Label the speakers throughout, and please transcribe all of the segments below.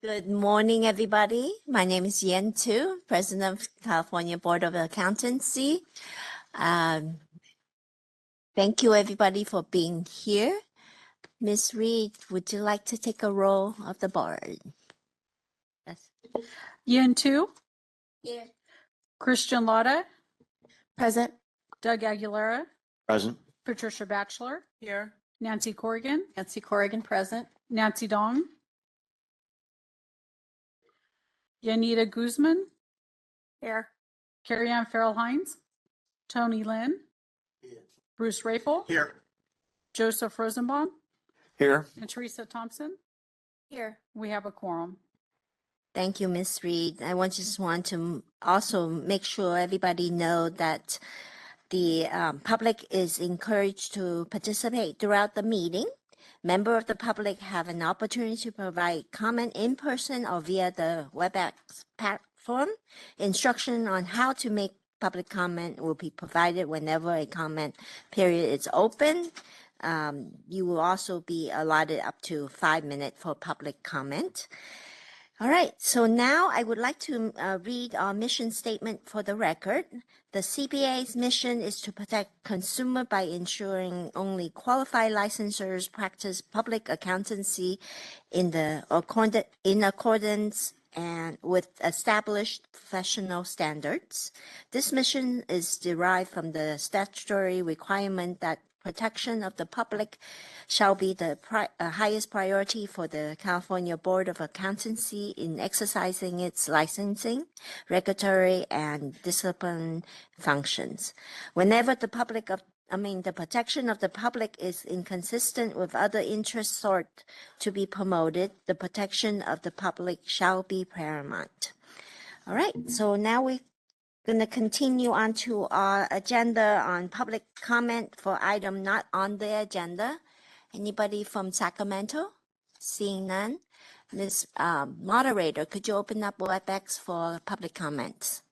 Speaker 1: Good morning, everybody. My name is Yen Tu, President of California Board of Accountancy. Thank you, everybody, for being here. Ms. Reed, would you like to take a roll of the board? Yes.
Speaker 2: Yin Tu,
Speaker 1: Here.
Speaker 2: Christian Lotta,
Speaker 1: Present.
Speaker 2: Doug Aguilera,
Speaker 3: Present.
Speaker 2: Patricia Batchelor,
Speaker 4: Here.
Speaker 2: Nancy Corrigan,
Speaker 4: Nancy Corrigan, present.
Speaker 2: Nancy Dong, Yanita Guzman,
Speaker 4: Here.
Speaker 2: Carrie Ann Farrell Hines, Tony Lynn, Bruce Rafel,
Speaker 3: Here.
Speaker 2: Joseph Rosenbaum,
Speaker 3: Here.
Speaker 2: and Teresa Thompson.
Speaker 4: Here.
Speaker 2: We have a quorum.
Speaker 1: Thank you, Ms. Reed. I just want to also make sure everybody know that the public is encouraged to participate throughout the meeting. Member of the public have an opportunity to provide comment in person or via the WebEx platform. Instruction on how to make public comment will be provided whenever a comment period is open. You will also be allotted up to 5 minutes for public comment. All right, so now I would like to read our mission statement for the record. The CPA's mission is to protect consumer by ensuring only qualified licensors practice public accountancy in accordance and with established professional standards. This mission is derived from the statutory requirement that protection of the public shall be the highest priority for the California Board of Accountancy in exercising its licensing, regulatory, and discipline functions. Whenever the protection of the public is inconsistent with other interests sought to be promoted, the protection of the public shall be paramount. All right, so now we're going to continue on to our agenda on public comment for item not on the agenda. Anybody from Sacramento? Seeing none. Ms. Moderator, could you open up WebEx for public comments?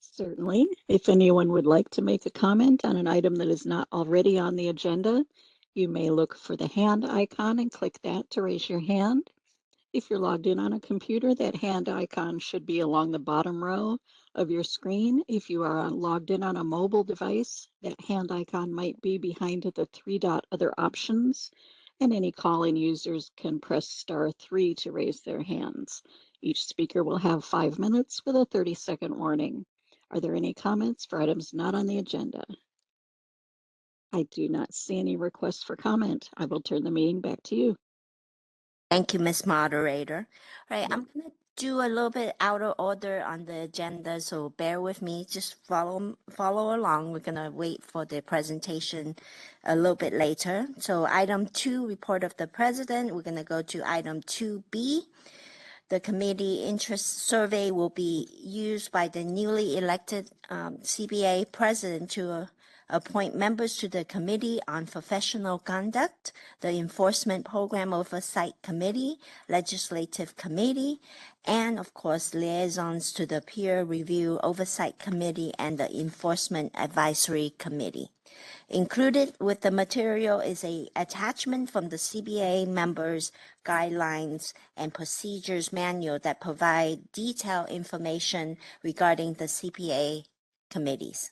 Speaker 5: Certainly. If anyone would like to make a comment on an item that is not already on the agenda, you may look for the hand icon and click that to raise your hand. If you're logged in on a computer, that hand icon should be along the bottom row of your screen. If you are logged in on a mobile device, that hand icon might be behind the 3-dot other options, and any call-in users can press *3 to raise their hands. Each speaker will have 5 minutes with a 30-second warning. Are there any comments for items not on the agenda? I do not see any requests for comment. I will turn the meeting back to you.
Speaker 1: Thank you, Ms. Moderator. All right, I'm going to do a little bit out of order on the agenda, so bear with me. Just follow along. We're going to wait for the presentation a little bit later. So item 2, report of the president. We're going to go to item 2B. The committee interest survey will be used by the newly elected CBA president to appoint members to the Committee on Professional Conduct, the Enforcement Program Oversight Committee, Legislative Committee, and of course, liaisons to the Peer Review Oversight Committee and the Enforcement Advisory Committee. Included with the material is an attachment from the CBA members' guidelines and procedures manual that provide detailed information regarding the CPA committees.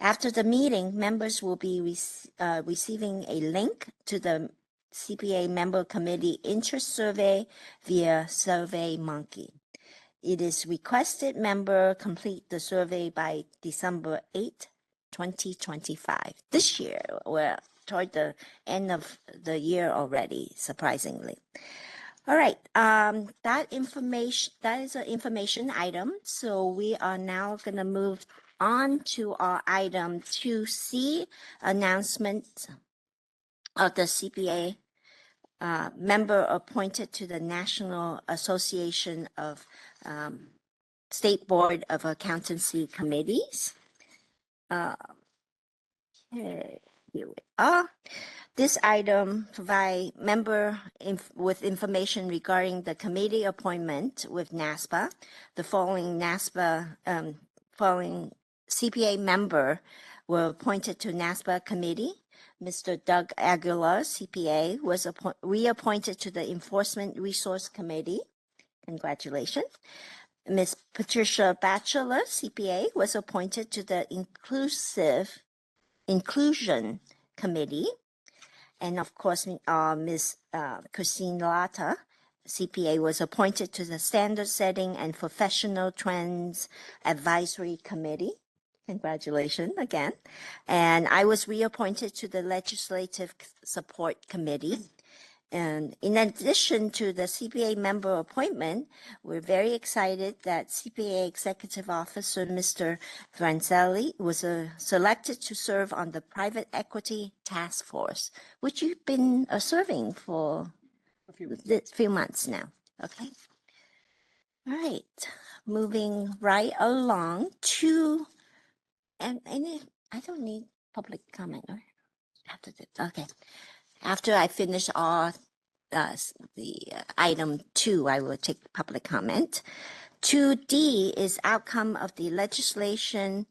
Speaker 1: After the meeting, members will be receiving a link to the CPA member committee interest survey via SurveyMonkey. It is requested member complete the survey by December 8, 2025. This year, we're toward the end of the year already, surprisingly. All right, that is an information item. So we are now going to move on to our item 2C, announcement of the CPA member appointed to the National Association of State Board of Accountancy Committees. Okay, here we are. This item provides member with information regarding the committee appointment with NASPA. The following following CPA member were appointed to NASPA committee. Mr. Doug Aguilar, CPA, was reappointed to the Enforcement Resource Committee. Congratulations. Ms. Patricia Batchelor, CPA, was appointed to the Inclusion Committee. And of course, Ms. Christine Lata, CPA, was appointed to the Standard Setting and Professional Trends Advisory Committee. Congratulations again. And I was reappointed to the Legislative Support Committee. And in addition to the CPA member appointment, we're very excited that CPA Executive Officer Mr. Franzelli was selected to serve on the Private Equity Task Force, which you've been serving for a few months now. Okay. All right. Moving right along to, and I don't need public comment, right? After this, okay. After I finish all the item 2, I will take public comment. 2D is outcome of the legislation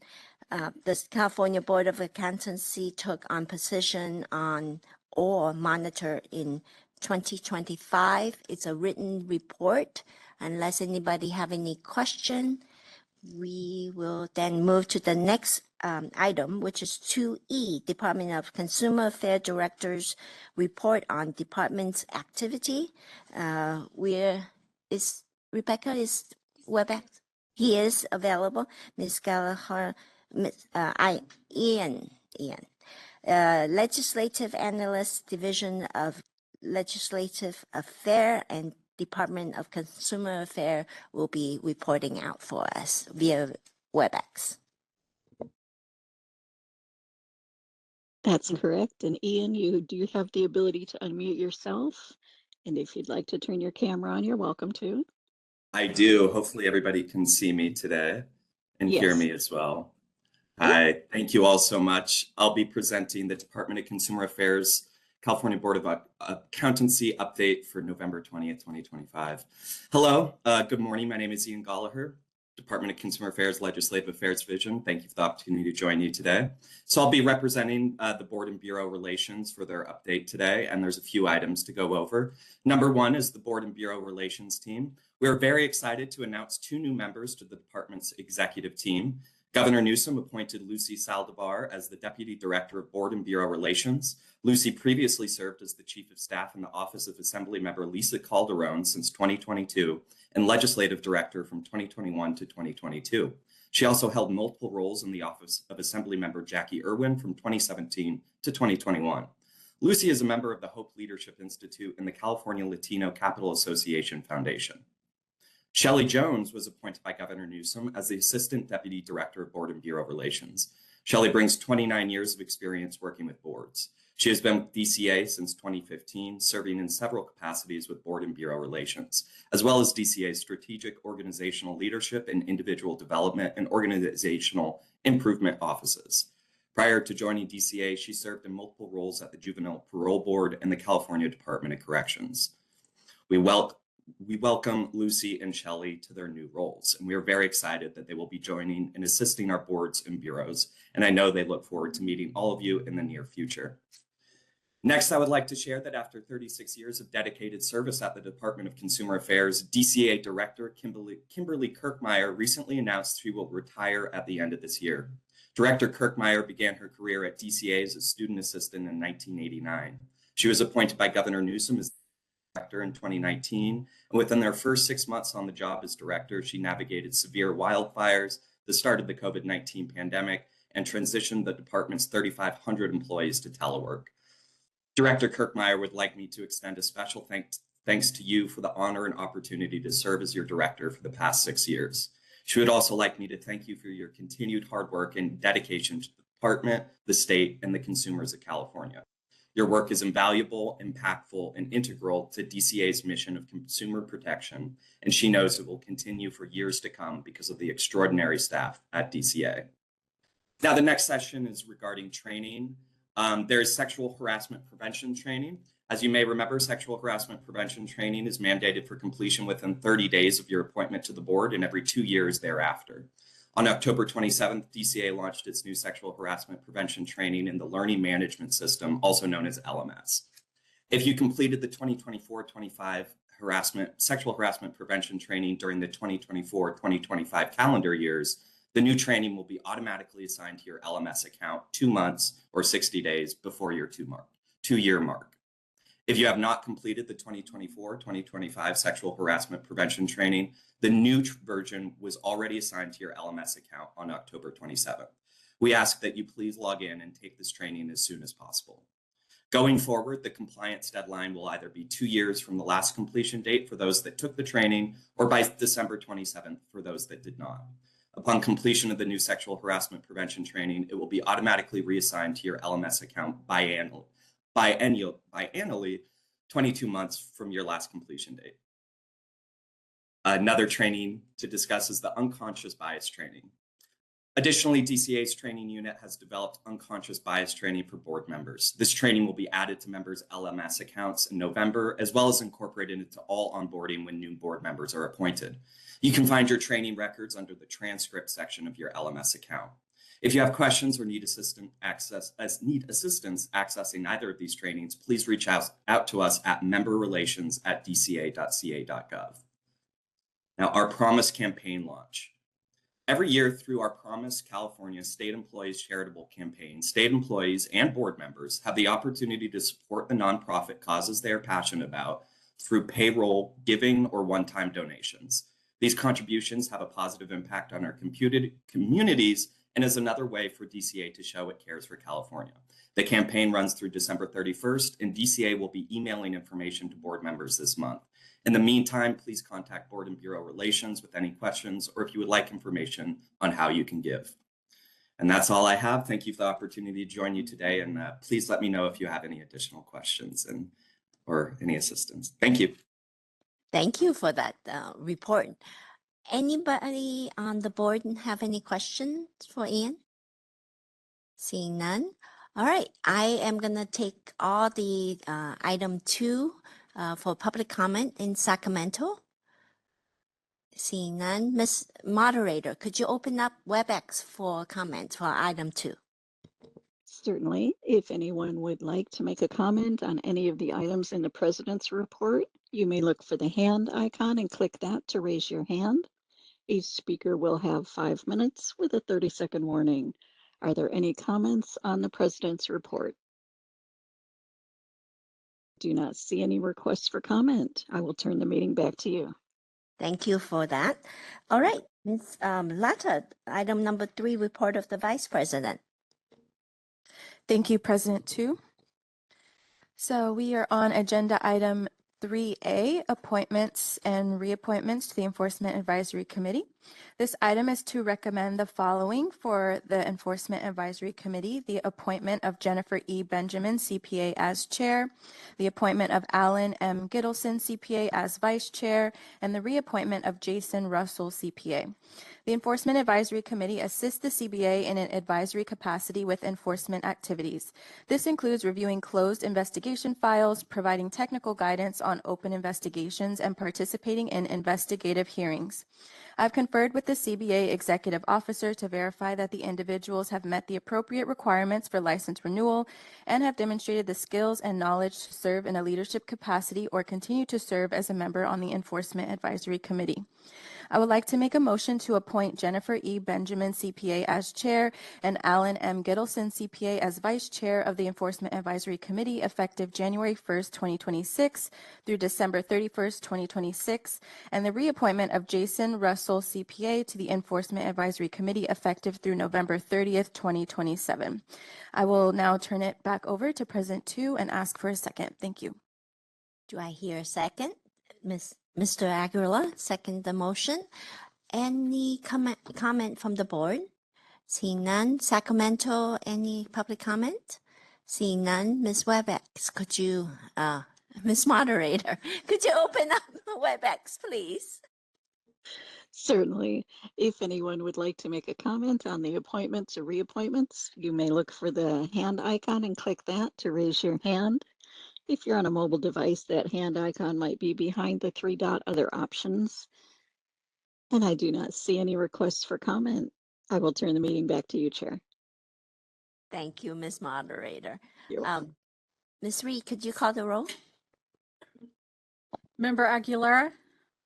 Speaker 1: the California Board of Accountancy took on position on or monitor in 2025. It's a written report. Unless anybody have any question, we will then move to the next item, which is 2E, Department of Consumer Affairs Director's report on department's activity. Rebecca is WebEx? He is available. Ms. Gallagher, Ian, Legislative Analyst, Division of Legislative Affairs and Department of Consumer Affairs will be reporting out for us via WebEx.
Speaker 5: That's correct. And Ian, you do have the ability to unmute yourself. And if you'd like to turn your camera on, you're welcome to.
Speaker 3: I do. Hopefully everybody can see me today and hear
Speaker 5: Yes.
Speaker 3: me as well. Hi, thank you all so much. I'll be presenting the Department of Consumer Affairs California Board of Accountancy update for November 20th, 2025. Hello, good morning. My name is Ian Gallagher, Department of Consumer Affairs Legislative Affairs Division. Thank you for the opportunity to join you today. So I'll be representing the Board and Bureau Relations for their update today, and there's a few items to go over. Number 1 is the Board and Bureau Relations team. We are very excited to announce 2 new members to the department's executive team. Governor Newsom appointed Lucy Saldivar as the Deputy Director of Board and Bureau Relations. Lucy previously served as the Chief of Staff in the Office of Assemblymember Lisa Calderon since 2022 and Legislative Director from 2021 to 2022. She also held multiple roles in the Office of Assemblymember Jackie Irwin from 2017 to 2021. Lucy is a member of the Hope Leadership Institute and the California Latino Capital Association Foundation. Shelley Jones was appointed by Governor Newsom as the Assistant Deputy Director of Board and Bureau Relations. Shelley brings 29 years of experience working with boards. She has been with DCA since 2015, serving in several capacities with Board and Bureau Relations, as well as DCA's strategic organizational leadership and individual development and organizational improvement offices. Prior to joining DCA, she served in multiple roles at the Juvenile Parole Board and the California Department of Corrections. We welcome Lucy and Shelley to their new roles, and we are very excited that they will be joining and assisting our boards and bureaus, and I know they look forward to meeting all of you in the near future. Next, I would like to share that after 36 years of dedicated service at the Department of Consumer Affairs, DCA Director Kimberly Kirkmeyer recently announced she will retire at the end of this year. Director Kirkmeyer began her career at DCA as a student assistant in 1989. She was appointed by Governor Newsom as director in 2019, and within their first 6 months on the job as director, she navigated severe wildfires, the start of the COVID-19 pandemic, and transitioned the department's 3,500 employees to telework. Director Kirkmeyer would like me to extend a special thanks to you for the honor and opportunity to serve as your director for the past 6 years. She would also like me to thank you for your continued hard work and dedication to the department, the state, and the consumers of California. Your work is invaluable, impactful, and integral to DCA's mission of consumer protection, and she knows it will continue for years to come because of the extraordinary staff at DCA. Now, the next session is regarding training. There is sexual harassment prevention training. As you may remember, sexual harassment prevention training is mandated for completion within 30 days of your appointment to the board and every 2 years thereafter. On October 27th, DCA launched its new sexual harassment prevention training in the Learning Management System, also known as LMS. If you completed the 2024-25 sexual harassment prevention training during the 2024-2025 calendar years, the new training will be automatically assigned to your LMS account 2 months or 60 days before your 2-year mark. If you have not completed the 2024-2025 sexual harassment prevention training, the new version was already assigned to your LMS account on October 27th. We ask that you please log in and take this training as soon as possible. Going forward, the compliance deadline will either be 2 years from the last completion date for those that took the training or by December 27th for those that did not. Upon completion of the new sexual harassment prevention training, it will be automatically reassigned to your LMS account biannually, 22 months from your last completion date. Another training to discuss is the unconscious bias training. Additionally, DCA's training unit has developed unconscious bias training for board members. This training will be added to members' LMS accounts in November, as well as incorporated into all onboarding when new board members are appointed. You can find your training records under the transcript section of your LMS account. If you have questions or need assistance accessing either of these trainings, please reach out to us at memberrelations@dca.ca.gov. Now, our Promise campaign launch. Every year through our Promise California State Employees Charitable Campaign, state employees and board members have the opportunity to support the nonprofit causes they are passionate about through payroll, giving, or one-time donations. These contributions have a positive impact on our communities and is another way for DCA to show it cares for California. The campaign runs through December 31st, and DCA will be emailing information to board members this month. In the meantime, please contact Board and Bureau Relations with any questions or if you would like information on how you can give. And that's all I have. Thank you for the opportunity to join you today, and please let me know if you have any additional questions or any assistance. Thank you.
Speaker 1: Thank you for that report. Anybody on the board have any questions for Ian? Seeing none. All right, I am gonna take all the item 2 for public comment in Sacramento. Seeing none. Ms. Moderator, could you open up WebEx for comments for item 2?
Speaker 5: Certainly, if anyone would like to make a comment on any of the items in the president's report, you may look for the hand icon and click that to raise your hand. Each speaker will have 5 minutes with a 30-second warning. Are there any comments on the president's report? Do not see any requests for comment. I will turn the meeting back to you.
Speaker 1: Thank you for that. All right, Ms. Latta, item number 3, report of the Vice President.
Speaker 6: Thank you, President Tu. So we are on agenda item 3A, appointments and reappointments to the Enforcement Advisory Committee. This item is to recommend the following for the Enforcement Advisory Committee: the appointment of Jennifer E. Benjamin, CPA, as chair, the appointment of Alan M. Gittleson, CPA, as vice chair, and the reappointment of Jason Russell, CPA. The Enforcement Advisory Committee assists the CBA in an advisory capacity with enforcement activities. This includes reviewing closed investigation files, providing technical guidance on open investigations, and participating in investigative hearings. I've conferred with the CBA executive officer to verify that the individuals have met the appropriate requirements for license renewal and have demonstrated the skills and knowledge to serve in a leadership capacity or continue to serve as a member on the Enforcement Advisory Committee. I would like to make a motion to appoint Jennifer E. Benjamin, CPA, as chair and Alan M. Gittleson, CPA, as vice chair of the Enforcement Advisory Committee effective January 1st, 2026 through December 31st, 2026, and the reappointment of Jason Russell, CPA, to the Enforcement Advisory Committee effective through November 30th, 2027. I will now turn it back over to President Tu and ask for a second. Thank you.
Speaker 1: Do I hear a second? Mr. Aguilar, second the motion. Any comment from the board? Seeing none. Sacramento, any public comment? Seeing none. Ms. WebEx, could you, Ms. Moderator, could you open up WebEx, please?
Speaker 5: Certainly. If anyone would like to make a comment on the appointments or reappointments, you may look for the hand icon and click that to raise your hand. If you're on a mobile device, that hand icon might be behind the 3-dot other options. And I do not see any requests for comment. I will turn the meeting back to you, Chair.
Speaker 1: Thank you, Ms. Moderator.
Speaker 5: You're welcome.
Speaker 1: Ms. Reed, could you call the roll?
Speaker 2: Member Aguilera,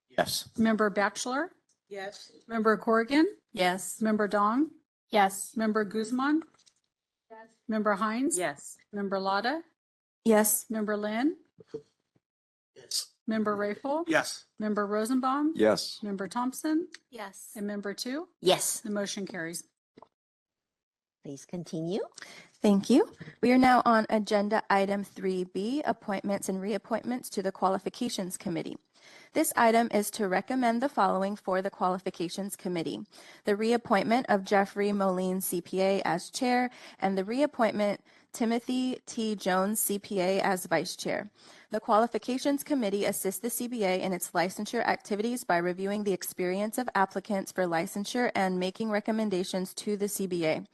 Speaker 7: Yes.
Speaker 2: Member Batchelor,
Speaker 4: Yes.
Speaker 2: Member Corrigan,
Speaker 4: Yes.
Speaker 2: Member Dong,
Speaker 4: Yes.
Speaker 2: Member Guzman, Member Hines,
Speaker 4: Yes.
Speaker 2: Member Lotta,
Speaker 6: Yes.
Speaker 2: Member Lynn,
Speaker 7: Yes.
Speaker 2: Member Rayful,
Speaker 7: Yes.
Speaker 2: Member Rosenbaum,
Speaker 7: Yes.
Speaker 2: Member Thompson,
Speaker 4: Yes.
Speaker 2: and Member Two.
Speaker 1: Yes,
Speaker 2: The motion carries.
Speaker 1: please continue.
Speaker 6: Thank you. We are now on agenda item 3B, appointments and reappointments to the Qualifications Committee. This item is to recommend the following for the Qualifications Committee: the reappointment of Jeffrey Moline, CPA, as chair, and the reappointment Timothy T. Jones, CPA, as vice chair. The Qualifications Committee assists the CBA in its licensure activities by reviewing the experience of applicants for licensure and making recommendations to the CBA.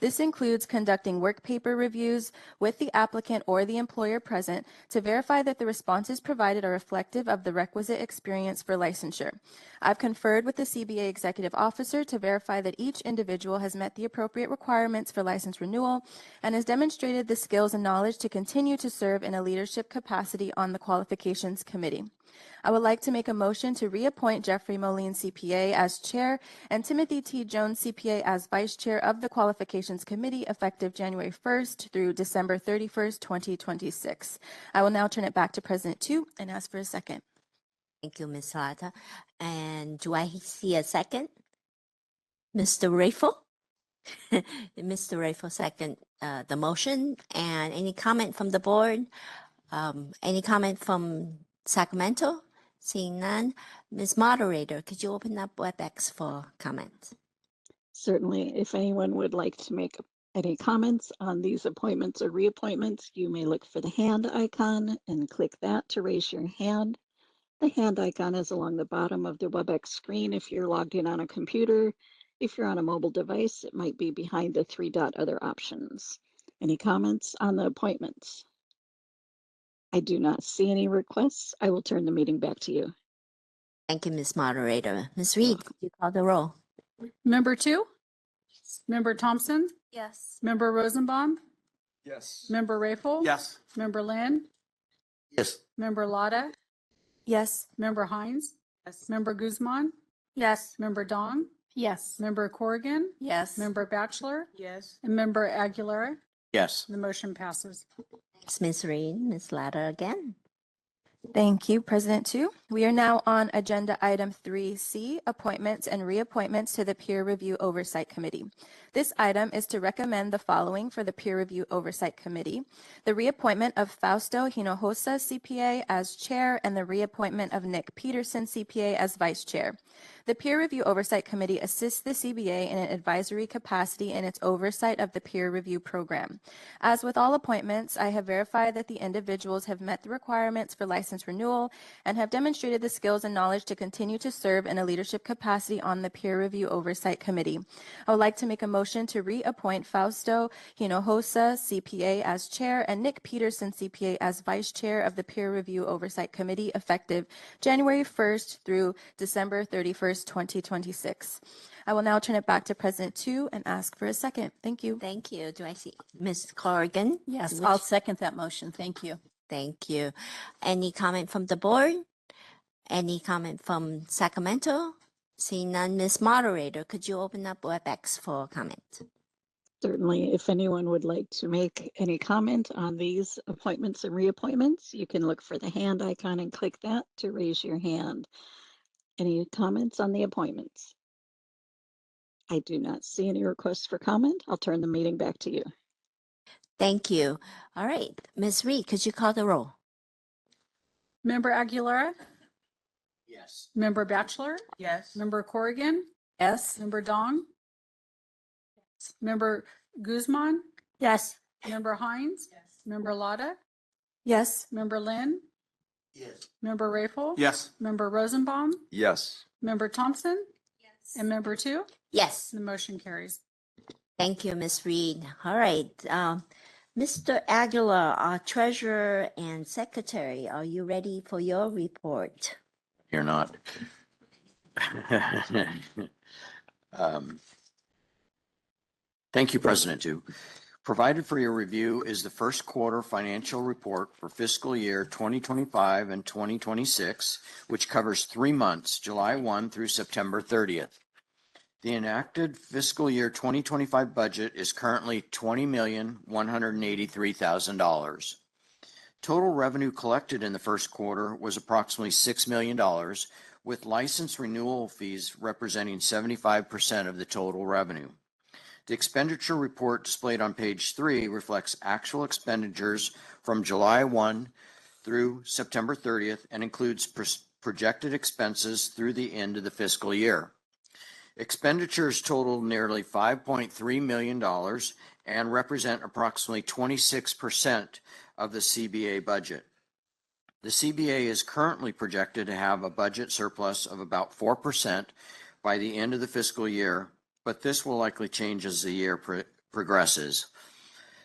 Speaker 6: This includes conducting work paper reviews with the applicant or the employer present to verify that the responses provided are reflective of the requisite experience for licensure. I've conferred with the CBA executive officer to verify that each individual has met the appropriate requirements for license renewal and has demonstrated the skills and knowledge to continue to serve in a leadership capacity on the Qualifications Committee. I would like to make a motion to reappoint Jeffrey Moline, CPA, as chair and Timothy T. Jones, CPA, as vice chair of the Qualifications Committee effective January 1st through December 31st, 2026. I will now turn it back to President Tu and ask for a second.
Speaker 1: Thank you, Ms. Lata. And do I see a second? Mr. Rayful? Mr. Rayful second the motion. And any comment from the board? Any comment from Sacramento? Seeing none. Ms. Moderator, could you open up WebEx for comments?
Speaker 5: Certainly, if anyone would like to make any comments on these appointments or reappointments, you may look for the hand icon and click that to raise your hand. The hand icon is along the bottom of the WebEx screen if you're logged in on a computer. If you're on a mobile device, it might be behind the three-dot other options. Any comments on the appointments? I do not see any requests. I will turn the meeting back to you.
Speaker 1: Thank you, Ms. Moderator. Ms. Reed, could you call the roll?
Speaker 2: Member Two, Member Thompson,
Speaker 4: Yes.
Speaker 2: Member Rosenbaum,
Speaker 7: Yes.
Speaker 2: Member Rayful,
Speaker 7: Yes.
Speaker 2: Member Lynn,
Speaker 7: Yes.
Speaker 2: Member Lotta,
Speaker 6: Yes.
Speaker 2: Member Hines,
Speaker 4: Yes.
Speaker 2: Member Guzman,
Speaker 4: Yes.
Speaker 2: Member Dong,
Speaker 4: Yes.
Speaker 2: Member Corrigan,
Speaker 4: Yes.
Speaker 2: Member Batchelor,
Speaker 4: Yes.
Speaker 2: and Member Aguilera.
Speaker 7: Yes.
Speaker 2: The motion passes.
Speaker 1: Thanks, Ms. Reed. Ms. Latta again.
Speaker 6: Thank you, President Tu. We are now on agenda item 3C, appointments and reappointments to the Peer Review Oversight Committee. This item is to recommend the following for the Peer Review Oversight Committee: the reappointment of Fausto Hinojosa, CPA, as chair, and the reappointment of Nick Peterson, CPA, as vice chair. The Peer Review Oversight Committee assists the CBA in an advisory capacity in its oversight of the peer review program. As with all appointments, I have verified that the individuals have met the requirements for license renewal and have demonstrated the skills and knowledge to continue to serve in a leadership capacity on the Peer Review Oversight Committee. I would like to make a motion to reappoint Fausto Hinojosa, CPA, as chair and Nick Peterson, CPA, as vice chair of the Peer Review Oversight Committee effective January 1st through December 31st, 2026. I will now turn it back to President Tu and ask for a second. Thank you.
Speaker 1: Thank you. Do I see Ms. Corrigan?
Speaker 4: Yes.
Speaker 1: Which-
Speaker 4: I'll second that motion. Thank you.
Speaker 1: Thank you. Any comment from the board? Any comment from Sacramento? Seeing none, Ms. Moderator, could you open up WebEx for comment?
Speaker 5: Certainly, if anyone would like to make any comment on these appointments and reappointments, you can look for the hand icon and click that to raise your hand. Any comments on the appointments? I do not see any requests for comment. I'll turn the meeting back to you.
Speaker 1: Thank you. All right, Ms. Reed, could you call the roll?
Speaker 2: Member Aguilera,
Speaker 7: Yes.
Speaker 2: Member Batchelor,
Speaker 4: Yes.
Speaker 2: Member Corrigan,
Speaker 4: Yes.
Speaker 2: Member Dong, Member Guzman,
Speaker 4: Yes.
Speaker 2: Member Hines, Member Lotta,
Speaker 6: Yes.
Speaker 2: Member Lynn,
Speaker 7: Yes.
Speaker 2: Member Rayful,
Speaker 7: Yes.
Speaker 2: Member Rosenbaum,
Speaker 7: Yes.
Speaker 2: Member Thompson, and Member Two.
Speaker 1: Yes.
Speaker 2: The motion carries.
Speaker 1: Thank you, Ms. Reed. All right. Mr. Aguilar, our treasurer and secretary, are you ready for your report?
Speaker 7: You're not. Thank you, President Tu. Provided for your review is the first quarter financial report for fiscal year 2025 and 2026, which covers 3 months, July 1 through September 30th. The enacted fiscal year 2025 budget is currently $20,183,000. Total revenue collected in the first quarter was approximately $6 million, with license renewal fees representing 75% of the total revenue. The expenditure report displayed on page 3 reflects actual expenditures from July 1 through September 30th and includes projected expenses through the end of the fiscal year. Expenditures total nearly $5.3 million and represent approximately 26% of the CBA budget. The CBA is currently projected to have a budget surplus of about 4% by the end of the fiscal year, but this will likely change as the year progresses.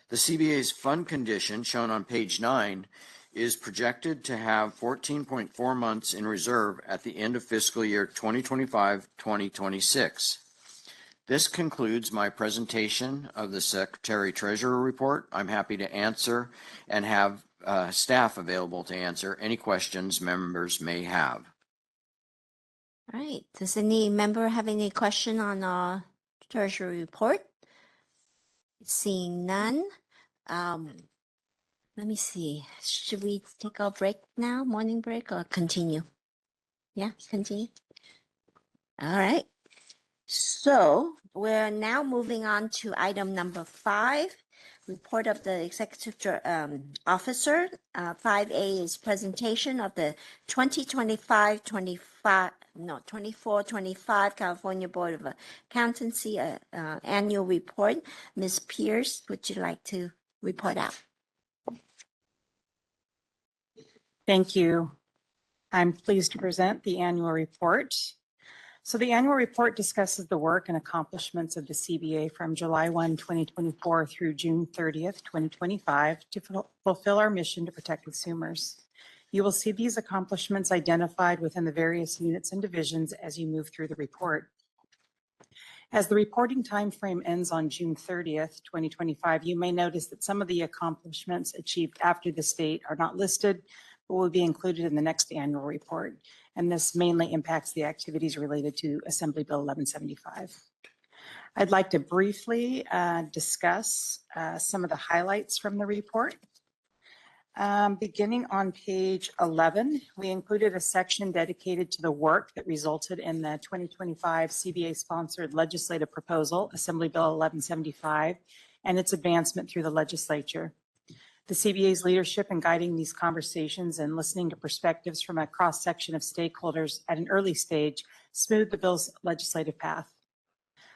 Speaker 7: The CBA's fund condition, shown on page 9, is projected to have 14.4 months in reserve at the end of fiscal year 2025-2026. This concludes my presentation of the Secretary Treasurer report. I'm happy to answer and have staff available to answer any questions members may have.
Speaker 1: All right. Does any member have any question on our Treasury report? Seeing none. Let me see. Should we take a break now, morning break, or continue? Yeah, continue. All right. So we're now moving on to item number 5, report of the executive officer. 5A is presentation of the 24-25 California Board of Accountancy annual report. Ms. Pierce, would you like to report out?
Speaker 2: Thank you. I'm pleased to present the annual report. So the annual report discusses the work and accomplishments of the CBA from July 1, 2024 through June 30th, 2025 to fulfill our mission to protect consumers. You will see these accomplishments identified within the various units and divisions as you move through the report. As the reporting time frame ends on June 30th, 2025, you may notice that some of the accomplishments achieved after this date are not listed, but will be included in the next annual report. And this mainly impacts the activities related to Assembly Bill 1175. I'd like to briefly discuss some of the highlights from the report. Beginning on page 11, we included a section dedicated to the work that resulted in the 2025 CBA-sponsored legislative proposal, Assembly Bill 1175, and its advancement through the legislature. The CBA's leadership in guiding these conversations and listening to perspectives from a cross-section of stakeholders at an early stage smoothed the bill's legislative path.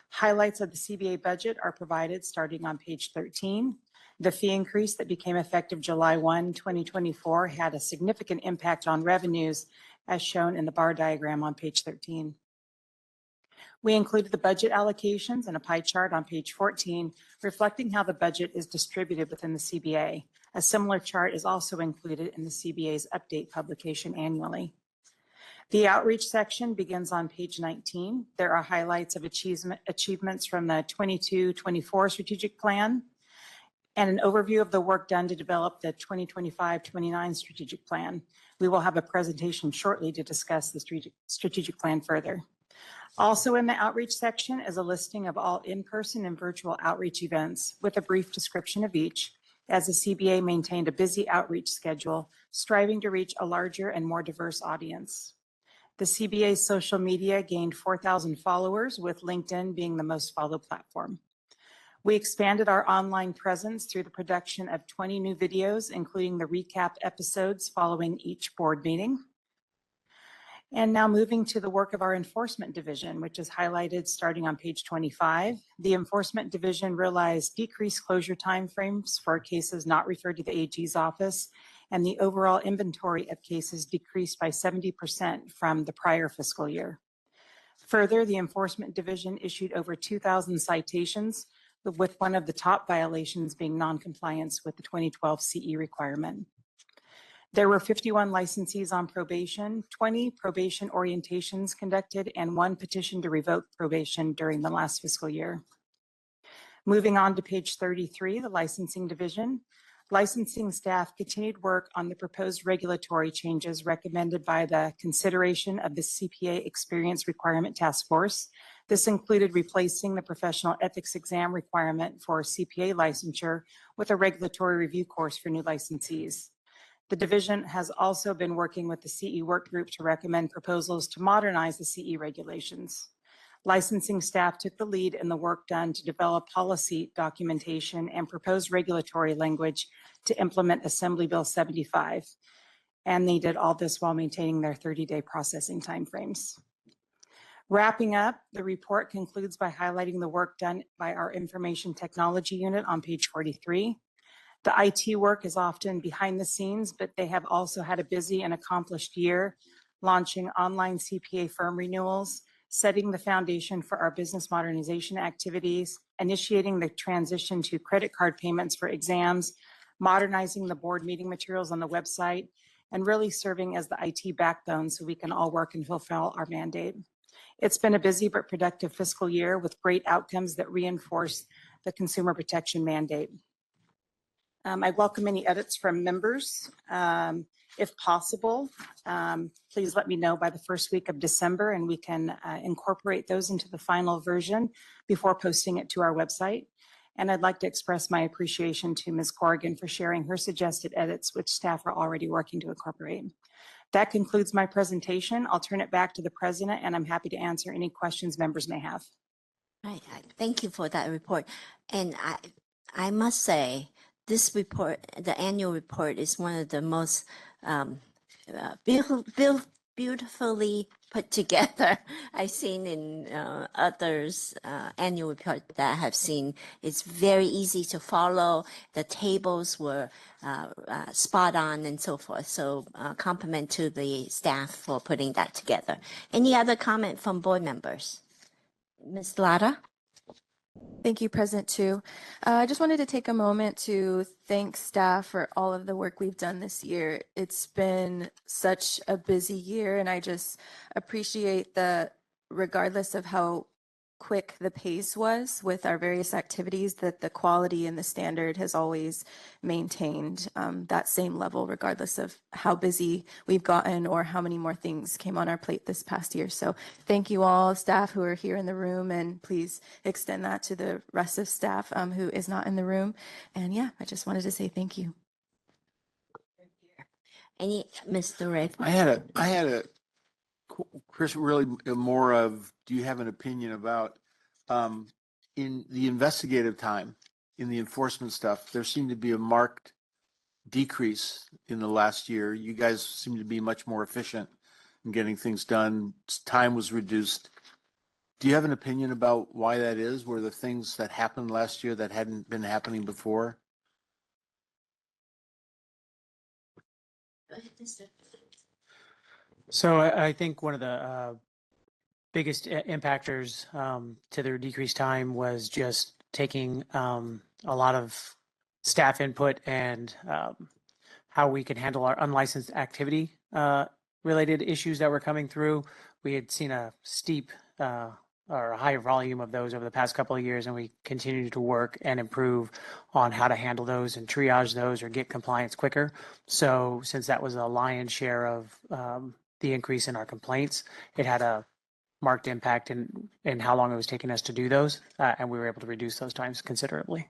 Speaker 2: Highlights of the CBA budget are provided starting on page 13. The fee increase that became effective July 1, 2024 had a significant impact on revenues, as shown in the bar diagram on page 13. We included the budget allocations and a pie chart on page 14, reflecting how the budget is distributed within the CBA. A similar chart is also included in the CBA's update publication annually. The outreach section begins on page 19. There are highlights of achievements from the 22-24 strategic plan and an overview of the work done to develop the 2025-29 strategic plan. We will have a presentation shortly to discuss the strategic plan further. Also in the outreach section is a listing of all in-person and virtual outreach events with a brief description of each, as the CBA maintained a busy outreach schedule, striving to reach a larger and more diverse audience. The CBA's social media gained 4,000 followers, with LinkedIn being the most followed platform. We expanded our online presence through the production of 20 new videos, including the recap episodes following each board meeting. And now moving to the work of our enforcement division, which is highlighted starting on page 25. The enforcement division realized decreased closure timeframes for cases not referred to the AG's office, and the overall inventory of cases decreased by 70% from the prior fiscal year. Further, the enforcement division issued over 2,000 citations, with one of the top violations being noncompliance with the 2012 CE requirement. There were 51 licensees on probation, 20 probation orientations conducted, and 1 petition to revoke probation during the last fiscal year. Moving on to page 33, the licensing division. Licensing staff continued work on the proposed regulatory changes recommended by the consideration of the CPA Experience Requirement Task Force. This included replacing the professional ethics exam requirement for CPA licensure with a regulatory review course for new licensees. The division has also been working with the CE work group to recommend proposals to modernize the CE regulations. Licensing staff took the lead in the work done to develop policy documentation and propose regulatory language to implement Assembly Bill 75. And they did all this while maintaining their 30-day processing timeframes. Wrapping up, the report concludes by highlighting the work done by our information technology unit on page 43. The IT work is often behind the scenes, but they have also had a busy and accomplished year, launching online CPA firm renewals, setting the foundation for our business modernization activities, initiating the transition to credit card payments for exams, modernizing the board meeting materials on the website, and really serving as the IT backbone so we can all work and fulfill our mandate. It's been a busy but productive fiscal year with great outcomes that reinforce the consumer protection mandate. I welcome any edits from members. If possible, please let me know by the first week of December and we can incorporate those into the final version before posting it to our website. And I'd like to express my appreciation to Ms. Corrigan for sharing her suggested edits, which staff are already working to incorporate. That concludes my presentation. I'll turn it back to the president and I'm happy to answer any questions members may have.
Speaker 1: Right. Thank you for that report. And I must say, this report, the annual report, is one of the most beautifully put together I've seen in others' annual report that I have seen. It's very easy to follow. The tables were spot on and so forth. So compliment to the staff for putting that together. Any other comment from board members? Ms. Lara?
Speaker 6: Thank you, President Tu. I just wanted to take a moment to thank staff for all of the work we've done this year. It's been such a busy year, and I just appreciate that regardless of how quick the pace was with our various activities, that the quality and the standard has always maintained that same level, regardless of how busy we've gotten or how many more things came on our plate this past year. So thank you all staff who are here in the room, and please extend that to the rest of staff who is not in the room. And yeah, I just wanted to say thank you.
Speaker 1: Any, Mr. Ray?
Speaker 8: I had a, Chris, really more of, do you have an opinion about, in the investigative time, in the enforcement stuff, there seemed to be a marked decrease in the last year. You guys seem to be much more efficient in getting things done. Time was reduced. Do you have an opinion about why that is? Were the things that happened last year that hadn't been happening before?
Speaker 9: So I think one of the biggest impactors to their decreased time was just taking a lot of staff input and how we can handle our unlicensed activity related issues that were coming through. We had seen a steep or a high volume of those over the past couple of years, and we continue to work and improve on how to handle those and triage those or get compliance quicker. So since that was a lion's share of the increase in our complaints, it had a marked impact in how long it was taking us to do those, and we were able to reduce those times considerably.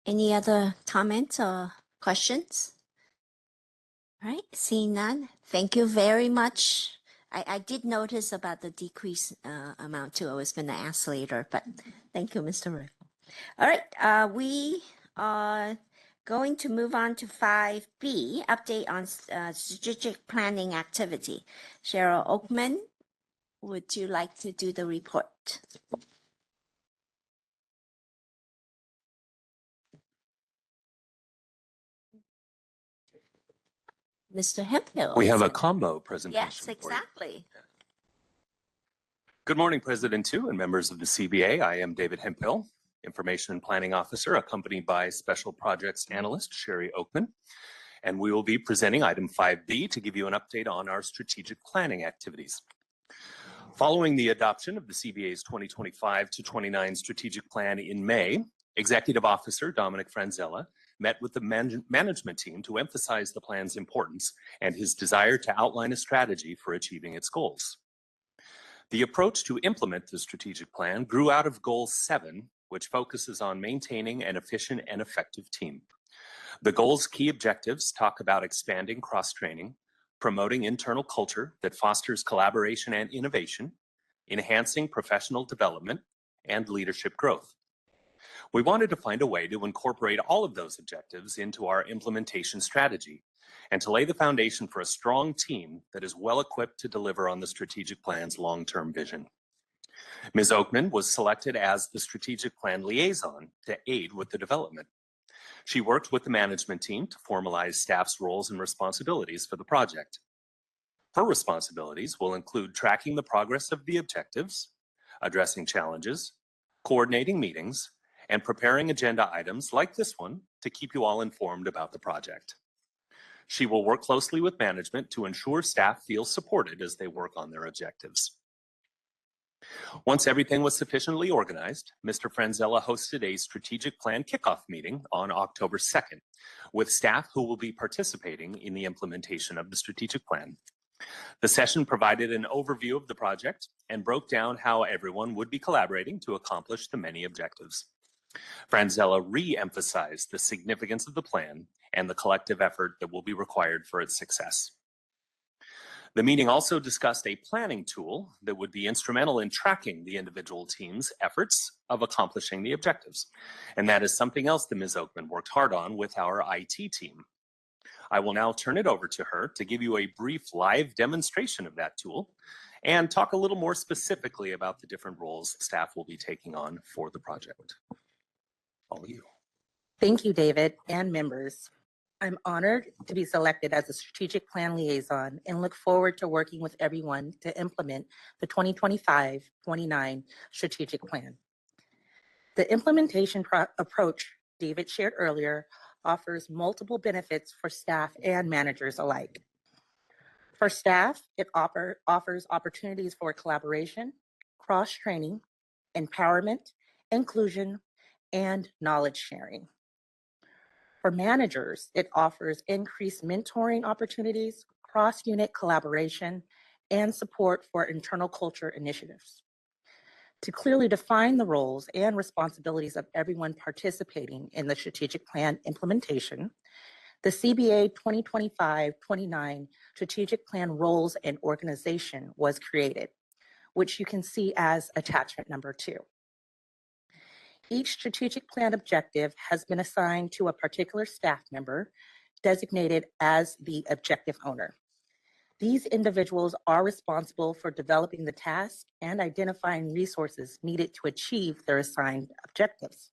Speaker 1: Any other comments or questions? All right, seeing none, thank you very much. I did notice about the decrease amount too. I was going to ask later, but thank you, Mr. Rick. All right, we are going to move on to 5B, update on strategic planning activity. Cheryl Oakman, would you like to do the report? Mr. Hemphill.
Speaker 10: We have a combo presentation.
Speaker 1: Yes, exactly.
Speaker 10: Good morning, President Tu and members of the CBA. I am David Hemphill, Information and Planning Officer, accompanied by Special Projects Analyst Sherry Oakman. And we will be presenting item 5B to give you an update on our strategic planning activities. Following the adoption of the CBA's 2025 to 29 strategic plan in May, Executive Officer Dominic Franzella met with the management team to emphasize the plan's importance and his desire to outline a strategy for achieving its goals. The approach to implement the strategic plan grew out of Goal 7, which focuses on maintaining an efficient and effective team. The goal's key objectives talk about expanding cross-training, promoting internal culture that fosters collaboration and innovation, enhancing professional development, and leadership growth. We wanted to find a way to incorporate all of those objectives into our implementation strategy and to lay the foundation for a strong team that is well equipped to deliver on the strategic plan's long-term vision. Ms. Oakman was selected as the strategic plan liaison to aid with the development. She worked with the management team to formalize staff's roles and responsibilities for the project. Her responsibilities will include tracking the progress of the objectives, addressing challenges, coordinating meetings, and preparing agenda items like this one to keep you all informed about the project. She will work closely with management to ensure staff feel supported as they work on their objectives. Once everything was sufficiently organized, Mr. Franzella hosted a strategic plan kickoff meeting on October 2nd with staff who will be participating in the implementation of the strategic plan. The session provided an overview of the project and broke down how everyone would be collaborating to accomplish the many objectives. Franzella re-emphasized the significance of the plan and the collective effort that will be required for its success. The meeting also discussed a planning tool that would be instrumental in tracking the individual team's efforts of accomplishing the objectives. And that is something else that Ms. Oakman worked hard on with our IT team. I will now turn it over to her to give you a brief live demonstration of that tool and talk a little more specifically about the different roles staff will be taking on for the project. All of you.
Speaker 11: Thank you, David, and members. I'm honored to be selected as a strategic plan liaison and look forward to working with everyone to implement the 2025-29 strategic plan. The implementation approach David shared earlier offers multiple benefits for staff and managers alike. For staff, it offers opportunities for collaboration, cross-training, empowerment, inclusion, and knowledge sharing. For managers, it offers increased mentoring opportunities, cross-unit collaboration, and support for internal culture initiatives. To clearly define the roles and responsibilities of everyone participating in the strategic plan implementation, the CBA 2025-29 strategic plan roles and organization was created, which you can see as attachment number 2. Each strategic plan objective has been assigned to a particular staff member designated as the objective owner. These individuals are responsible for developing the task and identifying resources needed to achieve their assigned objectives.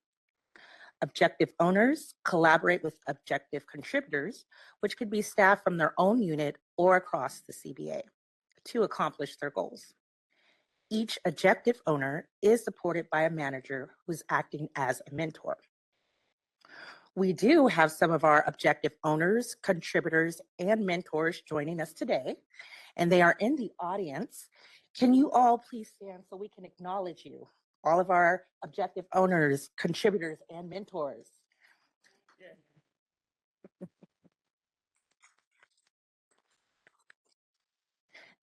Speaker 11: Objective owners collaborate with objective contributors, which could be staff from their own unit or across the CBA, to accomplish their goals. Each objective owner is supported by a manager who's acting as a mentor. We do have some of our objective owners, contributors, and mentors joining us today, and they are in the audience. Can you all please stand so we can acknowledge you, all of our objective owners, contributors, and mentors?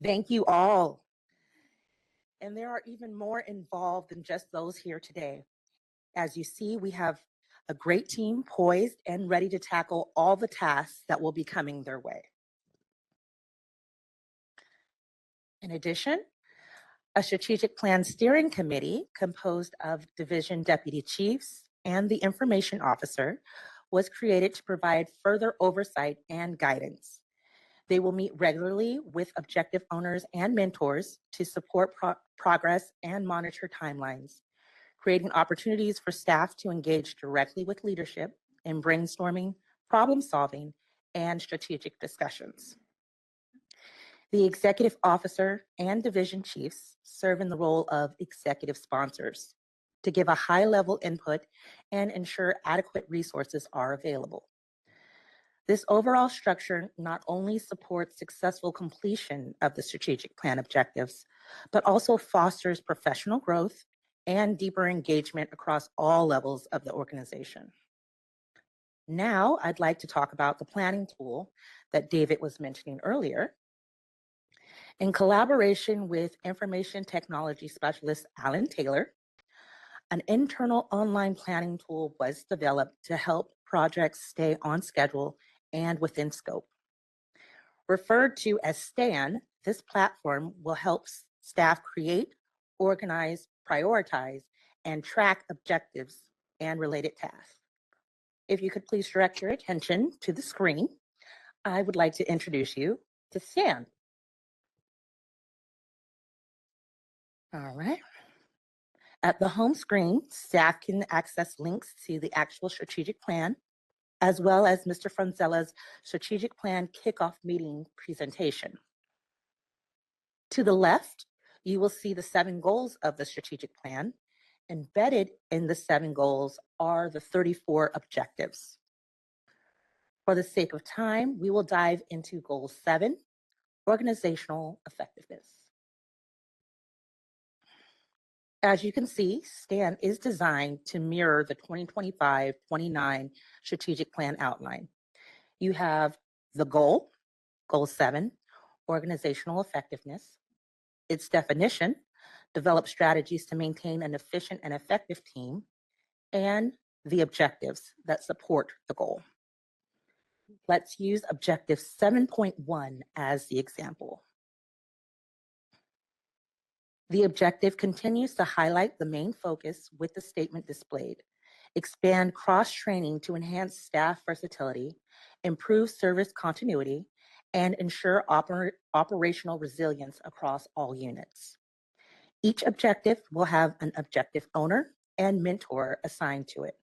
Speaker 11: Thank you all. And there are even more involved than just those here today. As you see, we have a great team poised and ready to tackle all the tasks that will be coming their way. In addition, a strategic plan steering committee composed of division deputy chiefs and the information officer was created to provide further oversight and guidance. They will meet regularly with objective owners and mentors to support progress and monitor timelines, creating opportunities for staff to engage directly with leadership in brainstorming, problem solving, and strategic discussions. The executive officer and division chiefs serve in the role of executive sponsors to give a high-level input and ensure adequate resources are available. This overall structure not only supports successful completion of the strategic plan objectives, but also fosters professional growth and deeper engagement across all levels of the organization. Now, I'd like to talk about the planning tool that David was mentioning earlier. In collaboration with information technology specialist Alan Taylor, an internal online planning tool was developed to help projects stay on schedule and within scope. Referred to as STAN, this platform will help staff create, organize, prioritize, and track objectives and related tasks. If you could please direct your attention to the screen, I would like to introduce you to STAN. All right. At the home screen, staff can access links to the actual strategic plan, as well as Mr. Franzella's strategic plan kickoff meeting presentation. To the left, you will see the 7 goals of the strategic plan. Embedded in the 7 goals are the 34 objectives. For the sake of time, we will dive into goal 7, organizational effectiveness. As you can see, STAN is designed to mirror the 2025-29 strategic plan outline. You have the goal, goal 7, organizational effectiveness, its definition, develop strategies to maintain an efficient and effective team, and the objectives that support the goal. Let's use objective 7.1 as the example. The objective continues to highlight the main focus with the statement displayed. Expand cross-training to enhance staff versatility, improve service continuity, and ensure operational resilience across all units. Each objective will have an objective owner and mentor assigned to it.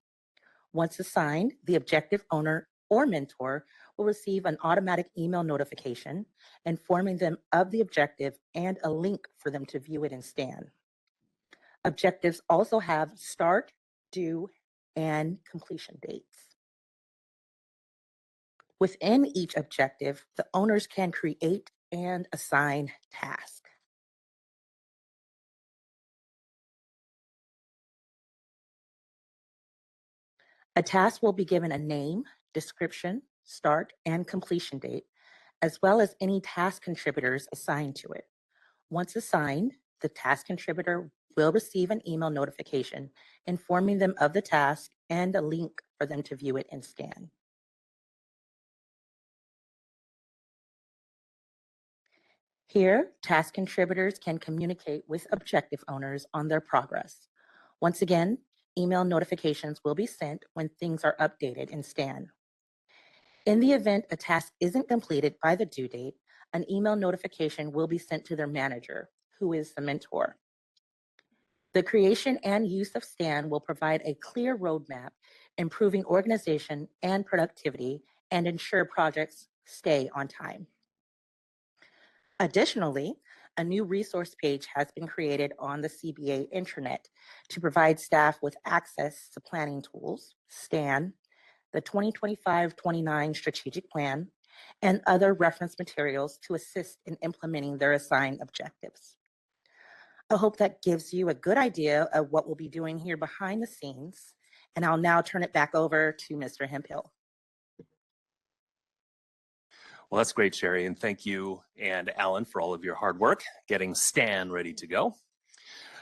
Speaker 11: Once assigned, the objective owner or mentor will receive an automatic email notification informing them of the objective and a link for them to view it in STAN. Objectives also have start, due, and completion dates. Within each objective, the owners can create and assign tasks. A task will be given a name, description, start, and completion date, as well as any task contributors assigned to it. Once assigned, the task contributor will receive an email notification informing them of the task and a link for them to view it in STAN. Here, task contributors can communicate with objective owners on their progress. Once again, email notifications will be sent when things are updated in STAN. In the event a task isn't completed by the due date, an email notification will be sent to their manager, who is the mentor. The creation and use of STAN will provide a clear roadmap, improving organization and productivity, and ensure projects stay on time. Additionally, a new resource page has been created on the CBA intranet to provide staff with access to planning tools, STAN, the 2025-29 strategic plan, and other reference materials to assist in implementing their assigned objectives. I hope that gives you a good idea of what we'll be doing here behind the scenes, and I'll now turn it back over to Mr. Hemphill.
Speaker 10: Well, that's great, Sherry, and thank you and Alan for all of your hard work getting STAN ready to go.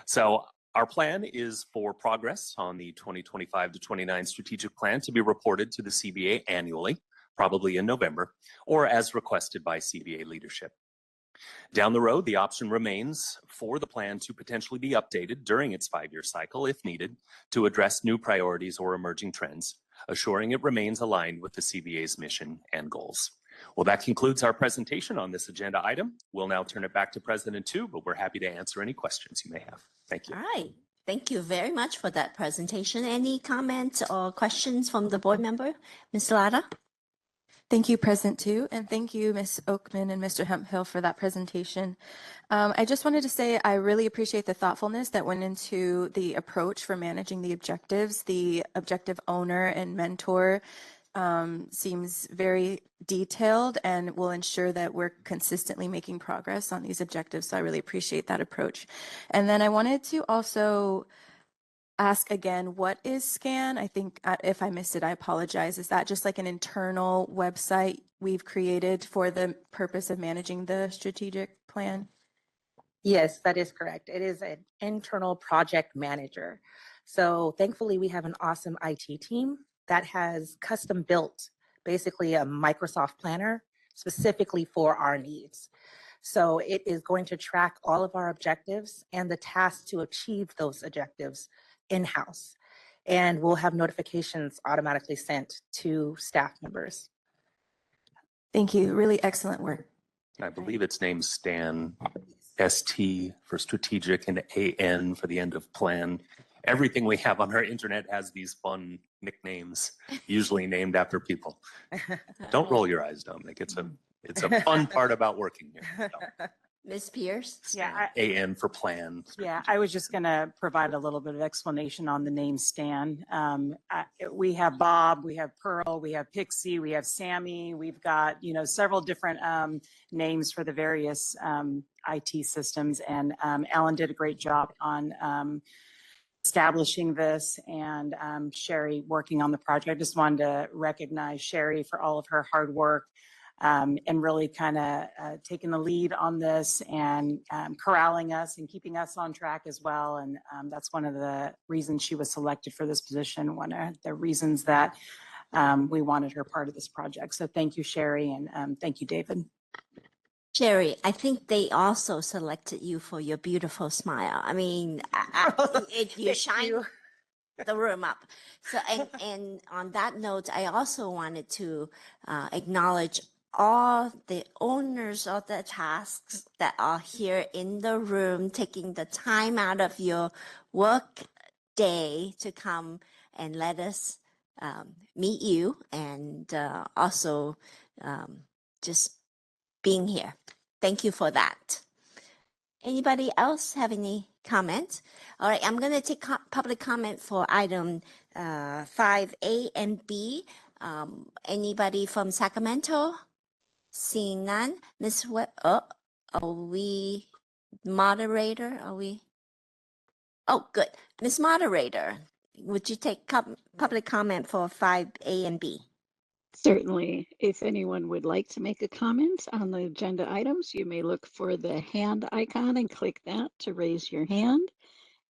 Speaker 10: So our plan is for progress on the 2025 to 29 strategic plan to be reported to the CBA annually, probably in November, or as requested by CBA leadership. Down the road, the option remains for the plan to potentially be updated during its 5-year cycle, if needed, to address new priorities or emerging trends, assuring it remains aligned with the CBA's mission and goals. Well, that concludes our presentation on this agenda item. We'll now turn it back to President Tu, but we're happy to answer any questions you may have. Thank you.
Speaker 1: All right. Thank you very much for that presentation. Any comments or questions from the board member? Ms. Lada?
Speaker 6: Thank you, President Tu, and thank you, Ms. Oakman and Mr. Hemphill for that presentation. I just wanted to say I really appreciate the thoughtfulness that went into the approach for managing the objectives, the objective owner and mentor seems very detailed and will ensure that we're consistently making progress on these objectives. So I really appreciate that approach. And then I wanted to also ask again, what is SCAN? I think if I missed it, I apologize. Is that just like an internal website we've created for the purpose of managing the strategic plan?
Speaker 11: Yes, that is correct. It is an internal project manager. So thankfully, we have an awesome IT team that has custom built basically a Microsoft planner specifically for our needs. So it is going to track all of our objectives and the tasks to achieve those objectives in-house. And we'll have notifications automatically sent to staff members.
Speaker 6: Thank you. Really excellent work.
Speaker 10: I believe it's named STAN, ST for strategic and AN for the end of plan. Everything we have on our internet has these fun nicknames, usually named after people. Don't roll your eyes, Dominic. It's a fun part about working here. So,
Speaker 1: Ms. Pierce?
Speaker 2: Yeah,
Speaker 10: AN for plan.
Speaker 2: Yeah, I was just going to provide a little bit of explanation on the name Stan. We have Bob, we have Pearl, we have Pixie, we have Sammy. We've got, several different names for the various IT systems. And Alan did a great job on establishing this, and Sherry working on the project. I just wanted to recognize Sherry for all of her hard work. And really kind of taking the lead on this and corralling us and keeping us on track as well. And that's one of the reasons she was selected for this position, one of the reasons that we wanted her part of this project. So thank you, Sherry, and thank you, David.
Speaker 1: Sherry, I think they also selected you for your beautiful smile. I mean, you shine the room up. So, and on that note, I also wanted to acknowledge all the owners of the tasks that are here in the room, taking the time out of your work day to come and let us meet you, and also just being here. Thank you for that. Anybody else have any comments? All right, I'm going to take public comment for item 5A and B. Anybody from Sacramento? Seeing none. Ms. Webb, are we moderator? Are we? Oh, good. Ms. Moderator, would you take public comment for 5A and B?
Speaker 5: Certainly. If anyone would like to make a comment on the agenda items, you may look for the hand icon and click that to raise your hand.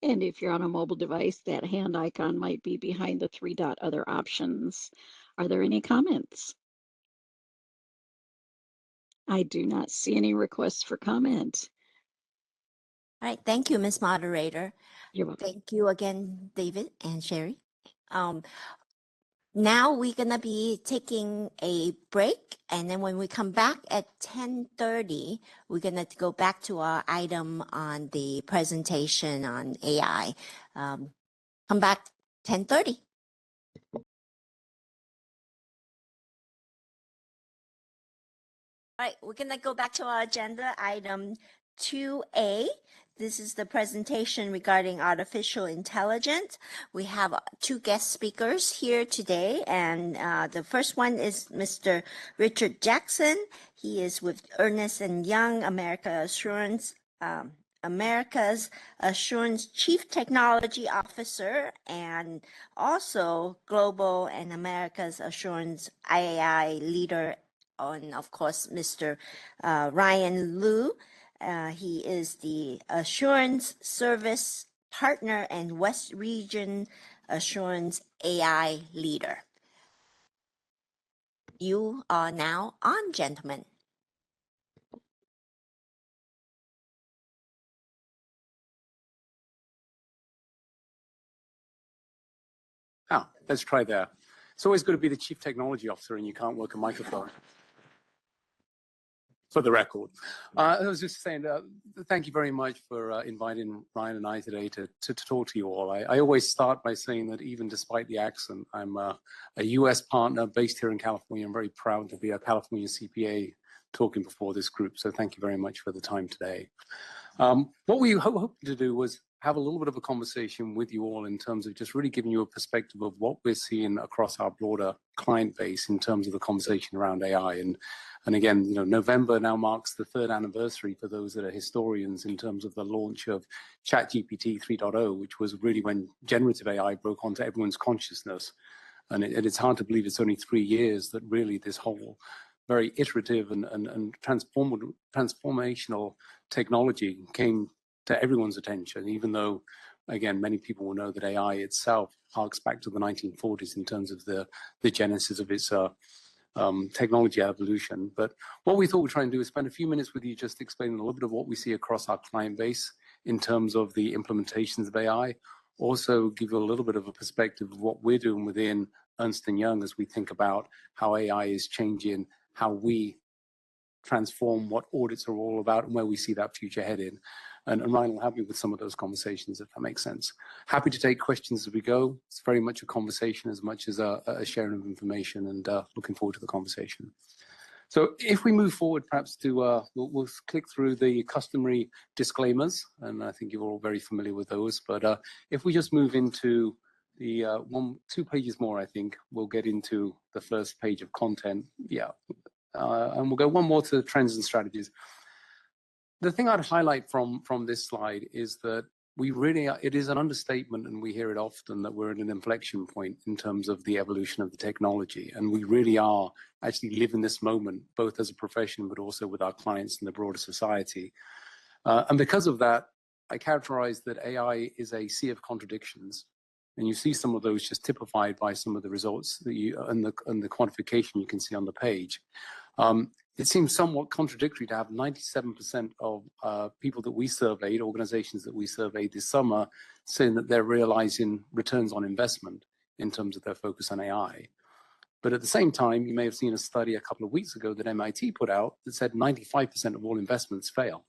Speaker 5: And if you're on a mobile device, that hand icon might be behind the 3-dot other options. Are there any comments? I do not see any requests for comment.
Speaker 1: All right, thank you, Ms. Moderator.
Speaker 5: You're welcome.
Speaker 1: Thank you again, David and Sherry. Now we're gonna be taking a break, and then when we come back at 10:30, we're gonna go back to our item on the presentation on AI. Come back 10:30. All right, we're gonna go back to our agenda, item 2A. This is the presentation regarding artificial intelligence. We have two guest speakers here today, and the first one is Mr. Richard Jackson. He is with Ernst & Young, America's Assurance Chief Technology Officer, and also Global and America's Assurance AI Leader, and of course, Mr. Ryan Liu. He is the Assurance Service Partner and West Region Assurance AI Leader. You are now on, gentlemen.
Speaker 8: Oh, let's try that. It's always good to be the chief technology officer and you can't work a microphone. For the record. I was just saying, thank you very much for inviting Ryan and I today to talk to you all. I always start by saying that even despite the accent, I'm a U.S. partner based here in California. I'm very proud to be a California CPA talking before this group. So thank you very much for the time today. What we hoping to do was have a little bit of a conversation with you all in terms of just really giving you a perspective of what we're seeing across our broader client base in terms of the conversation around AI. And again, you know, November now marks the 3rd anniversary for those that are historians in terms of the launch of ChatGPT 3.0, which was really when generative AI broke onto everyone's consciousness. And it's hard to believe it's only 3 years that really this whole very iterative and transformational technology came to everyone's attention, even though, again, many people will know that AI itself harks back to the 1940s in terms of the genesis of its technology evolution. But what we thought we'd try and do is spend a few minutes with you just explaining a little bit of what we see across our client base in terms of the implementations of AI. Also give you a little bit of a perspective of what we're doing within Ernst & Young as we think about how AI is changing how we transform what audits are all about and where we see that future heading. And Ryan will help you with some of those conversations, if that makes sense. Happy to take questions as we go. It's very much a conversation as much as a sharing of information, and looking forward to the conversation. So if we move forward, perhaps to, we'll click through the customary disclaimers, and I think you're all very familiar with those. But if we just move into the 2 pages more, I think we'll get into the first page of content. Yeah, and we'll go one more to trends and strategies. The thing I'd highlight from this slide is that we really are, it is an understatement, and we hear it often, that we're at an inflection point in terms of the evolution of the technology. And we really are actually living this moment, both as a profession, but also with our clients and the broader society. And because of that, I characterize that AI is a sea of contradictions. And you see some of those just typified by some of the results that you, and the quantification you can see on the page. It seems somewhat contradictory to have 97% of people that we surveyed, organizations that we surveyed this summer, saying that they're realizing returns on investment in terms of their focus on AI. But at the same time, you may have seen a study a couple of weeks ago that MIT put out that said 95% of all investments fail.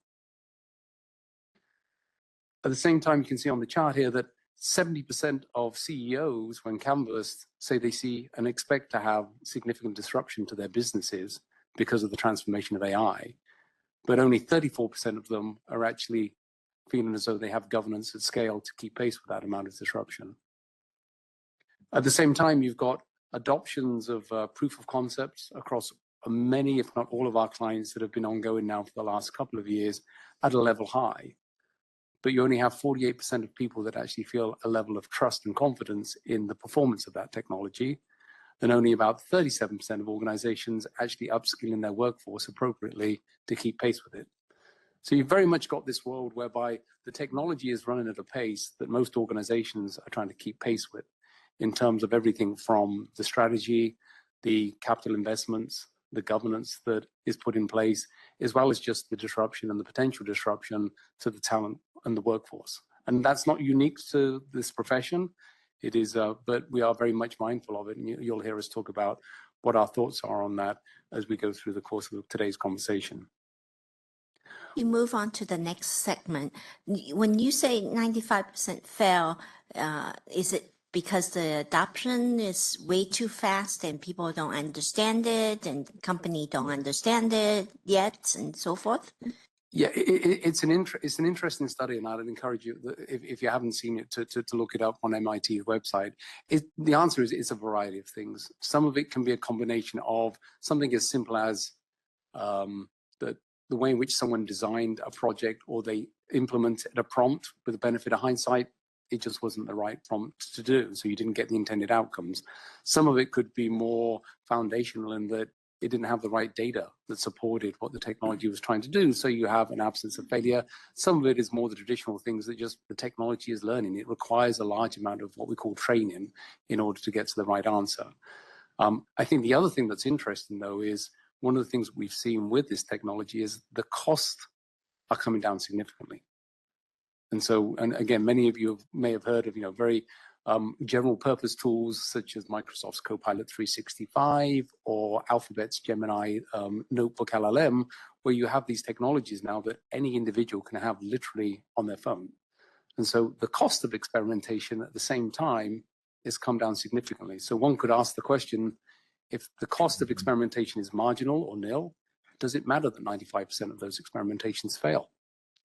Speaker 8: At the same time, you can see on the chart here that 70% of CEOs, when canvassed, say they see and expect to have significant disruption to their businesses because of the transformation of AI, but only 34% of them are actually feeling as though they have governance at scale to keep pace with that amount of disruption. At the same time, you've got adoptions of proof of concepts across many, if not all, of our clients that have been ongoing now for the last couple of years at a level high. But you only have 48% of people that actually feel a level of trust and confidence in the performance of that technology, and only about 37% of organizations actually upskilling their workforce appropriately to keep pace with it. So you've very much got this world whereby the technology is running at a pace that most organizations are trying to keep pace with, in terms of everything from the strategy, the capital investments, the governance that is put in place, as well as just the disruption and the potential disruption to the talent and the workforce. And that's not unique to this profession. It is, but we are very much mindful of it, and you'll hear us talk about what our thoughts are on that as we go through the course of today's conversation.
Speaker 1: You move on to the next segment. When you say 95% fail, is it because the adoption is way too fast and people don't understand it and company don't understand it yet and so forth?
Speaker 8: Yeah, it's an interesting study, and I'd encourage you, if you haven't seen it, to look it up on MIT's website. The answer is it's a variety of things. Some of it can be a combination of something as simple as the way in which someone designed a project, or they implemented a prompt with the benefit of hindsight. It just wasn't the right prompt to do, so you didn't get the intended outcomes. Some of it could be more foundational in that it didn't have the right data that supported what the technology was trying to do, so you have an absence of failure. Some of it is more the traditional things that just the technology is learning. It requires a large amount of what we call training in order to get to the right answer. I think the other thing that's interesting, though, is one of the things we've seen with this technology is the costs are coming down significantly. And so, and again, many of you may have heard of, very general purpose tools such as Microsoft's Copilot 365 or Alphabet's Gemini Notebook LLM, where you have these technologies now that any individual can have literally on their phone. And so the cost of experimentation at the same time has come down significantly. So one could ask the question, if the cost of experimentation is marginal or nil, does it matter that 95% of those experimentations fail?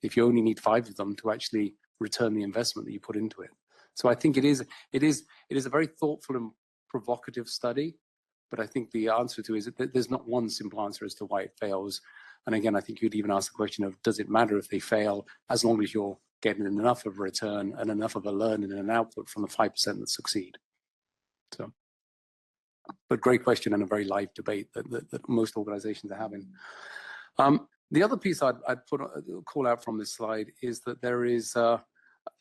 Speaker 8: If you only need 5 of them to actually
Speaker 12: return the investment that you put into it. So I think it is a very thoughtful and provocative study, but I think the answer to it is that there's not one simple answer as to why it fails. And again, I think you'd even ask the question of, does it matter if they fail, as long as you're getting enough of a return and enough of a learning and an output from the 5% that succeed? So, but great question and a very live debate that most organizations are having. The other piece I'd call out from this slide is that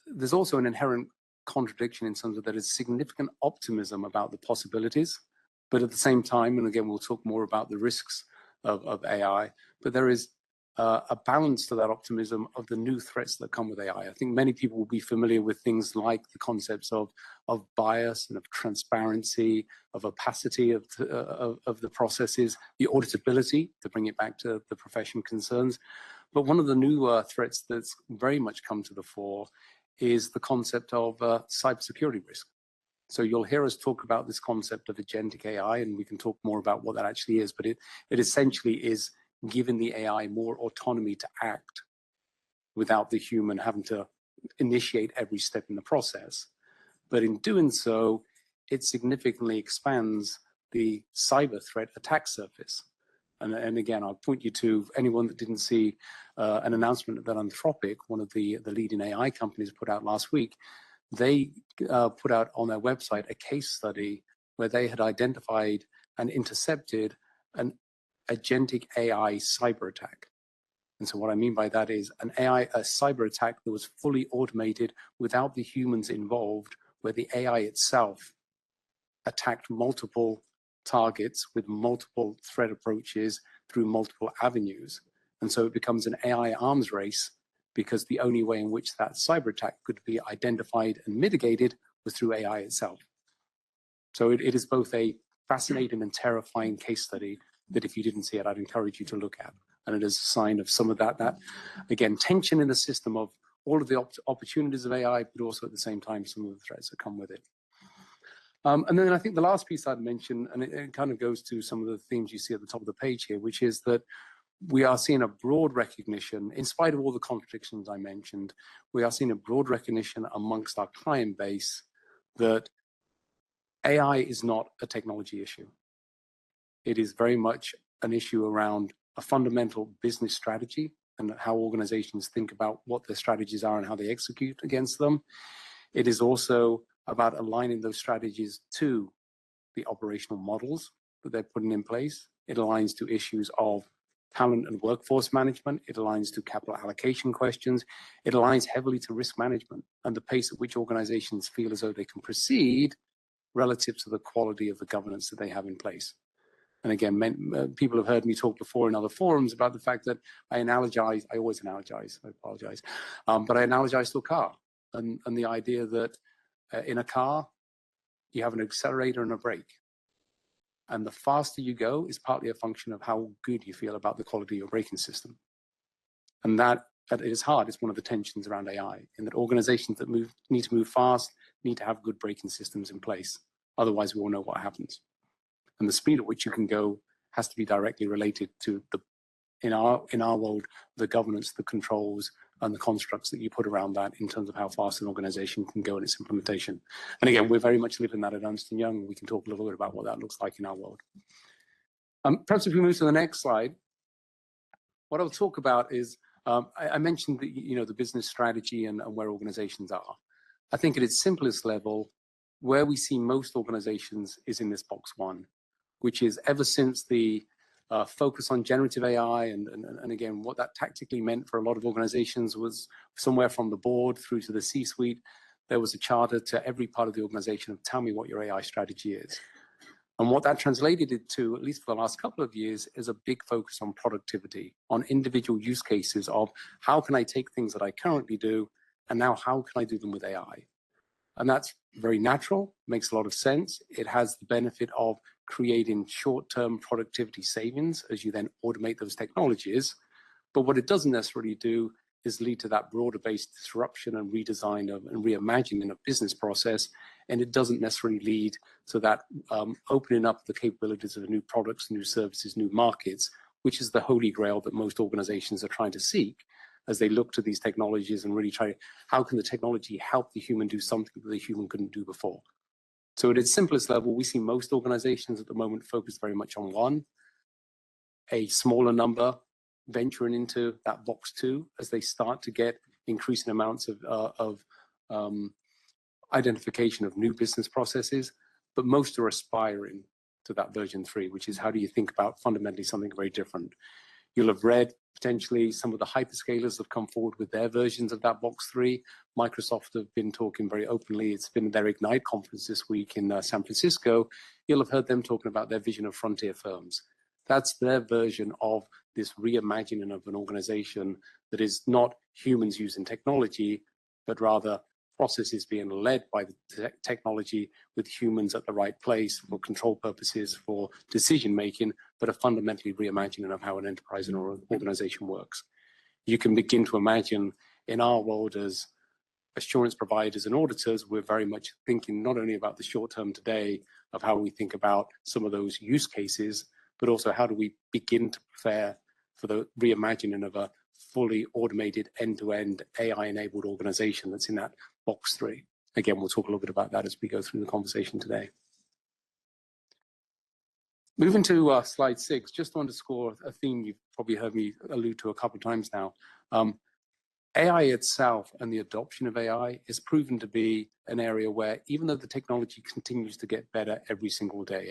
Speaker 12: there's also an inherent contradiction in terms of there is significant optimism about the possibilities, but at the same time, and again, we'll talk more about the risks of AI, but there is a balance to that optimism of the new threats that come with AI. I think many people will be familiar with things like the concepts of bias and of transparency, of opacity of the processes, the auditability, to bring it back to the profession concerns. But one of the new threats that's very much come to the fore is the concept of cybersecurity risk. So you'll hear us talk about this concept of agentic AI, and we can talk more about what that actually is, but it essentially is giving the AI more autonomy to act without the human having to initiate every step in the process. But in doing so, it significantly expands the cyber threat attack surface. And again, I'll point you to anyone that didn't see an announcement that Anthropic, one of the leading AI companies, put out last week. They put out on their website a case study where they had identified and intercepted an agentic AI cyber attack. And so what I mean by that is a cyber attack that was fully automated without the humans involved, where the AI itself attacked multiple targets with multiple threat approaches through multiple avenues. And so it becomes an AI arms race, because the only way in which that cyber attack could be identified and mitigated was through AI itself. So it is both a fascinating and terrifying case study that if you didn't see it, I'd encourage you to look at. And it is a sign of some of that again, tension in the system of all of the opportunities of AI, but also at the same time, some of the threats that come with it. And then I think the last piece I'd mention, and it kind of goes to some of the themes you see at the top of the page here, which is that we are seeing a broad recognition, in spite of all the contradictions I mentioned, we are seeing a broad recognition amongst our client base that AI is not a technology issue. It is very much an issue around a fundamental business strategy and how organizations think about what their strategies are and how they execute against them. It is also about aligning those strategies to the operational models that they're putting in place. It aligns to issues of talent and workforce management. It aligns to capital allocation questions. It aligns heavily to risk management and the pace at which organizations feel as though they can proceed relative to the quality of the governance that they have in place. And again, people have heard me talk before in other forums about the fact that I always analogize, I apologize, but I analogize to a car and the idea that in a car, you have an accelerator and a brake. And the faster you go is partly a function of how good you feel about the quality of your braking system. And that it is hard. It's one of the tensions around AI, in that organizations that need to move fast need to have good braking systems in place. Otherwise, we all know what happens. And the speed at which you can go has to be directly related to in our world, the governance, the controls, and the constructs that you put around that in terms of how fast an organization can go in its implementation. And again, we're very much living that at Ernst & Young. We can talk a little bit about what that looks like in our world. Perhaps if we move to the next slide, what I'll talk about is, I mentioned the business strategy and where organizations are. I think at its simplest level, where we see most organizations is in this box one, which is ever since the focus on generative AI and again, what that tactically meant for a lot of organizations was somewhere from the board through to the C-suite, there was a charter to every part of the organization of tell me what your AI strategy is. And what that translated it to, at least for the last couple of years, is a big focus on productivity, on individual use cases of how can I take things that I currently do, and now how can I do them with AI? And that's very natural, makes a lot of sense. It has the benefit of creating short-term productivity savings as you then automate those technologies. But what it doesn't necessarily do is lead to that broader-based disruption and redesign and reimagining of business process. And it doesn't necessarily lead to that opening up the capabilities of new products, new services, new markets, which is the holy grail that most organizations are trying to seek as they look to these technologies and really try, how can the technology help the human do something that the human couldn't do before? So at its simplest level, we see most organizations at the moment focused very much on one, a smaller number venturing into that box two as they start to get increasing amounts of identification of new business processes, but most are aspiring to that version 3, which is how do you think about fundamentally something very different. You'll have read potentially some of the hyperscalers have come forward with their versions of that box 3. Microsoft have been talking very openly. It's been their Ignite conference this week in San Francisco. You'll have heard them talking about their vision of frontier firms. That's their version of this reimagining of an organization that is not humans using technology, but rather processes being led by the technology with humans at the right place for control purposes, for decision making, but a fundamentally reimagining of how an enterprise or organization works. You can begin to imagine in our world as assurance providers and auditors, we're very much thinking not only about the short term today of how we think about some of those use cases, but also how do we begin to prepare for the reimagining of a fully automated end-to-end AI-enabled organization that's in that box 3. Again, we'll talk a little bit about that as we go through the conversation today. Moving to slide 6, just to underscore a theme you've probably heard me allude to a couple of times now. AI itself and the adoption of AI is proven to be an area where even though the technology continues to get better every single day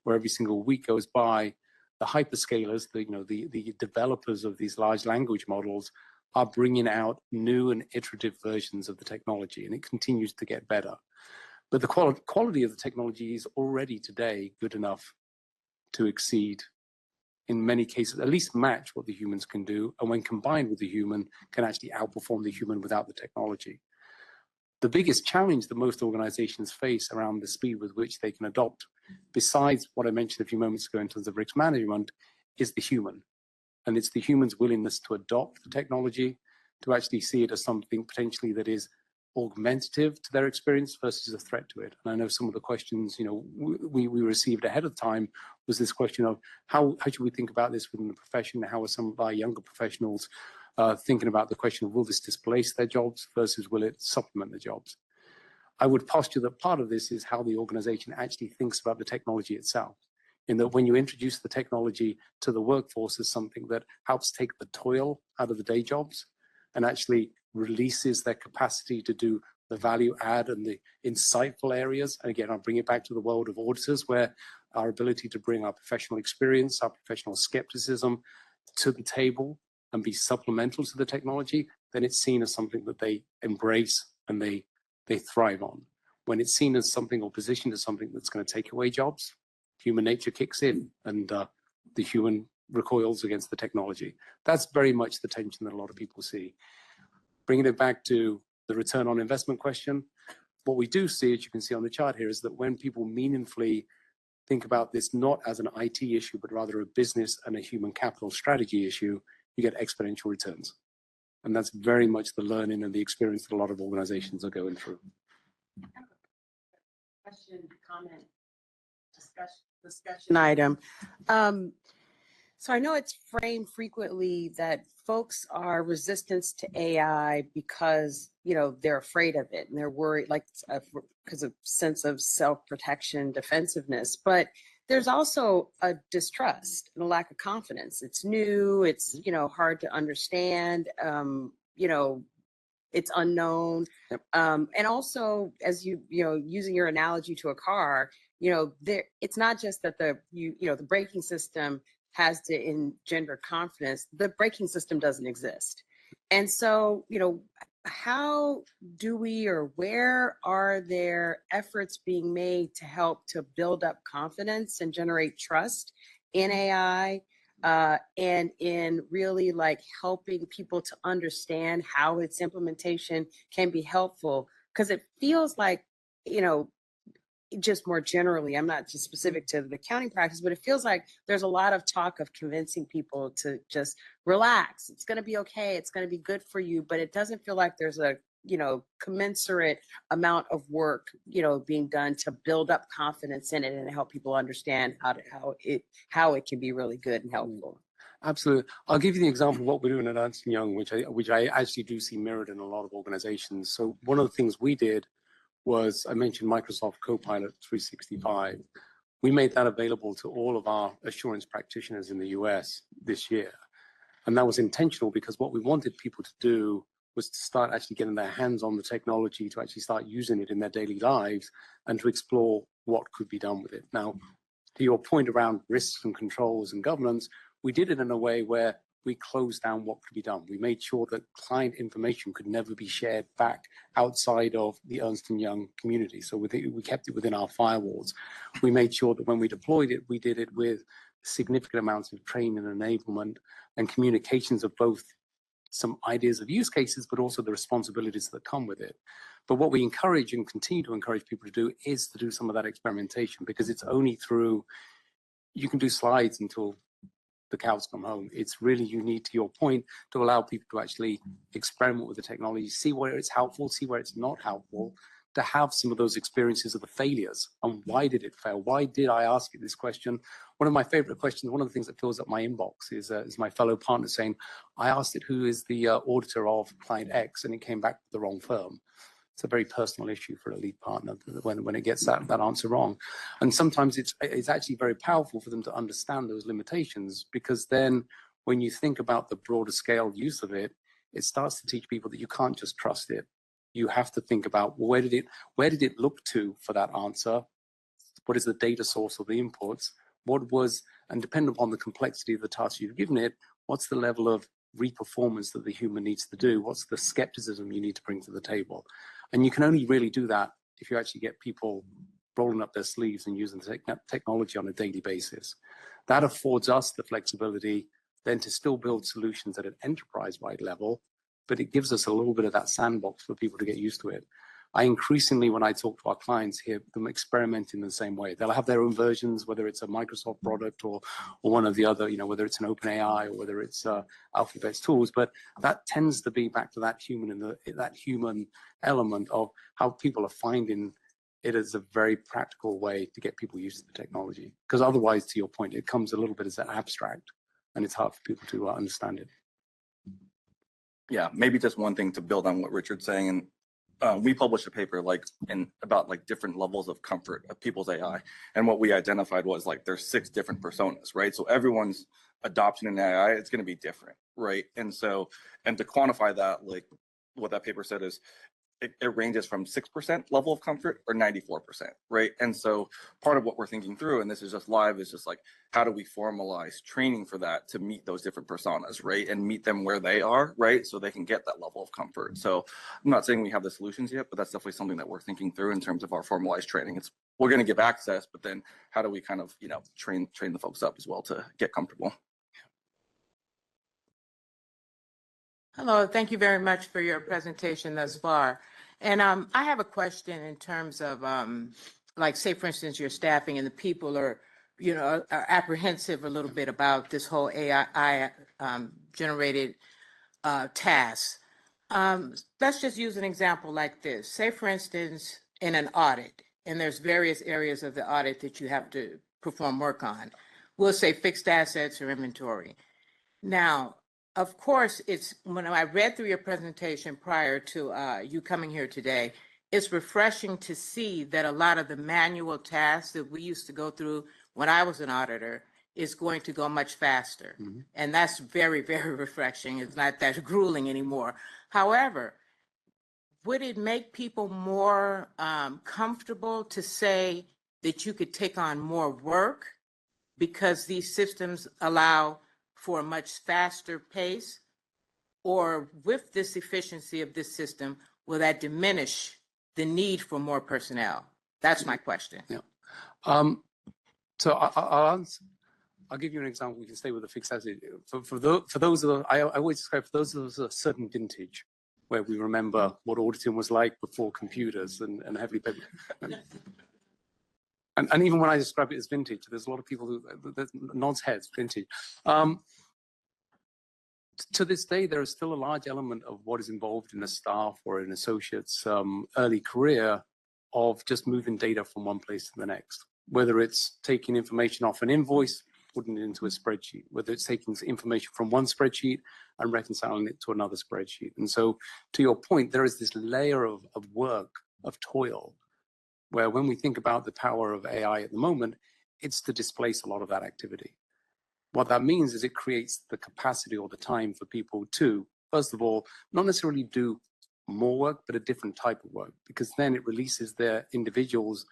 Speaker 12: or every single week goes by, the hyperscalers, the developers of these large language models are bringing out new and iterative versions of the technology, and it continues to get better. But the quality of the technology is already today good enough to exceed, in many cases, at least match what the humans can do, and when combined with the human, can actually outperform the human without the technology. The biggest challenge that most organizations face around the speed with which they can adopt, besides what I mentioned a few moments ago in terms of risk management, is the human. And it's the human's willingness to adopt the technology, to actually see it as something potentially that is augmentative to their experience versus a threat to it. And I know some of the questions, we received ahead of time was this question of how should we think about this within the profession? How are some of our younger professionals thinking about the question of will this displace their jobs versus will it supplement their jobs? I would posture that part of this is how the organization actually thinks about the technology itself. In that when you introduce the technology to the workforce as something that helps take the toil out of the day jobs and actually releases their capacity to do the value add and the insightful areas. And again, I'll bring it back to the world of auditors where our ability to bring our professional experience, our professional skepticism to the table and be supplemental to the technology, then it's seen as something that they embrace and they thrive on. When it's seen as something or positioned as something that's going to take away jobs, human nature kicks in and the human recoils against the technology. That's very much the tension that a lot of people see. Bringing it back to the return on investment question, what we do see, as you can see on the chart here, is that when people meaningfully think about this not as an IT issue, but rather a business and a human capital strategy issue, you get exponential returns. And that's very much the learning and the experience that a lot of organizations are going through.
Speaker 13: Question, comment, discussion item. So I know it's framed frequently that folks are resistant to AI because, they're afraid of it and they're worried, because of sense of self-protection, defensiveness. But there's also a distrust and a lack of confidence. It's new, it's, hard to understand, it's unknown.
Speaker 7: Yep.
Speaker 13: And also, as using your analogy to a car, it's not just that the braking system has to engender confidence. The braking system doesn't exist. And so, how do we, or where are there efforts being made to help to build up confidence and generate trust in AI, and in really helping people to understand how its implementation can be helpful? Because it feels like, just more generally, I'm not just specific to the accounting practice, but it feels like there's a lot of talk of convincing people to just relax. It's going to be okay. It's going to be good for you. But it doesn't feel like there's a, commensurate amount of work, being done to build up confidence in it and help people understand how it can be really good and helpful.
Speaker 12: Absolutely. I'll give you the example of what we're doing at Ernst & Young, which I actually do see mirrored in a lot of organizations. So one of the things we did was, I mentioned Microsoft Copilot 365. We made that available to all of our assurance practitioners in the US this year. And that was intentional because what we wanted people to do was to start actually getting their hands on the technology, to actually start using it in their daily lives and to explore what could be done with it. Now, to your point around risks and controls and governance, we did it in a way where we closed down what could be done. We made sure that client information could never be shared back outside of the Ernst & Young community. So we kept it within our firewalls. We made sure that when we deployed it, we did it with significant amounts of training and enablement and communications of both some ideas of use cases, but also the responsibilities that come with it. But what we encourage and continue to encourage people to do is to do some of that experimentation, because it's only through, you can do slides until the cows come home. It's really, you need, to your point, to allow people to actually experiment with the technology, see where it's helpful, see where it's not helpful, to have some of those experiences of the failures. And why did it fail? Why did I ask you this question? One of my favorite questions, one of the things that fills up my inbox is my fellow partner saying, I asked it who is the auditor of client X, and it came back with the wrong firm. It's a very personal issue for a lead partner when it gets that answer wrong. And sometimes it's actually very powerful for them to understand those limitations, because then when you think about the broader scale use of it, it starts to teach people that you can't just trust it. You have to think about, well, where did it look to for that answer? What is the data source of the inputs? What was, and depending upon the complexity of the task you've given it, what's the level of reperformance that the human needs to do? What's the skepticism you need to bring to the table? And you can only really do that if you actually get people rolling up their sleeves and using the technology on a daily basis. That affords us the flexibility then to still build solutions at an enterprise-wide level, but it gives us a little bit of that sandbox for people to get used to it. I increasingly, when I talk to our clients, hear them experimenting the same way. They'll have their own versions, whether it's a Microsoft product or one of the other, whether it's an OpenAI or whether it's Alphabet's tools. But that tends to be back to that human and that human element of how people are finding it as a very practical way to get people used to the technology. Because otherwise, to your point, it comes a little bit as an abstract, and it's hard for people to understand it.
Speaker 14: Yeah, maybe just one thing to build on what Richard's saying, and we published a paper about different levels of comfort of people's AI, and what we identified was there's 6 different personas, right? So everyone's adoption in AI, it's going to be different, right? And to quantify that, what that paper said is it ranges from 6% level of comfort or 94%, right? And so part of what we're thinking through, and this is just live, is just how do we formalize training for that to meet those different personas, right? And meet them where they are, right? So they can get that level of comfort. So I'm not saying we have the solutions yet, but that's definitely something that we're thinking through in terms of our formalized training. We're going to give access, but then how do we kind of, train the folks up as well to get comfortable?
Speaker 15: Hello, thank you very much for your presentation thus far. And I have a question in terms of, say, for instance, your staffing and the people are apprehensive a little bit about this whole AI generated tasks. Let's just use an example like this. Say, for instance, in an audit, and there's various areas of the audit that you have to perform work on. We'll say fixed assets or inventory. Now, of course, when I read through your presentation prior to you coming here today, it's refreshing to see that a lot of the manual tasks that we used to go through when I was an auditor is going to go much faster. Mm-hmm. And that's very, very refreshing. It's not that grueling anymore. However, would it make people more comfortable to say that you could take on more work because these systems allow for a much faster pace? Or with this efficiency of this system, will that diminish the need for more personnel? That's my question.
Speaker 12: Yeah. So I'll give you an example. We can stay with the fixed asset. For those of us, I always describe, for those of us a certain vintage, where we remember what auditing was like before computers and heavily paper. And even when I describe it as vintage, there's a lot of people who nods heads, vintage. To this day, there is still a large element of what is involved in a staff or an associate's early career of just moving data from one place to the next, whether it's taking information off an invoice putting it into a spreadsheet, whether it's taking information from one spreadsheet and reconciling it to another spreadsheet. And so to your point, there is this layer of work, of toil, where when we think about the power of AI at the moment, it's to displace a lot of that activity. What that means is it creates the capacity or the time for people to, first of all, not necessarily do more work, but a different type of work, because then it releases their individuals'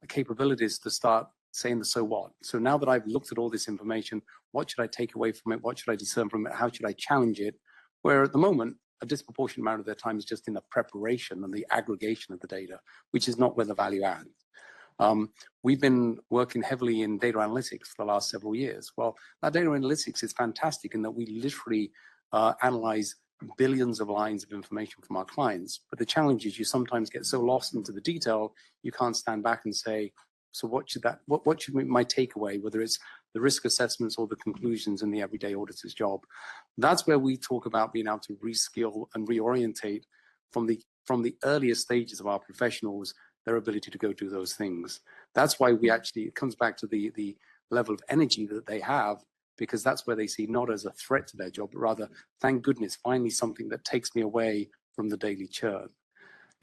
Speaker 12: capabilities to start saying the so what. So now that I've looked at all this information, what should I take away from it? What should I discern from it? How should I challenge it? Where at the moment, a disproportionate amount of their time is just in the preparation and the aggregation of the data, which is not where the value adds. We've been working heavily in data analytics for the last several years. Well, that data analytics is fantastic in that we literally analyze billions of lines of information from our clients. But the challenge is you sometimes get so lost into the detail, you can't stand back and say, so what should my takeaway, whether it's the risk assessments or the conclusions in the everyday auditor's job. That's where we talk about being able to reskill and reorientate from the earliest stages of our professionals, their ability to go do those things. That's why it comes back to the level of energy that they have, because that's where they see not as a threat to their job, but rather, thank goodness, finally something that takes me away from the daily churn.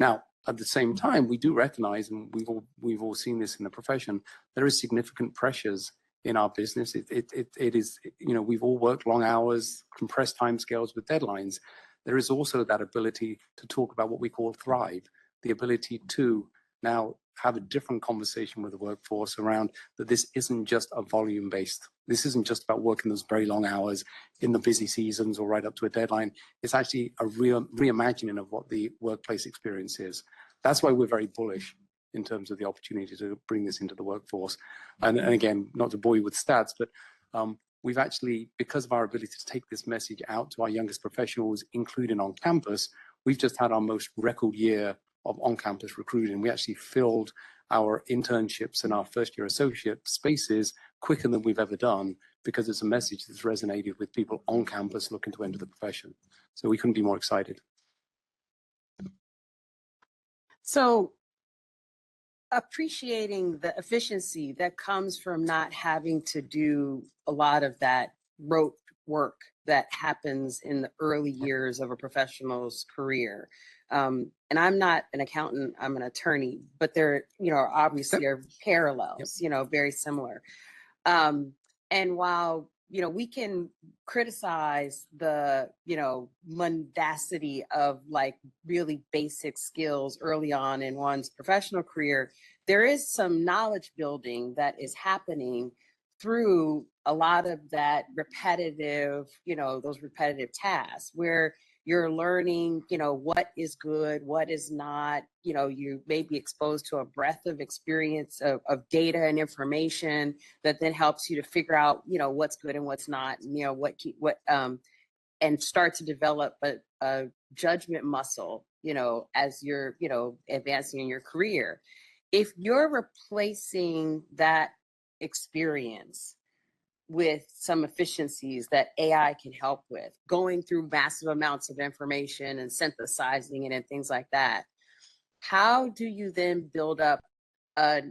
Speaker 12: Now, at the same time, we do recognize, and we've all seen this in the profession, there is significant pressures in our business. It is, we've all worked long hours, compressed timescales with deadlines. There is also that ability to talk about what we call thrive, the ability to now have a different conversation with the workforce around that this isn't just a volume based. This isn't just about working those very long hours in the busy seasons or right up to a deadline. It's actually a reimagining of what the workplace experience is. That's why we're very bullish in terms of the opportunity to bring this into the workforce. And again, not to bore you with stats, but we've actually, because of our ability to take this message out to our youngest professionals, including on campus, we've just had our most record year of on-campus recruiting. We actually filled our internships and our first-year associate spaces quicker than we've ever done, because it's a message that's resonated with people on campus looking to enter the profession. So we couldn't be more excited.
Speaker 13: So appreciating the efficiency that comes from not having to do a lot of that rote work that happens in the early years of a professional's career. And I'm not an accountant, I'm an attorney, but there, obviously are parallels, very similar. And while, we can criticize the, mundacity of like really basic skills early on in one's professional career, there is some knowledge building that is happening through a lot of that repetitive, those repetitive tasks where you're learning, what is good, what is not, you may be exposed to a breadth of experience of data and information that then helps you to figure out, what's good and what's not, and, and start to develop a judgment muscle, as you're, advancing in your career. If you're replacing that experience with some efficiencies that AI can help with, going through massive amounts of information and synthesizing it and things like that, how do you then build up a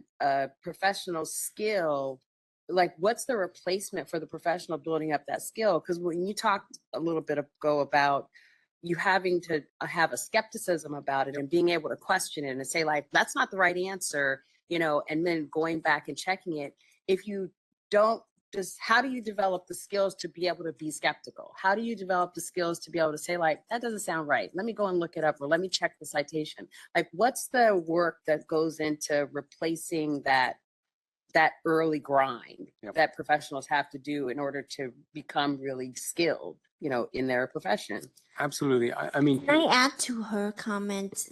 Speaker 13: professional skill? Like, what's the replacement for the professional building up that skill? Because when you talked a little bit ago about you having to have a skepticism about it and being able to question it and say, like, that's not the right answer, and then going back and checking it. If you don't, how do you develop the skills to be able to be skeptical? How do you develop the skills to be able to say, like, that doesn't sound right, let me go and look it up, or let me check the citation? Like, what's the work that goes into replacing that early grind that professionals have to do in order to become really skilled, in their profession?
Speaker 12: Absolutely. I mean,
Speaker 1: Can I add to her comment?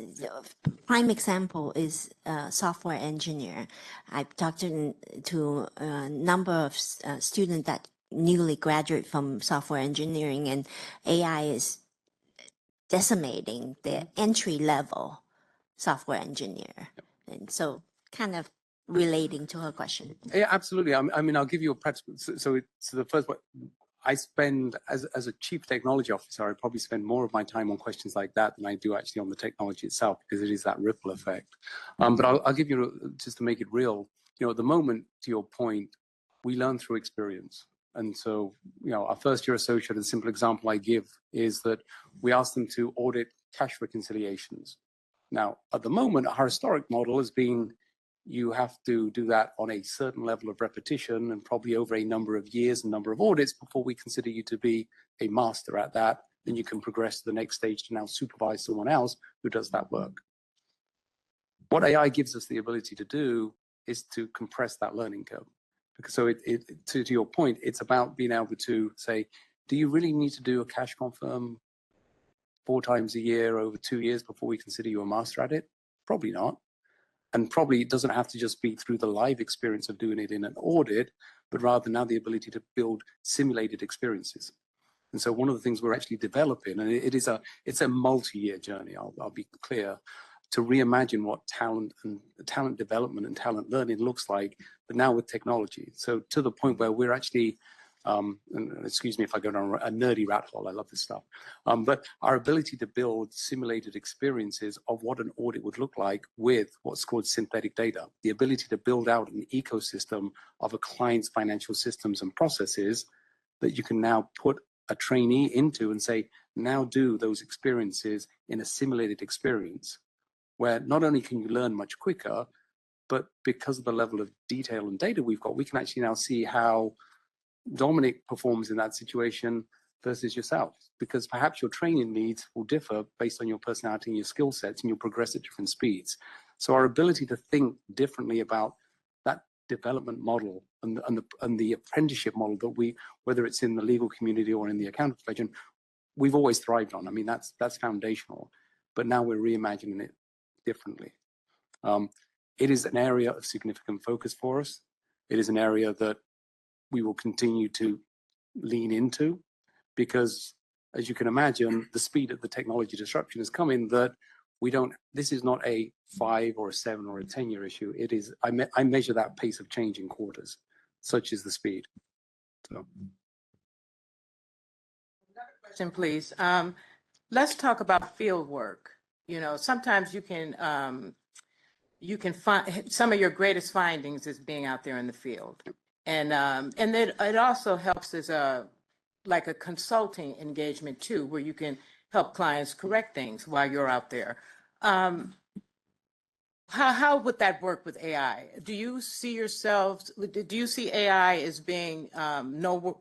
Speaker 1: Prime example is software engineer. I've talked to a number of students that newly graduate from software engineering, and AI is decimating the entry level software engineer. And so kind of relating to her question.
Speaker 12: Yeah, absolutely. I mean, I'll give you a practical. So the first one, I spend as a chief technology officer, I probably spend more of my time on questions like that than I do actually on the technology itself, because it is that ripple effect. But I'll give you, just to make it real, at the moment, to your point, we learn through experience. And so, our first year associate, a simple example I give is that we asked them to audit cash reconciliations. Now, at the moment, our historic model has been you have to do that on a certain level of repetition and probably over a number of years and number of audits before we consider you to be a master at that. Then you can progress to the next stage to now supervise someone else who does that work. What AI gives us the ability to do is to compress that learning curve. Because so to your point, it's about being able to say, do you really need to do a cash confirm 4 times a year over 2 years before we consider you a master at it? Probably not. And probably it doesn't have to just be through the live experience of doing it in an audit, but rather now the ability to build simulated experiences. And so one of the things we're actually developing, and it's a multi-year journey, I'll be clear, to reimagine what talent development and talent learning looks like, but now with technology. So to the point where we're actually, and excuse me if I go down a nerdy rat hole, I love this stuff, but our ability to build simulated experiences of what an audit would look like with what's called synthetic data, the ability to build out an ecosystem of a client's financial systems and processes that you can now put a trainee into and say, now do those experiences in a simulated experience, where not only can you learn much quicker, but because of the level of detail and data we've got, we can actually now see how Dominic performs in that situation versus yourself, because perhaps your training needs will differ based on your personality and your skill sets, and you'll progress at different speeds. So our ability to think differently about that development model and the apprenticeship model that we, whether it's in the legal community or in the accounting profession, we've always thrived on. I mean, that's foundational, but now we're reimagining it differently. It is an area of significant focus for us. It is an area that we will continue to lean into, because as you can imagine, the speed of the technology disruption is coming that this is not a 5 or a 7 or a 10-year issue. It is, I measure that pace of change in quarters, such is the speed. So.
Speaker 15: Another question, please. Let's talk about field work. Sometimes you can find some of your greatest findings is being out there in the field. And then it also helps as like a consulting engagement too, where you can help clients correct things while you're out there. How would that work with AI? Do you see AI as being no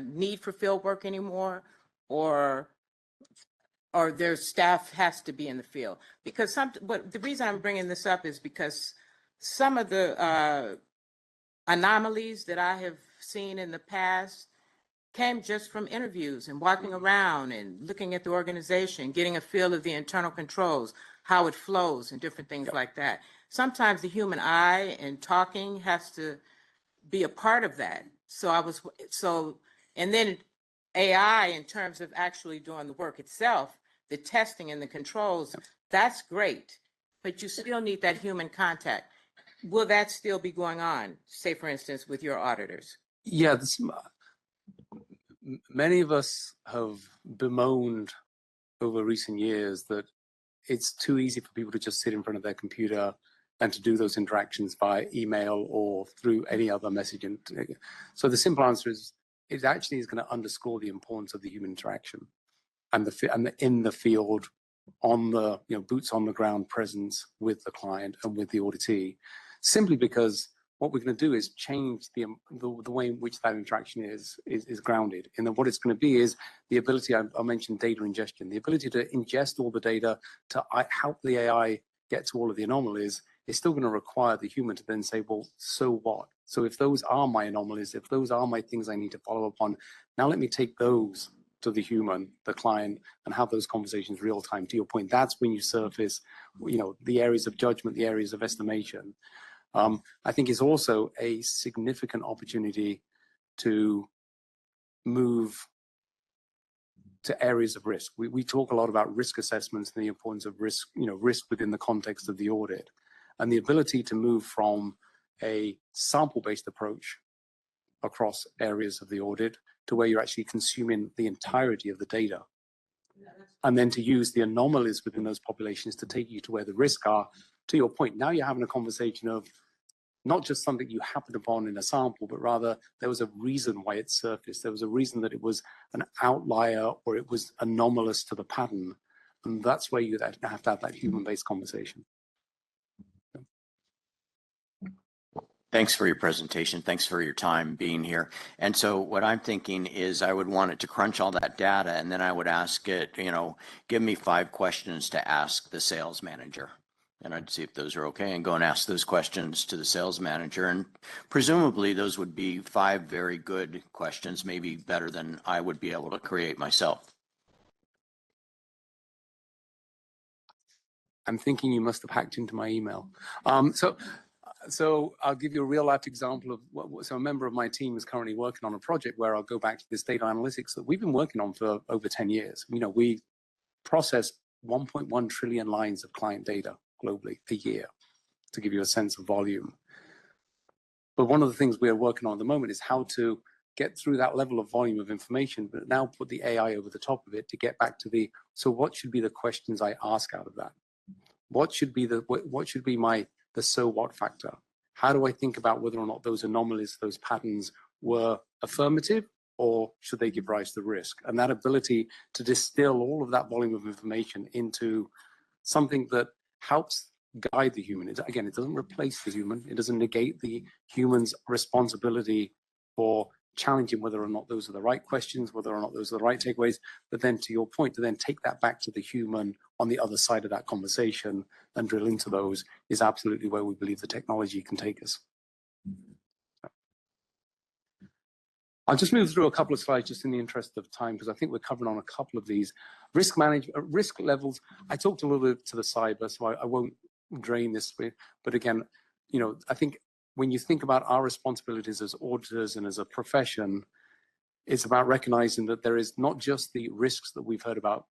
Speaker 15: need for field work anymore, or their staff has to be in the field? Because but the reason I'm bringing this up is because some of the anomalies that I have seen in the past came just from interviews and walking around and looking at the organization, getting a feel of the internal controls, how it flows and different things like that. Sometimes the human eye and talking has to be a part of that. And then AI in terms of actually doing the work itself, the testing and the controls, that's great, but you still need that human contact. Will that still be going on, say, for instance, with your auditors?
Speaker 12: Yeah, many of us have bemoaned over recent years that it's too easy for people to just sit in front of their computer and to do those interactions by email or through any other messaging. So the simple answer is, it actually is going to underscore the importance of the human interaction and the in the field, on the boots on the ground presence with the client and with the auditee, simply because what we're going to do is change the way in which that interaction is grounded. And then what it's going to be is the ability, I mentioned data ingestion, the ability to ingest all the data to help the AI get to all of the anomalies is still going to require the human to then say, well, so what? So if those are my anomalies, if those are my things I need to follow up on, now let me take those to the human, the client, and have those conversations real time. To your point, that's when you surface, the areas of judgment, the areas of estimation. I think it's also a significant opportunity to move to areas of risk. We talk a lot about risk assessments and the importance of risk, risk within the context of the audit, and the ability to move from a sample-based approach across areas of the audit to where you're actually consuming the entirety of the data, and then to use the anomalies within those populations to take you to where the risks are. To your point, now you're having a conversation of, not just something you happened upon in a sample, but rather there was a reason why it surfaced. There was a reason that it was an outlier or it was anomalous to the pattern. And that's where you have to have that human-based conversation.
Speaker 7: Thanks for your presentation. Thanks for your time being here. And so what I'm thinking is I would want it to crunch all that data, and then I would ask it, give me 5 questions to ask the sales manager. And I'd see if those are okay and go and ask those questions to the sales manager. And presumably those would be 5 very good questions, maybe better than I would be able to create myself.
Speaker 12: I'm thinking you must have hacked into my email. So I'll give you a real life example of so a member of my team is currently working on a project where I'll go back to this data analytics that we've been working on for over 10 years. We process 1.1 trillion lines of client data globally a year, to give you a sense of volume. But one of the things we're working on at the moment is how to get through that level of volume of information, but now put the AI over the top of it to get back to so what should be the questions I ask out of that? What should be the so what factor? How do I think about whether or not those anomalies, those patterns were affirmative, or should they give rise to risk? And that ability to distill all of that volume of information into something that helps guide the human. Again, it doesn't replace the human. It doesn't negate the human's responsibility for challenging whether or not those are the right questions, whether or not those are the right takeaways. But then to your point, to then take that back to the human on the other side of that conversation and drill into those is absolutely where we believe the technology can take us. I'll just move through a couple of slides just in the interest of time, because I think we're covering on a couple of these. Risk management, risk levels. I talked a little bit to the cyber, so I won't drain this bit. But again, I think when you think about our responsibilities as auditors and as a profession, it's about recognizing that there is not just the risks that we've heard about,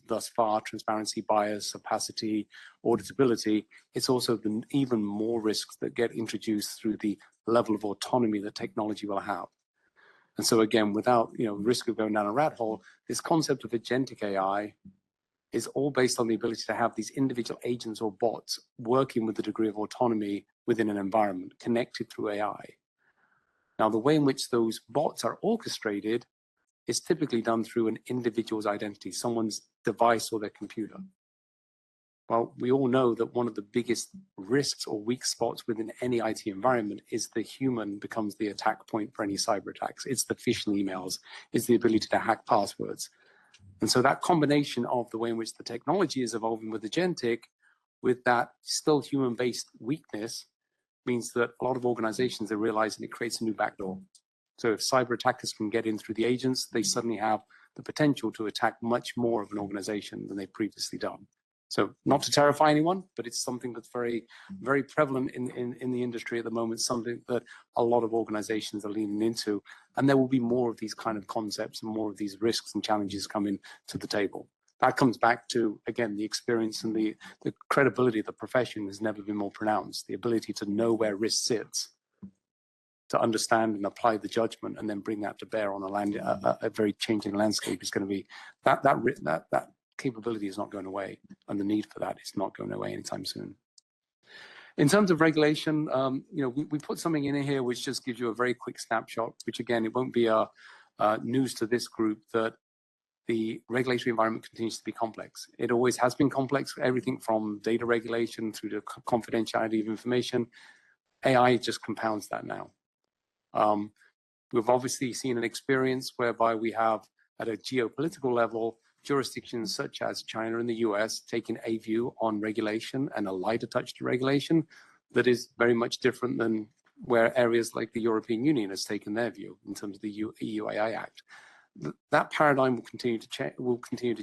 Speaker 12: thus far, transparency, bias, opacity, auditability. It's also the even more risks that get introduced through the level of autonomy that technology will have. And so again, without risk of going down a rat hole, this concept of agentic AI is all based on the ability to have these individual agents or bots working with a degree of autonomy within an environment connected through AI. Now, the way in which those bots are orchestrated is typically done through an individual's identity, someone's device or their computer. Well, we all know that one of the biggest risks or weak spots within any IT environment is the human becomes the attack point for any cyber attacks. It's the phishing emails, it's the ability to hack passwords. And so that combination of the way in which the technology is evolving with agentic, with that still human-based weakness, means that a lot of organizations are realizing it creates a new backdoor. So if cyber attackers can get in through the agents, they suddenly have the potential to attack much more of an organization than they've previously done. So not to terrify anyone, but it's something that's very, very prevalent in the industry at the moment, something that a lot of organizations are leaning into. And there will be more of these kind of concepts and more of these risks and challenges coming to the table. That comes back to, again, the experience and the credibility of the profession has never been more pronounced. The ability to know where risk sits, to understand and apply the judgment, and then bring that to bear on a very changing landscape is going to be that capability is not going away, and the need for that is not going away anytime soon. In terms of regulation, we put something in here which just gives you a very quick snapshot, which again, it won't be news to this group that the regulatory environment continues to be complex. It always has been complex, everything from data regulation through to confidentiality of information. AI just compounds that now. We've obviously seen an experience whereby we have, at a geopolitical level, jurisdictions such as China and the US taking a view on regulation and a lighter touch to regulation that is very much different than where areas like the European Union has taken their view in terms of the EU AI Act. That paradigm will continue to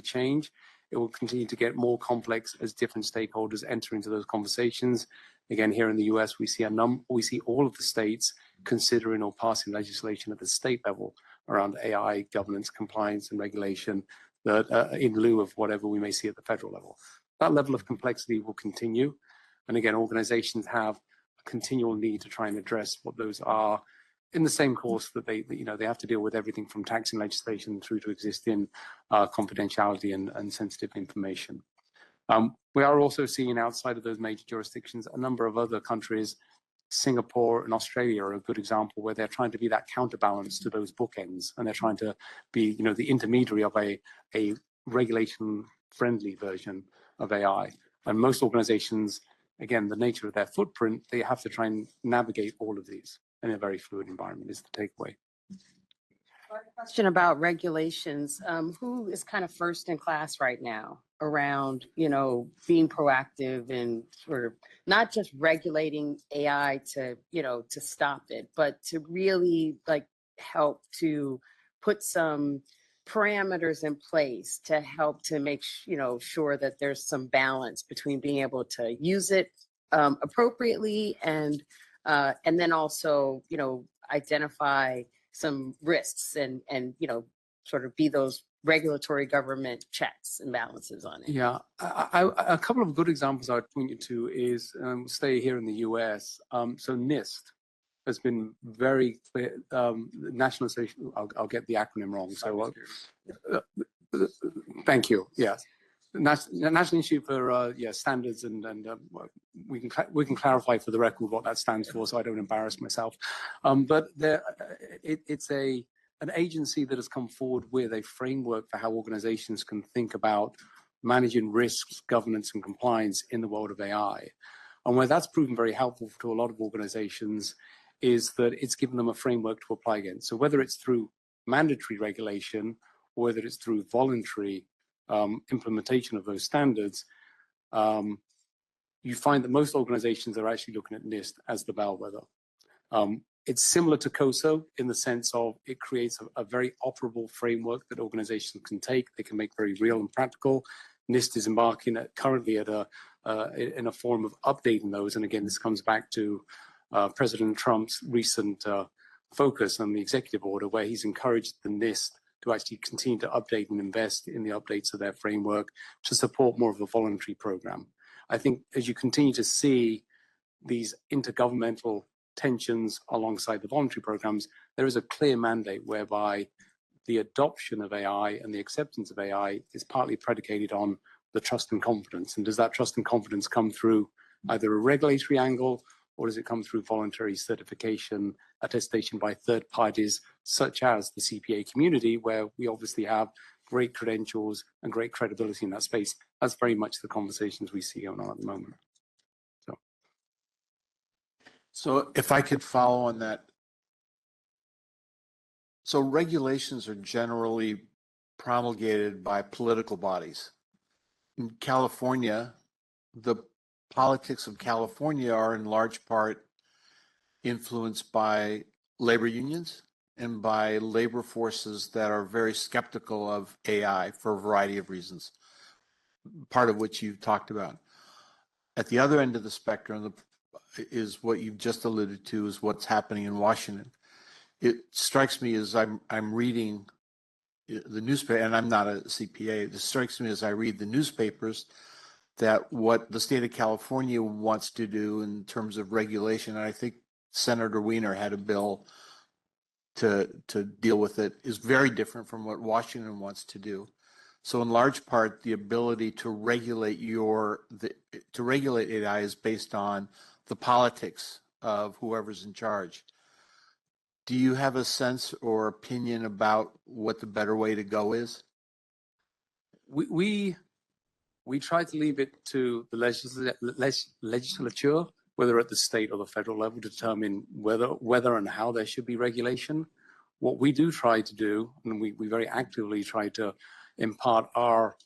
Speaker 12: change. It will continue to get more complex as different stakeholders enter into those conversations. Again, here in the US, we see all of the states considering or passing legislation at the state level around AI governance, compliance, and regulation that in lieu of whatever we may see at the federal level. That level of complexity will continue. And again, organizations have a continual need to try and address what those are in the same course that they have to deal with everything from taxing legislation through to existing confidentiality and sensitive information. We are also seeing outside of those major jurisdictions, a number of other countries Singapore and Australia are a good example where they're trying to be that counterbalance to those bookends, and they're trying to be, the intermediary of a regulation-friendly version of AI. And most organizations, again, the nature of their footprint, they have to try and navigate all of these in a very fluid environment is the takeaway.
Speaker 13: Question about regulations. Who is kind of first in class right now around, being proactive and sort of not just regulating AI to stop it, but to really help to put some parameters in place to help to make sure that there's some balance between being able to use it appropriately and then also identify some risks and sort of be those regulatory government checks and balances on it.
Speaker 12: Yeah, a couple of good examples I'd point you to is stay here in the US. So NIST has been very clear. National Association, I'll get the acronym wrong. So thank you. Yes. National Institute for Standards and we can clarify for the record what that stands for, so I don't embarrass myself. But it's an agency that has come forward with a framework for how organizations can think about managing risks, governance, and compliance in the world of AI. And where that's proven very helpful to a lot of organizations is that it's given them a framework to apply against. So whether it's through mandatory regulation or whether it's through voluntary implementation of those standards, you find that most organizations are actually looking at NIST as the bellwether. It's similar to COSO in the sense of it creates a very operable framework that organizations can take. They can make very real and practical. NIST is embarking currently in a form of updating those. And again, this comes back to President Trump's recent focus on the executive order, where he's encouraged the NIST to actually continue to update and invest in the updates of their framework to support more of a voluntary program. I think as you continue to see these intergovernmental tensions alongside the voluntary programs, there is a clear mandate whereby the adoption of AI and the acceptance of AI is partly predicated on the trust and confidence. And does that trust and confidence come through either a regulatory angle, or does it come through voluntary certification, attestation by third parties, such as the CPA community, where we obviously have great credentials and great credibility in that space? That's very much the conversations we see going on at the moment.
Speaker 8: So if I could follow on that. So regulations are generally promulgated by political bodies. In California, the politics of California are in large part influenced by labor unions and by labor forces that are very skeptical of AI for a variety of reasons, part of which you've talked about. At the other end of the spectrum is what you've just alluded to, is what's happening in Washington. It strikes me as I'm reading the newspaper, and I'm not a CPA, it strikes me as I read the newspapers that what the state of California wants to do in terms of regulation, and I think Senator Wiener had a bill to deal with it, is very different from what Washington wants to do. So in large part, the ability to regulate AI is based on the politics of whoever's in charge. Do you have a sense or opinion about what the better way to go is?
Speaker 12: We try to leave it to the legislature, whether at the state or the federal level, to determine whether and how there should be regulation. What we do try to do, and we very actively try to impart our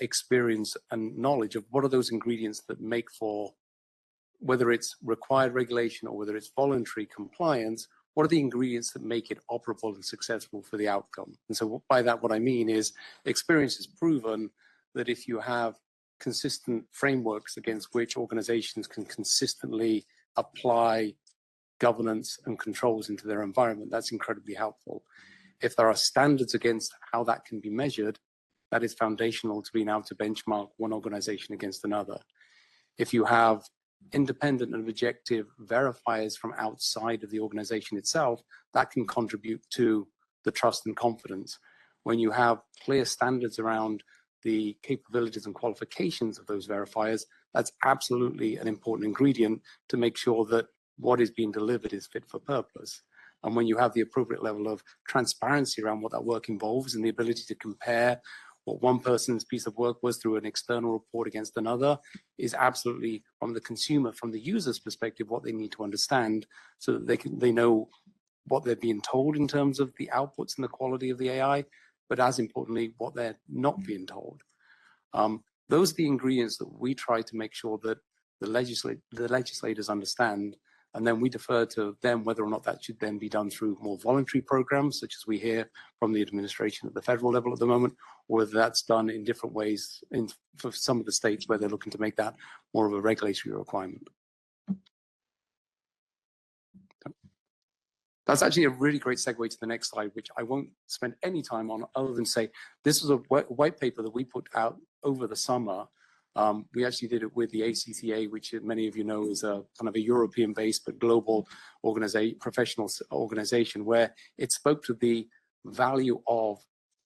Speaker 12: experience and knowledge of what are those ingredients that make for, whether it's required regulation or whether it's voluntary compliance, what are the ingredients that make it operable and successful for the outcome? And so by that, what I mean is experience has proven that if you have consistent frameworks against which organizations can consistently apply governance and controls into their environment, that's incredibly helpful. If there are standards against how that can be measured, that is foundational to being able to benchmark one organization against another. If you have independent and objective verifiers from outside of the organization itself, that can contribute to the trust and confidence. When you have clear standards around the capabilities and qualifications of those verifiers, that's absolutely an important ingredient to make sure that what is being delivered is fit for purpose. And when you have the appropriate level of transparency around what that work involves and the ability to compare what one person's piece of work was through an external report against another, is absolutely, from the consumer, from the user's perspective, what they need to understand so that they know what they're being told in terms of the outputs and the quality of the AI, but as importantly, what they're not being told. Those are the ingredients that we try to make sure that the legislators understand, and then we defer to them whether or not that should then be done through more voluntary programs, such as we hear from the administration at the federal level at the moment, or whether that's done in different ways for some of the states where they're looking to make that more of a regulatory requirement. That's actually a really great segue to the next slide, which I won't spend any time on other than say, this was a white paper that we put out over the summer. We actually did it with the ACCA, which many of you know is a kind of a European-based but global professional organization, where it spoke to the value of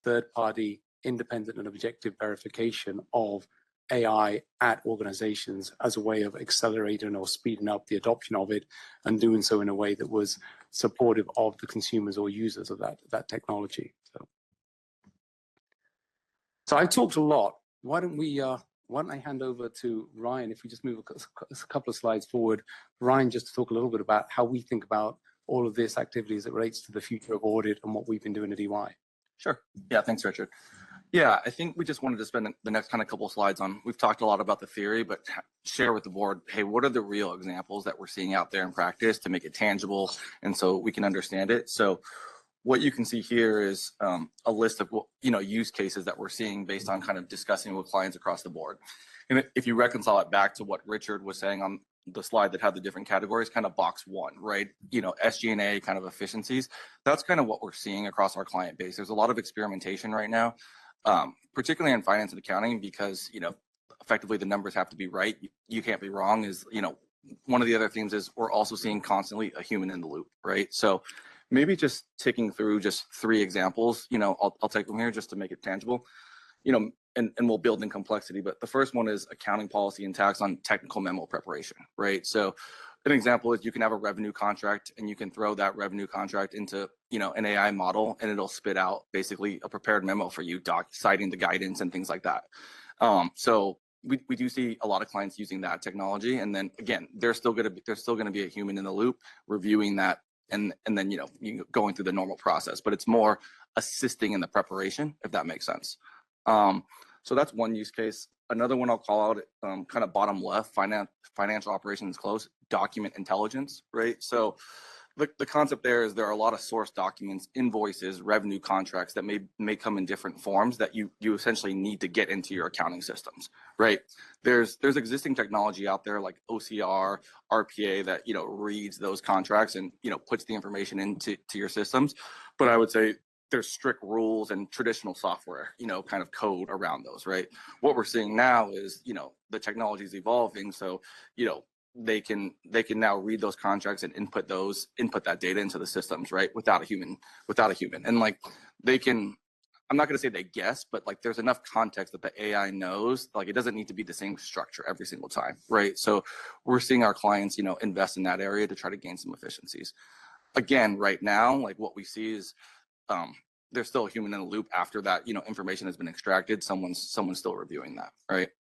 Speaker 12: third-party independent and objective verification of AI at organizations as a way of accelerating or speeding up the adoption of it, and doing so in a way that was supportive of the consumers or users of that technology. So I've talked a lot. Why don't I hand over to Ryan, if we just move a couple of slides forward, Ryan, just to talk a little bit about how we think about all of this activity as it relates to the future of audit and what we've been doing at EY.
Speaker 14: Sure. Yeah, thanks, Richard. Yeah, I think we just wanted to spend the next kind of couple of slides on, we've talked a lot about the theory, but share with the board, hey, what are the real examples that we're seeing out there in practice to make it tangible and so we can understand it. So what you can see here is a list of use cases that we're seeing based on kind of discussing with clients across the board. And if you reconcile it back to what Richard was saying on the slide that had the different categories, kind of box one, right? SG&A kind of efficiencies. That's kind of what we're seeing across our client base. There's a lot of experimentation right now, particularly in finance and accounting, because effectively the numbers have to be right. You can't be wrong. One of the other themes is we're also seeing constantly a human in the loop, right? So maybe just ticking through just 3 examples. I'll take them here just to make it tangible. And we'll build in complexity. But the first one is accounting policy and tax on technical memo preparation, right? So an example is you can have a revenue contract and you can throw that revenue contract into an AI model, and it'll spit out basically a prepared memo for you, citing the guidance and things like that. So we do see a lot of clients using that technology, and then again, there's still going to be a human in the loop reviewing that, and then going through the normal process. But it's more assisting in the preparation, if that makes sense. So that's one use case. Another one I'll call out, kind of bottom left, financial operations close, document intelligence, right? So the concept there is there are a lot of source documents, invoices, revenue contracts that may come in different forms that you essentially need to get into your accounting systems, right? There's existing technology out there like OCR, RPA that reads those contracts and puts the information into your systems. But I would say there's strict rules and traditional software, kind of code around those, right? What we're seeing now is, the technology is evolving. So, they can now read those contracts and input that data into the systems, right? Without a human. And I'm not going to say they guess, but there's enough context that the AI knows, it doesn't need to be the same structure every single time, right? So we're seeing our clients, invest in that area to try to gain some efficiencies. Again, right now, what we see is, there's still a human in the loop after that, information has been extracted. Someone's still reviewing that, right?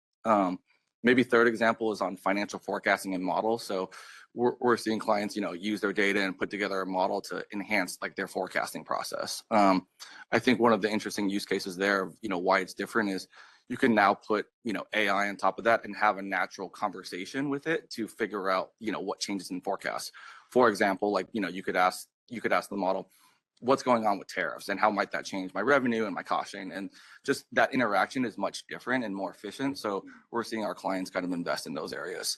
Speaker 14: Maybe third example is on financial forecasting and models. So we're seeing clients, use their data and put together a model to enhance their forecasting process. I think one of the interesting use cases there, why it's different is you can now put, AI on top of that and have a natural conversation with it to figure out, what changes in forecasts. For example, you could ask the model, what's going on with tariffs and how might that change my revenue and my costing, and just that interaction is much different and more efficient. So we're seeing our clients kind of invest in those areas.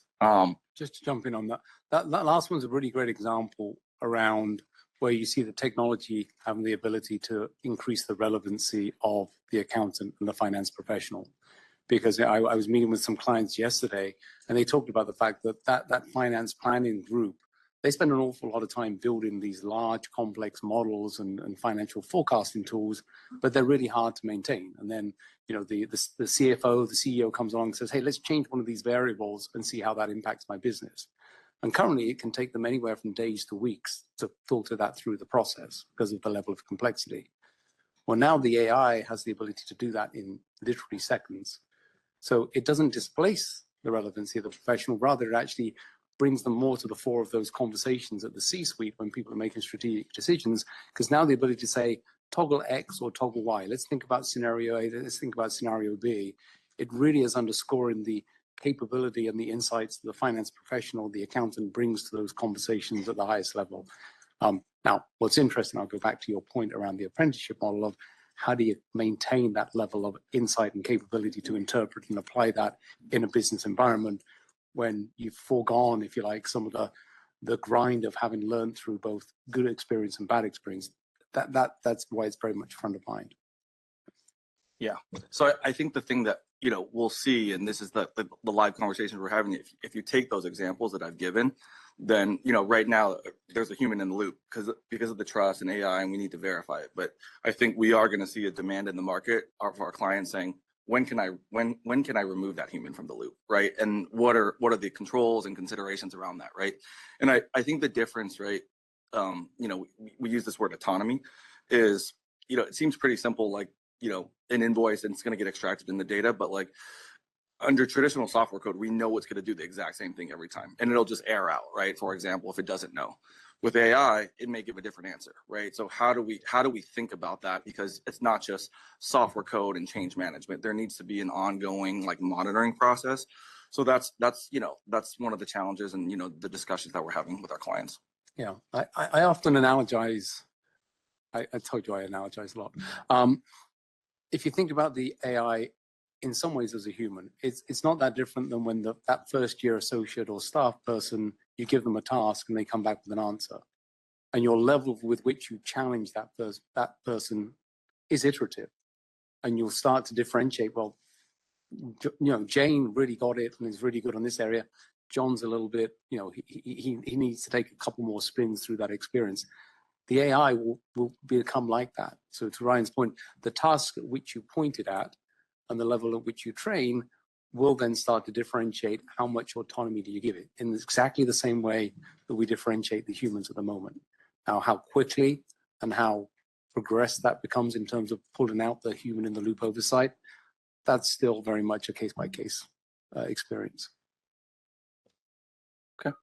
Speaker 12: Just to jump in on that last one's a really great example around where you see the technology having the ability to increase the relevancy of the accountant and the finance professional. Because I was meeting with some clients yesterday, and they talked about the fact that finance planning group, they spend an awful lot of time building these large, complex models and financial forecasting tools, but they're really hard to maintain. And then, the CFO, the CEO comes along and says, hey, let's change one of these variables and see how that impacts my business. And currently it can take them anywhere from days to weeks to filter that through the process because of the level of complexity. Well, now the AI has the ability to do that in literally seconds. So it doesn't displace the relevancy of the professional, rather it actually brings them more to the fore of those conversations at the C-suite when people are making strategic decisions, because now the ability to say, toggle X or toggle Y, let's think about scenario A, let's think about scenario B. It really is underscoring the capability and the insights that the finance professional, the accountant brings to those conversations at the highest level. Now, what's interesting, I'll go back to your point around the apprenticeship model of how do you maintain that level of insight and capability to interpret and apply that in a business environment when you've foregone, if you like, some of the grind of having learned through both good experience and bad experience. That's why it's very much front of mind.
Speaker 14: Yeah. So I think the thing that, you know, we'll see, and this is the live conversations we're having, if you take those examples that I've given, then, you know, right now there's a human in the loop because of the trust and AI, and we need to verify it. But I think we are going to see a demand in the market of our clients saying, when can I remove that human from the loop, right? And what are the controls and considerations around that, right? And I think the difference, right, you know, we use this word autonomy, is, you know, it seems pretty simple, like, you know, an invoice and it's going to get extracted in the data, but like under traditional software code, we know it's going to do the exact same thing every time, and it'll just error out, right? For example, if it doesn't know. With AI, it may give a different answer, right? So how do we think about that? Because it's not just software code and change management. There needs to be an ongoing like monitoring process. So that's you know, that's one of the challenges and, you know, the discussions that we're having with our clients.
Speaker 12: Yeah, I often analogize. I told you I analogize a lot. If you think about the AI in some ways as a human, it's not that different than when that first year associate or staff person, you give them a task and they come back with an answer. And your level with which you challenge that person is iterative. And you'll start to differentiate, well, you know, Jane really got it and is really good on this area. John's a little bit, you know, he needs to take a couple more spins through that experience. The AI will become like that. So to Ryan's point, the task at which you pointed at and the level at which you train will then start to differentiate how much autonomy do you give it in exactly the same way that we differentiate the humans at the moment. Now, how quickly and how progressed that becomes in terms of pulling out the human in the loop oversight, that's still very much a case-by-case experience.
Speaker 14: Okay.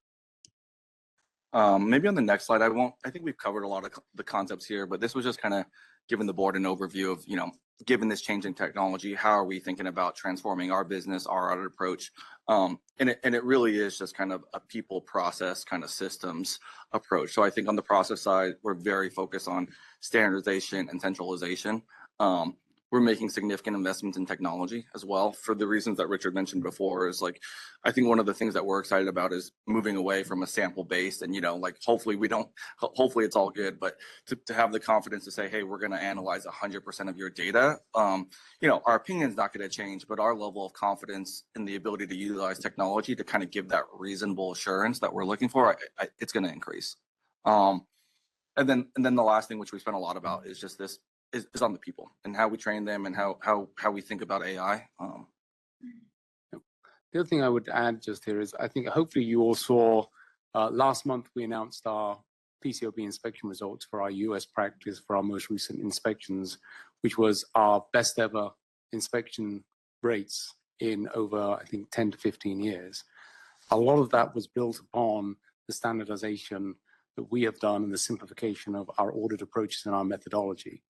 Speaker 14: Maybe on the next slide, I think we've covered a lot of the concepts here, but this was just kind of giving the board an overview of, you know, given this changing technology, how are we thinking about transforming our business, our audit approach? And it really is just kind of a people process kind of systems approach. So I think on the process side, we're very focused on standardization and centralization. We're making significant investments in technology as well for the reasons that Richard mentioned before. Is like, I think one of the things that we're excited about is moving away from a sample based, and, you know, like hopefully it's all good, but to have the confidence to say, hey, we're going to analyze 100% of your data. You know, our opinion's not going to change, but our level of confidence in the ability to utilize technology to kind of give that reasonable assurance that we're looking for, it's going to increase. And then the last thing, which we spent a lot about, is just this is on the people and how we train them and how we think about AI.
Speaker 12: The other thing I would add just here is, I think hopefully you all saw last month we announced our PCOB inspection results for our US practice for our most recent inspections, which was our best ever inspection rates in over, I think, 10 to 15 years. A lot of that was built upon the standardization that we have done and the simplification of our audit approaches and our methodology.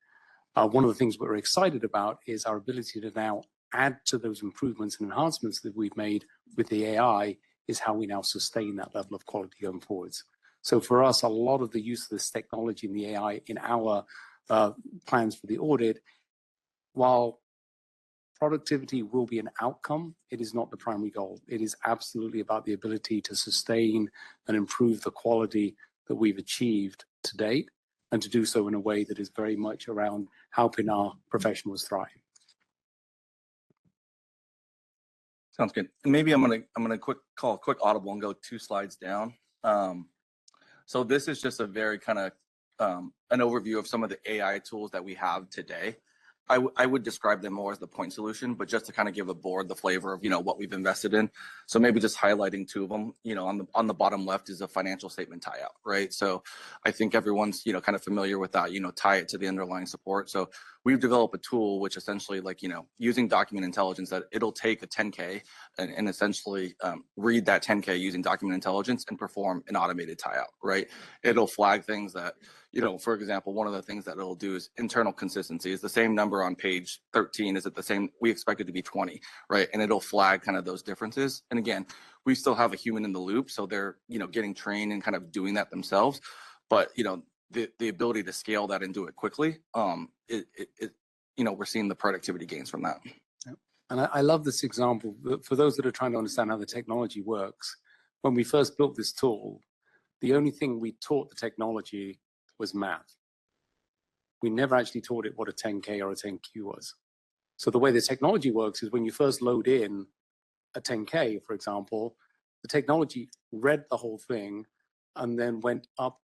Speaker 12: One of the things we're excited about is our ability to now add to those improvements and enhancements that we've made with the AI is how we now sustain that level of quality going forwards. So for us, a lot of the use of this technology and the AI in our plans for the audit, while productivity will be an outcome, it is not the primary goal. It is absolutely about the ability to sustain and improve the quality that we've achieved to date, and to do so in a way that is very much around helping our professionals thrive.
Speaker 14: Sounds good. And maybe I'm gonna call a quick audible and go 2 slides down. So this is just a very kind of an overview of some of the AI tools that we have today. I would describe them more as the point solution, but just to kind of give the board the flavor of, what we've invested in. So maybe just highlighting two of them, on the bottom left is a financial statement tie out, right? So I think everyone's, kind of familiar with that, tie it to the underlying support. So we've developed a tool which essentially using document intelligence that it'll take a 10K and essentially read that 10K using document intelligence and perform an automated tie out, right? It'll flag things that, for example, one of the things that it'll do is internal consistency. Is the same number on page 13? Is it the same? We expect it to be 20, right? And it'll flag kind of those differences. And again, we still have a human in the loop, so they're, getting trained and kind of doing that themselves. But, the ability to scale that and do it quickly, we're seeing the productivity gains from that.
Speaker 12: And I love this example. For those that are trying to understand how the technology works, when we first built this tool, the only thing we taught the technology was math. We never actually taught it what a 10K or a 10Q was. So the way the technology works is when you first load in a 10K, for example, the technology read the whole thing and then went up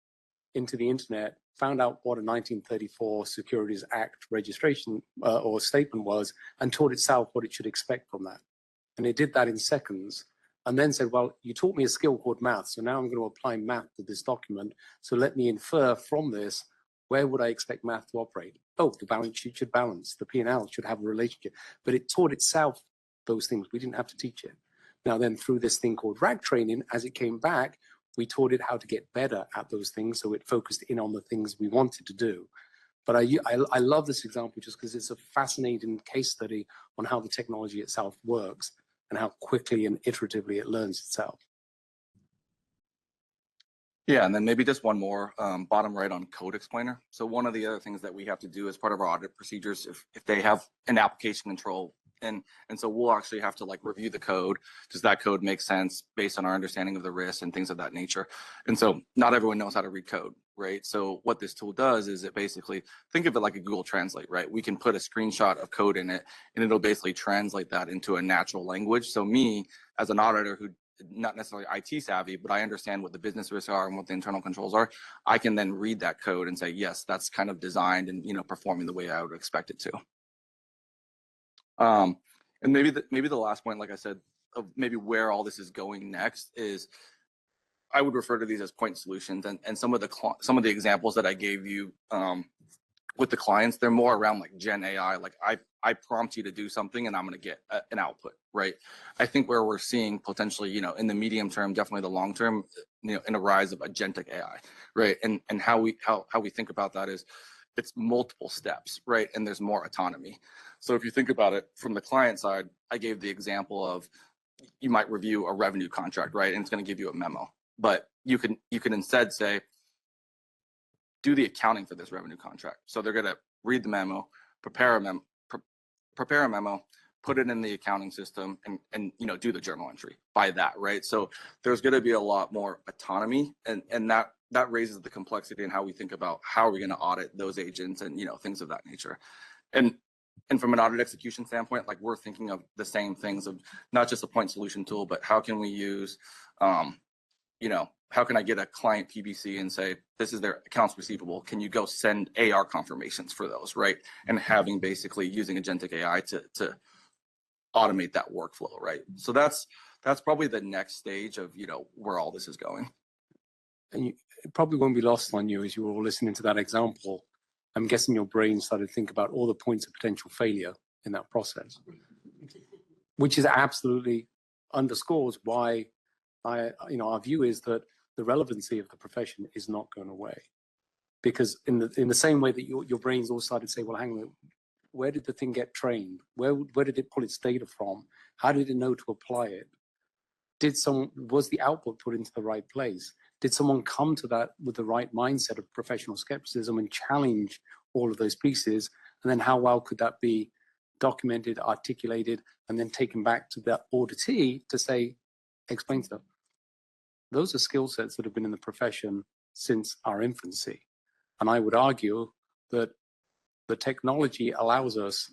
Speaker 12: into the internet, found out what a 1934 Securities Act registration or statement was, and taught itself what it should expect from that. And it did that in seconds, and then said, well, you taught me a skill called math, so now I'm going to apply math to this document. So let me infer from this, where would I expect math to operate? Oh, the balance sheet should balance, the P&L should have a relationship. But it taught itself those things. We didn't have to teach it. Now then, through this thing called RAG training, as it came back, we taught it how to get better at those things, so it focused in on the things we wanted to do. But I love this example just because it's a fascinating case study on how the technology itself works and how quickly and iteratively it learns itself.
Speaker 14: Yeah, and then maybe just one more, bottom right on code explainer. So one of the other things that we have to do as part of our audit procedures, if they have an application control, and so we'll actually have to review the code. Does that code make sense based on our understanding of the risk and things of that nature? And so not everyone knows how to read code, right? So what this tool does is it basically, think of it like a Google Translate, right? We can put a screenshot of code in it and it'll basically translate that into a natural language. So me, as an auditor who not necessarily IT savvy, but I understand what the business risks are and what the internal controls are, I can then read that code and say, yes, that's kind of designed and performing the way I would expect it to. And maybe the last point, like I said, of maybe where all this is going next is, I would refer to these as point solutions, and some of the examples that I gave you with the clients, they're more around Gen AI. I prompt you to do something and I'm going to get an output, right? I think where we're seeing potentially, in the medium term, definitely the long term, in a rise of agentic AI, right? And how we think about that is, it's multiple steps, right? And there's more autonomy. So if you think about it from the client side, I gave the example of, you might review a revenue contract, right? And it's going to give you a memo, but you can instead say, do the accounting for this revenue contract. So they're going to read the memo, prepare a memo, put it in the accounting system, and do the journal entry by that, right? So there's going to be a lot more autonomy, and that raises the complexity in how we think about how are we going to audit those agents and things of that nature. And from an audit execution standpoint, we're thinking of the same things of not just a point solution tool, but how can we use how can I get a client PBC and say, this is their accounts receivable? Can you go send AR confirmations for those, right? And having basically using agentic AI to automate that workflow, right? So that's probably the next stage of, where all this is going.
Speaker 12: And it probably won't be lost on you as you were all listening to that example. I'm guessing your brain started to think about all the points of potential failure in that process, which is absolutely underscores why our view is that the relevancy of the profession is not going away, because in the same way that your brains all started to say, well, hang on, where did the thing get trained? Where did it pull its data from? How did it know to apply it? Was the output put into the right place? Did someone come to that with the right mindset of professional skepticism and challenge all of those pieces? And then how well could that be documented, articulated, and then taken back to the auditee to say, explain to them? Those are skill sets that have been in the profession since our infancy. And I would argue that the technology allows us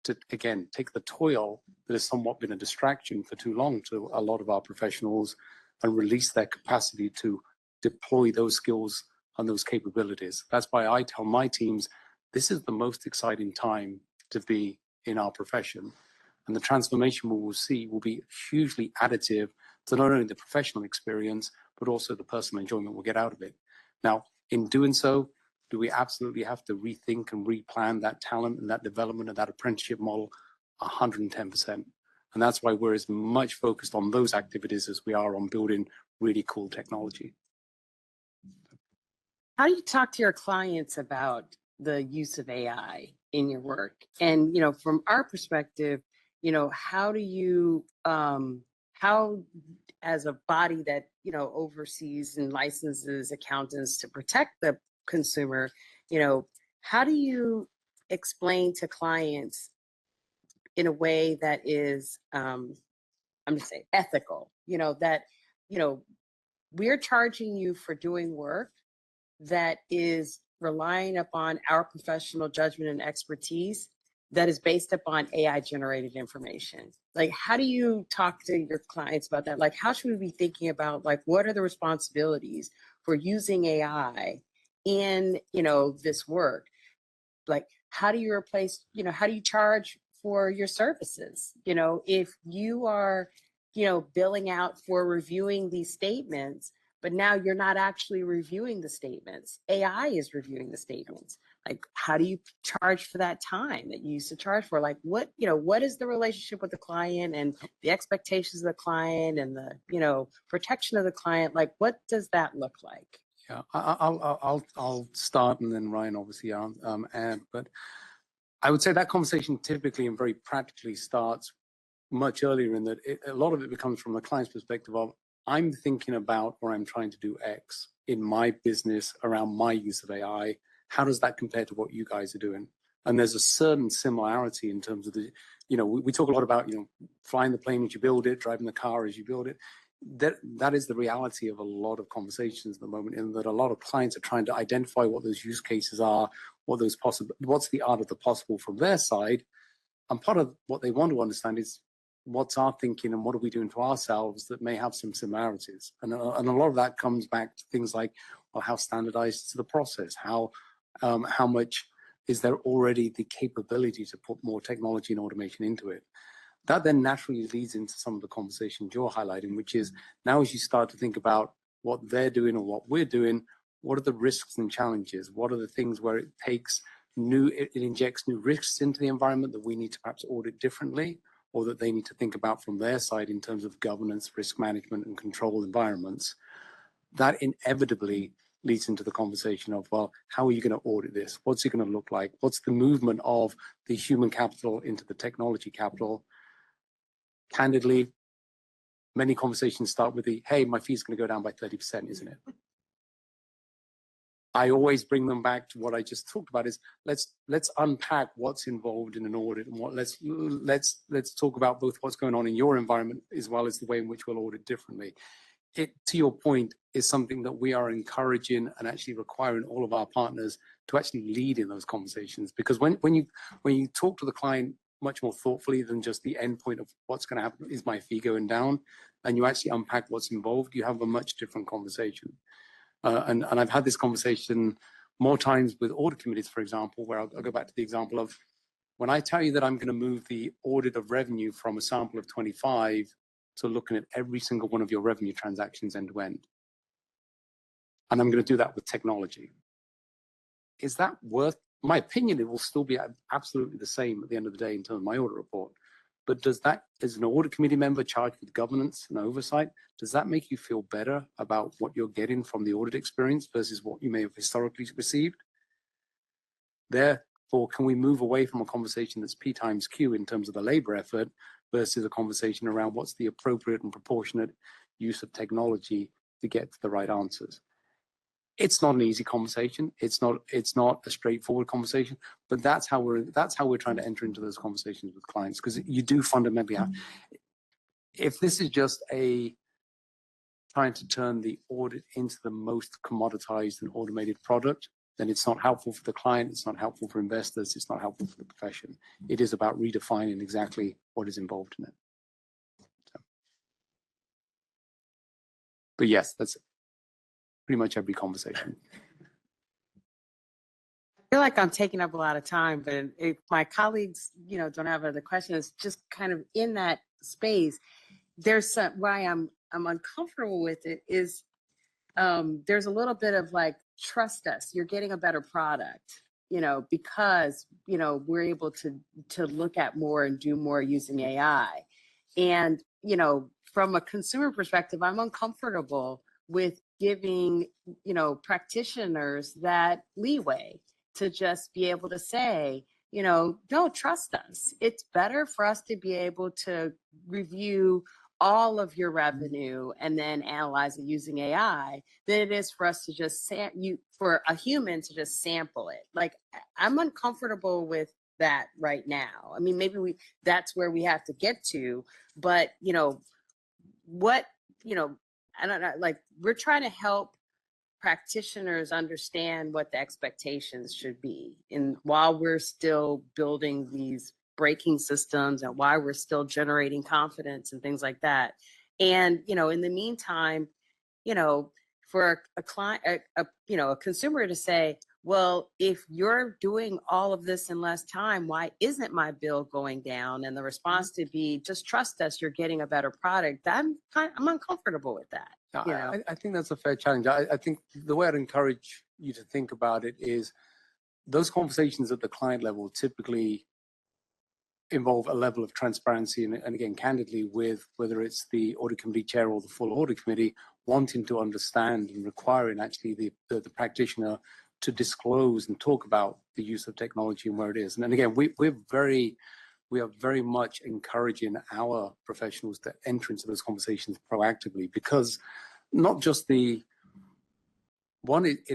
Speaker 12: to, again, take the toil that has somewhat been a distraction for too long to a lot of our professionals and release their capacity to deploy those skills and those capabilities. That's why I tell my teams, this is the most exciting time to be in our profession. And the transformation we will see will be hugely additive to not only the professional experience, but also the personal enjoyment we'll get out of it. Now, in doing so, do we absolutely have to rethink and replan that talent and that development and that apprenticeship model? 110%. And that's why we're as much focused on those activities as we are on building really cool technology.
Speaker 13: How do you talk to your clients about the use of AI in your work? And, from our perspective, how do you, how as a body that, oversees and licenses accountants to protect the consumer, how do you explain to clients in a way that is, I'm going to say ethical, that, we're charging you for doing work that is relying upon our professional judgment and expertise that is based upon AI generated information. Like, how do you talk to your clients about that? Like, how should we be thinking about, like, what are the responsibilities for using AI in, this work? Like, how do you replace, how do you charge for your services? If you are, billing out for reviewing these statements, but now you're not actually reviewing the statements. AI is reviewing the statements. Like, how do you charge for that time that you used to charge for? Like, what is the relationship with the client and the expectations of the client and the, protection of the client? Like, what does that look like?
Speaker 12: Yeah, I'll start, and then Ryan obviously add. But I would say that conversation typically and very practically starts much earlier in that a lot of it becomes from the client's perspective of, I'm thinking about or I'm trying to do X in my business around my use of AI. How does that compare to what you guys are doing? And there's a certain similarity in terms of the, we talk a lot about, flying the plane as you build it, driving the car as you build it. That is the reality of a lot of conversations at the moment, in that a lot of clients are trying to identify what those use cases are, what's the art of the possible from their side. And part of what they want to understand is what's our thinking and what are we doing to ourselves that may have some similarities. And a lot of that comes back to things like, well, how standardized is the process? How much is there already the capability to put more technology and automation into it? That then naturally leads into some of the conversations you're highlighting, which is now as you start to think about what they're doing or what we're doing, what are the risks and challenges? What are the things where it injects new risks into the environment that we need to perhaps audit differently, or that they need to think about from their side in terms of governance, risk management, and control environments? That inevitably leads into the conversation of, well, how are you going to audit this? What's it going to look like? What's the movement of the human capital into the technology capital? Candidly, many conversations start with hey, my fee's going to go down by 30%, isn't it? I always bring them back to what I just talked about, is let's unpack what's involved in an audit, and let's talk about both what's going on in your environment as well as the way in which we'll audit differently. It, to your point, is something that we are encouraging and actually requiring all of our partners to actually lead in those conversations. Because when you talk to the client much more thoughtfully than just the end point of what's going to happen, is my fee going down, and you actually unpack what's involved, you have a much different conversation. And I've had this conversation more times with audit committees, for example, where I'll go back to the example of, when I tell you that I'm going to move the audit of revenue from a sample of 25 to looking at every single one of your revenue transactions end to end, and I'm going to do that with technology, is that worth, my opinion, it will still be absolutely the same at the end of the day in terms of my audit report. But does that, as an audit committee member charged with governance and oversight, does that make you feel better about what you're getting from the audit experience versus what you may have historically received? Therefore, can we move away from a conversation that's P times Q in terms of the labor effort versus a conversation around what's the appropriate and proportionate use of technology to get to the right answers? It's not an easy conversation. It's not a straightforward conversation, but that's how we're trying to enter into those conversations with clients, because you do fundamentally have, if this is just trying to turn the audit into the most commoditized and automated product, then it's not helpful for the client, it's not helpful for investors, it's not helpful for the profession. It is about redefining exactly what is involved in it. So. But yes, that's pretty much every conversation.
Speaker 13: feel like I'm taking up a lot of time, but if my colleagues, don't have other questions, just kind of in that space, there's some, why I'm uncomfortable with it is there's a little bit of like, trust us, you're getting a better product, because, we're able to look at more and do more using AI. And, from a consumer perspective, I'm uncomfortable with giving, practitioners that leeway to just be able to say, don't trust us. It's better for us to be able to review all of your revenue and then analyze it using AI than it is for us to just for a human to just sample it. Like, I'm uncomfortable with that right now. I mean, maybe that's where we have to get to, but what, I don't know, like, we're trying to help practitioners understand what the expectations should be. And while we're still building these braking systems and why we're still generating confidence and things like that. And, in the meantime, for a client, a consumer to say, well, if you're doing all of this in less time, why isn't my bill going down? And the response to be, just trust us, you're getting a better product. I'm uncomfortable with that.
Speaker 12: I think that's a fair challenge. I think the way I'd encourage you to think about it is those conversations at the client level typically involve a level of transparency and again, candidly, with whether it's the audit committee chair or the full audit committee wanting to understand and requiring actually the practitioner to disclose and talk about the use of technology and where it is. And again, we are very much encouraging our professionals to enter into those conversations proactively, because not just it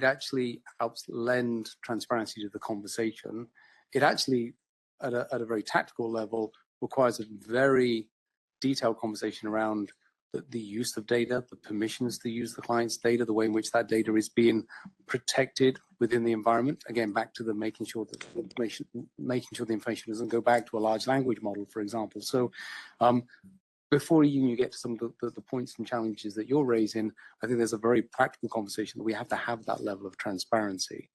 Speaker 12: actually helps lend transparency to the conversation. It actually, at a very tactical level, requires a very detailed conversation around the use of data, the permissions to use the client's data, the way in which that data is being protected within the environment. Again, back to the making sure the information doesn't go back to a large language model, for example. So before even you get to some of the points and challenges that you're raising, I think there's a very practical conversation that we have to have that level of transparency.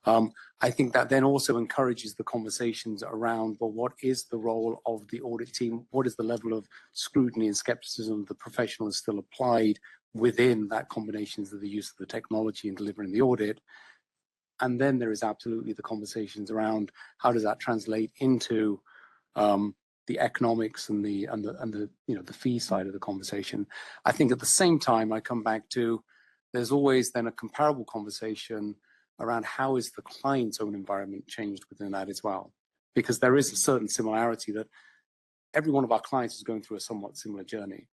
Speaker 12: I think that then also encourages the conversations around, well, what is the role of the audit team? What is the level of scrutiny and skepticism the professional is still applied within that combinations of the use of the technology in delivering the audit? And then there is absolutely the conversations around how does that translate into the economics and the fee side of the conversation. I think at the same time, I come back to there's always then a comparable conversation around how is the client's own environment changed within that as well. Because there is a certain similarity that every one of our clients is going through a somewhat similar journey.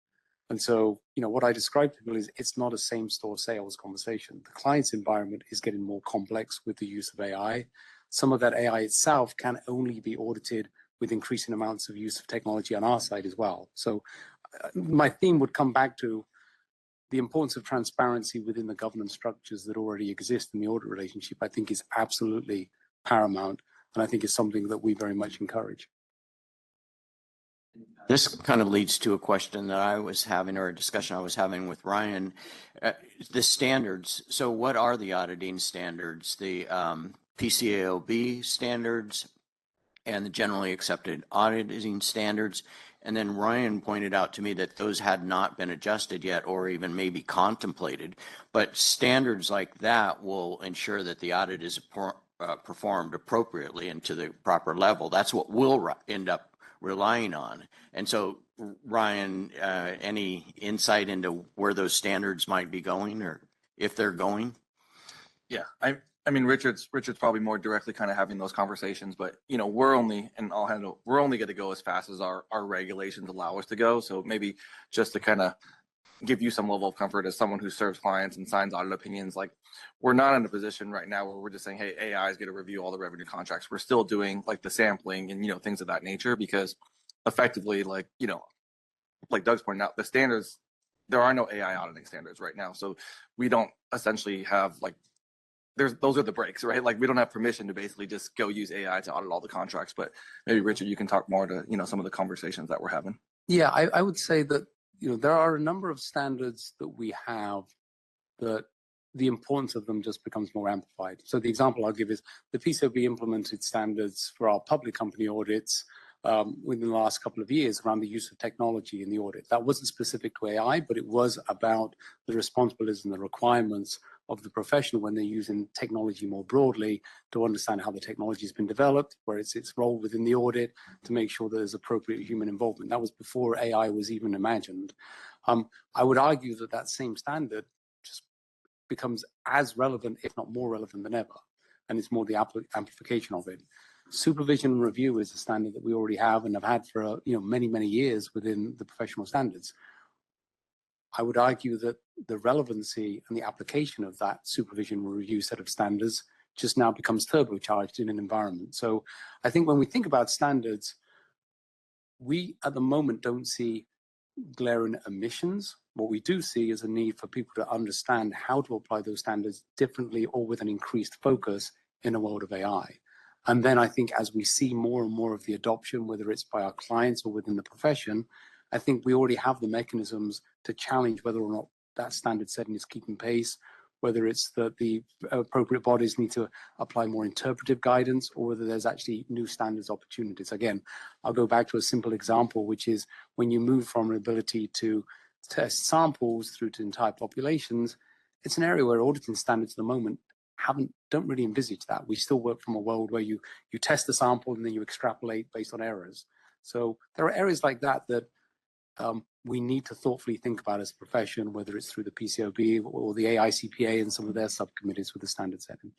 Speaker 12: And so, what I describe to people is it's not a same store sales conversation. The client's environment is getting more complex with the use of AI. Some of that AI itself can only be audited with increasing amounts of use of technology on our side as well. So my theme would come back to the importance of transparency within the governance structures that already exist in the audit relationship, I think is absolutely paramount. And I think is something that we very much encourage.
Speaker 7: This kind of leads to a question that I was having, or a discussion I was having with Ryan. The standards. So what are the auditing standards? The PCAOB standards and the generally accepted auditing standards. And then Ryan pointed out to me that those had not been adjusted yet or even maybe contemplated. But standards like that will ensure that the audit is performed appropriately and to the proper level. That's what we'll end up relying on. And so, Ryan, any insight into where those standards might be going or if they're going?
Speaker 14: Yeah, I mean, Richard's probably more directly kind of having those conversations, but we're only going to go as fast as our regulations allow us to go. So maybe just to kind of give you some level of comfort as someone who serves clients and signs audit opinions, like we're not in a position right now where we're just saying, hey, AI is going to review all the revenue contracts. We're still doing like the sampling and things of that nature, because effectively, like Doug's pointed out, the standards, there are no AI auditing standards right now. So we don't essentially have those are the breaks, right? Like we don't have permission to basically just go use AI to audit all the contracts. But maybe Richard, you can talk more to some of the conversations that we're having.
Speaker 12: Yeah, I would say that there are a number of standards that we have that the importance of them just becomes more amplified. So the example I'll give is the PCOB implemented standards for our public company audits within the last couple of years around the use of technology in the audit. That wasn't specific to AI, but it was about the responsibilities and the requirements of the profession when they're using technology more broadly to understand how the technology has been developed, where it's its role within the audit, to make sure that there's appropriate human involvement. That was before AI was even imagined. I would argue that that same standard just becomes as relevant, if not more relevant than ever, and it's more the amplification of it. Supervision and review is a standard that we already have and have had for many years within the professional standards. I would argue that the relevancy and the application of that supervision and review set of standards just now becomes turbocharged in an environment. So I think when we think about standards, we at the moment don't see glaring omissions. What we do see is a need for people to understand how to apply those standards differently or with an increased focus in a world of AI. And then I think as we see more and more of the adoption, whether it's by our clients or within the profession, I think we already have the mechanisms to challenge whether or not that standard setting is keeping pace, whether it's that the appropriate bodies need to apply more interpretive guidance or whether there's actually new standards opportunities. Again, I'll go back to a simple example, which is when you move from an ability to test samples through to entire populations, it's an area where auditing standards at the moment don't really envisage that. We still work from a world where you test the sample and then you extrapolate based on errors. So there are areas like that we need to thoughtfully think about as a profession, whether it's through the PCOB or the AICPA and some of their subcommittees with the standard setting.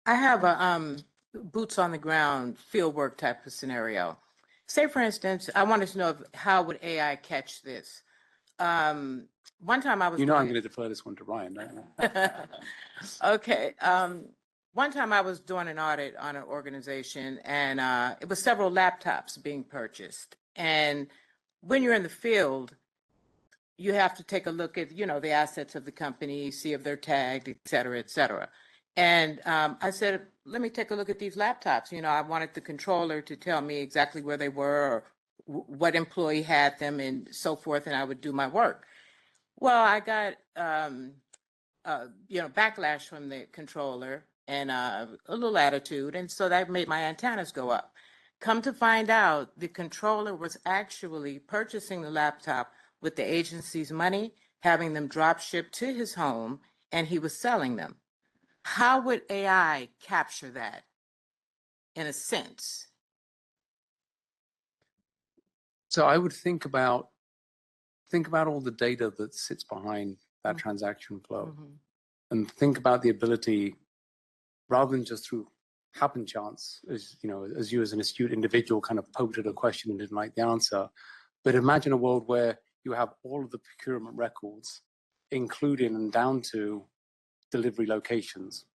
Speaker 15: I have a boots on the ground fieldwork type of scenario. Say, for instance, I wanted to know how would AI catch this? One time I was
Speaker 12: I'm going to defer this one to Ryan.
Speaker 15: Okay. One time I was doing an audit on an organization and it was several laptops being purchased. And when you're in the field, you have to take a look at, the assets of the company, see if they're tagged, et cetera, et cetera. And I said, let me take a look at these laptops. I wanted the controller to tell me exactly where they were or what employee had them and so forth, and I would do my work. Well, I got, backlash from the controller and a little attitude. And so that made my antennas go up. Come to find out, the controller was actually purchasing the laptop with the agency's money, having them drop shipped to his home, and he was selling them. How would AI capture that in a sense?
Speaker 12: So I would think about all the data that sits behind that transaction flow, and think about the ability, rather than just through happen chance, as you as an astute individual kind of poked at a question and didn't like the answer, but imagine a world where you have all of the procurement records, including and down to delivery locations.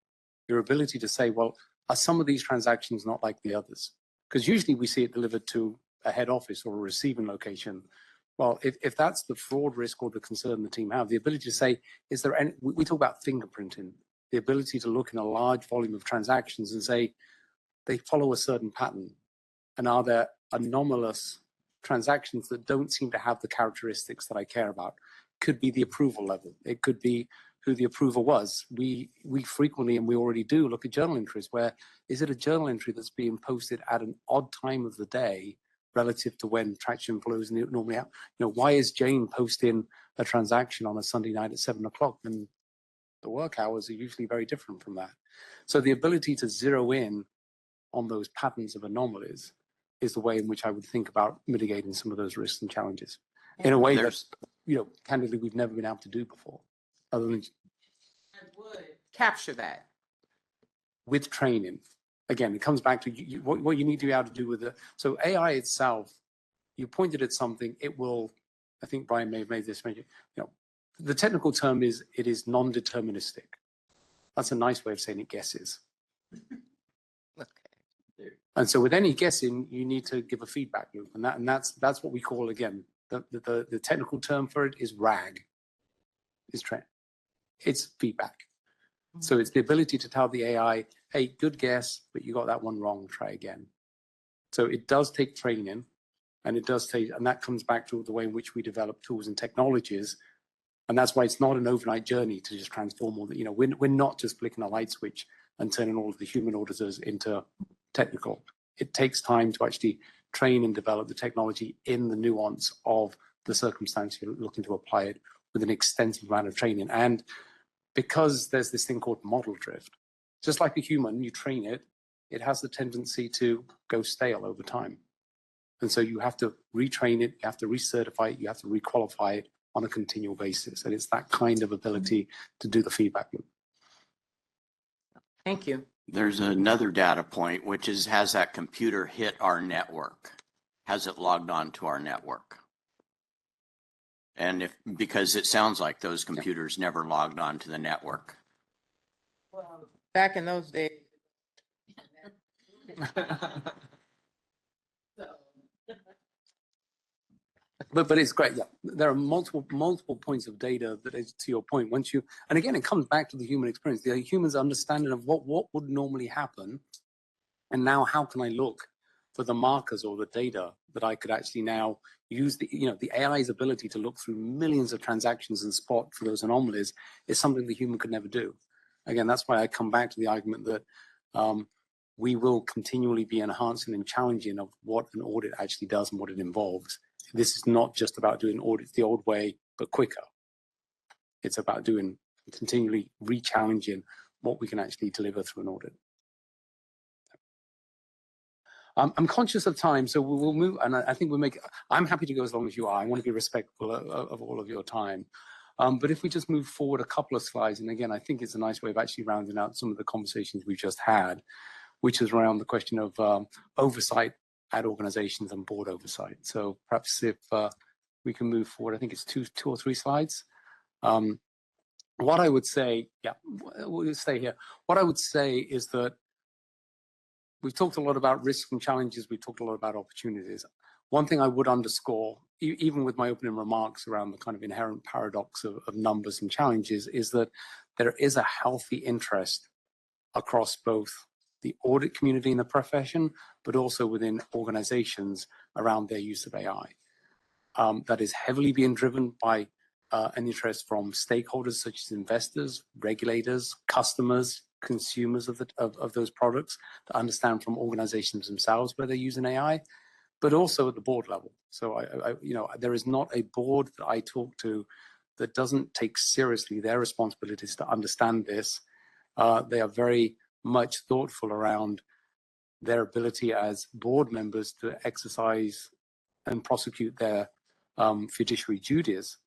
Speaker 12: Your ability to say, well, are some of these transactions not like the others? Because usually we see it delivered to a head office or a receiving location. Well, if that's the fraud risk or the concern the team have, the ability to say, is there any, we talk about fingerprinting, the ability to look in a large volume of transactions and say, they follow a certain pattern. And are there anomalous transactions that don't seem to have the characteristics that I care about? Could be the approval level. It could be who the approver was. We frequently, and we already do, look at journal entries where, is it a journal entry that's being posted at an odd time of the day relative to when traction flows normally happen? Why is Jane posting a transaction on a Sunday night at 7 o'clock when the work hours are usually very different from that? So the ability to zero in on those patterns of anomalies is the way in which I would think about mitigating some of those risks and challenges in a way that, candidly, we've never been able to do before, other than
Speaker 15: would capture that
Speaker 12: with training. Again, it comes back to what you need to be able to do with it. So AI itself, you pointed at something, it will, I think Brian may have made this mention, the technical term is, it is non-deterministic. That's a nice way of saying it guesses. And so with any guessing, you need to give a feedback loop. And that's what we call, again, the technical term for it is RAG. It's feedback. So it's the ability to tell the AI, hey, good guess, but you got that one wrong, try again. So it does take training, and that comes back to the way in which we develop tools and technologies And that's why it's not an overnight journey to just transform all the, we're not just flicking a light switch and turning all of the human auditors into technical. It takes time to actually train and develop the technology in the nuance of the circumstance you're looking to apply it with an extensive amount of training. And because there's this thing called model drift, just like a human, you train it, it has the tendency to go stale over time. And so you have to retrain it, you have to recertify it, you have to requalify it on a continual basis. And it's that kind of ability to do the feedback loop.
Speaker 15: Thank you.
Speaker 7: There's another data point, which is, has that computer hit our network? Has it logged on to our network? And because it sounds like those computers never logged on to the network.
Speaker 15: Well, back in those days.
Speaker 12: But it's great. Yeah, there are multiple points of data that is, to your point, and again, it comes back to the human experience, the human's understanding of what would normally happen. And now how can I look for the markers or the data that I could actually now use the AI's ability to look through millions of transactions and spot for those anomalies is something the human could never do. Again, that's why I come back to the argument that we will continually be enhancing and challenging of what an audit actually does and what it involves. This is not just about doing audits the old way, but quicker. It's about continually re-challenging what we can actually deliver through an audit. I'm conscious of time, so we'll move, and I think I'm happy to go as long as you are. I want to be respectful of all of your time. But if we just move forward a couple of slides, and again, I think it's a nice way of actually rounding out some of the conversations we've just had, which is around the question of oversight at organizations and board oversight. So perhaps if we can move forward, I think it's two or three slides. What I would say, we'll stay here. What I would say is that we've talked a lot about risks and challenges. We've talked a lot about opportunities. One thing I would underscore, even with my opening remarks around the kind of inherent paradox of numbers and challenges, is that there is a healthy interest across both the audit community and the profession, but also within organizations around their use of AI. That is heavily being driven by an interest from stakeholders such as investors, regulators, customers, consumers of those products, to understand from organizations themselves where they're using AI, but also at the board level. So there is not a board that I talk to that doesn't take seriously their responsibilities to understand this. They are very much thoughtful around their ability as board members to exercise and prosecute their fiduciary duties,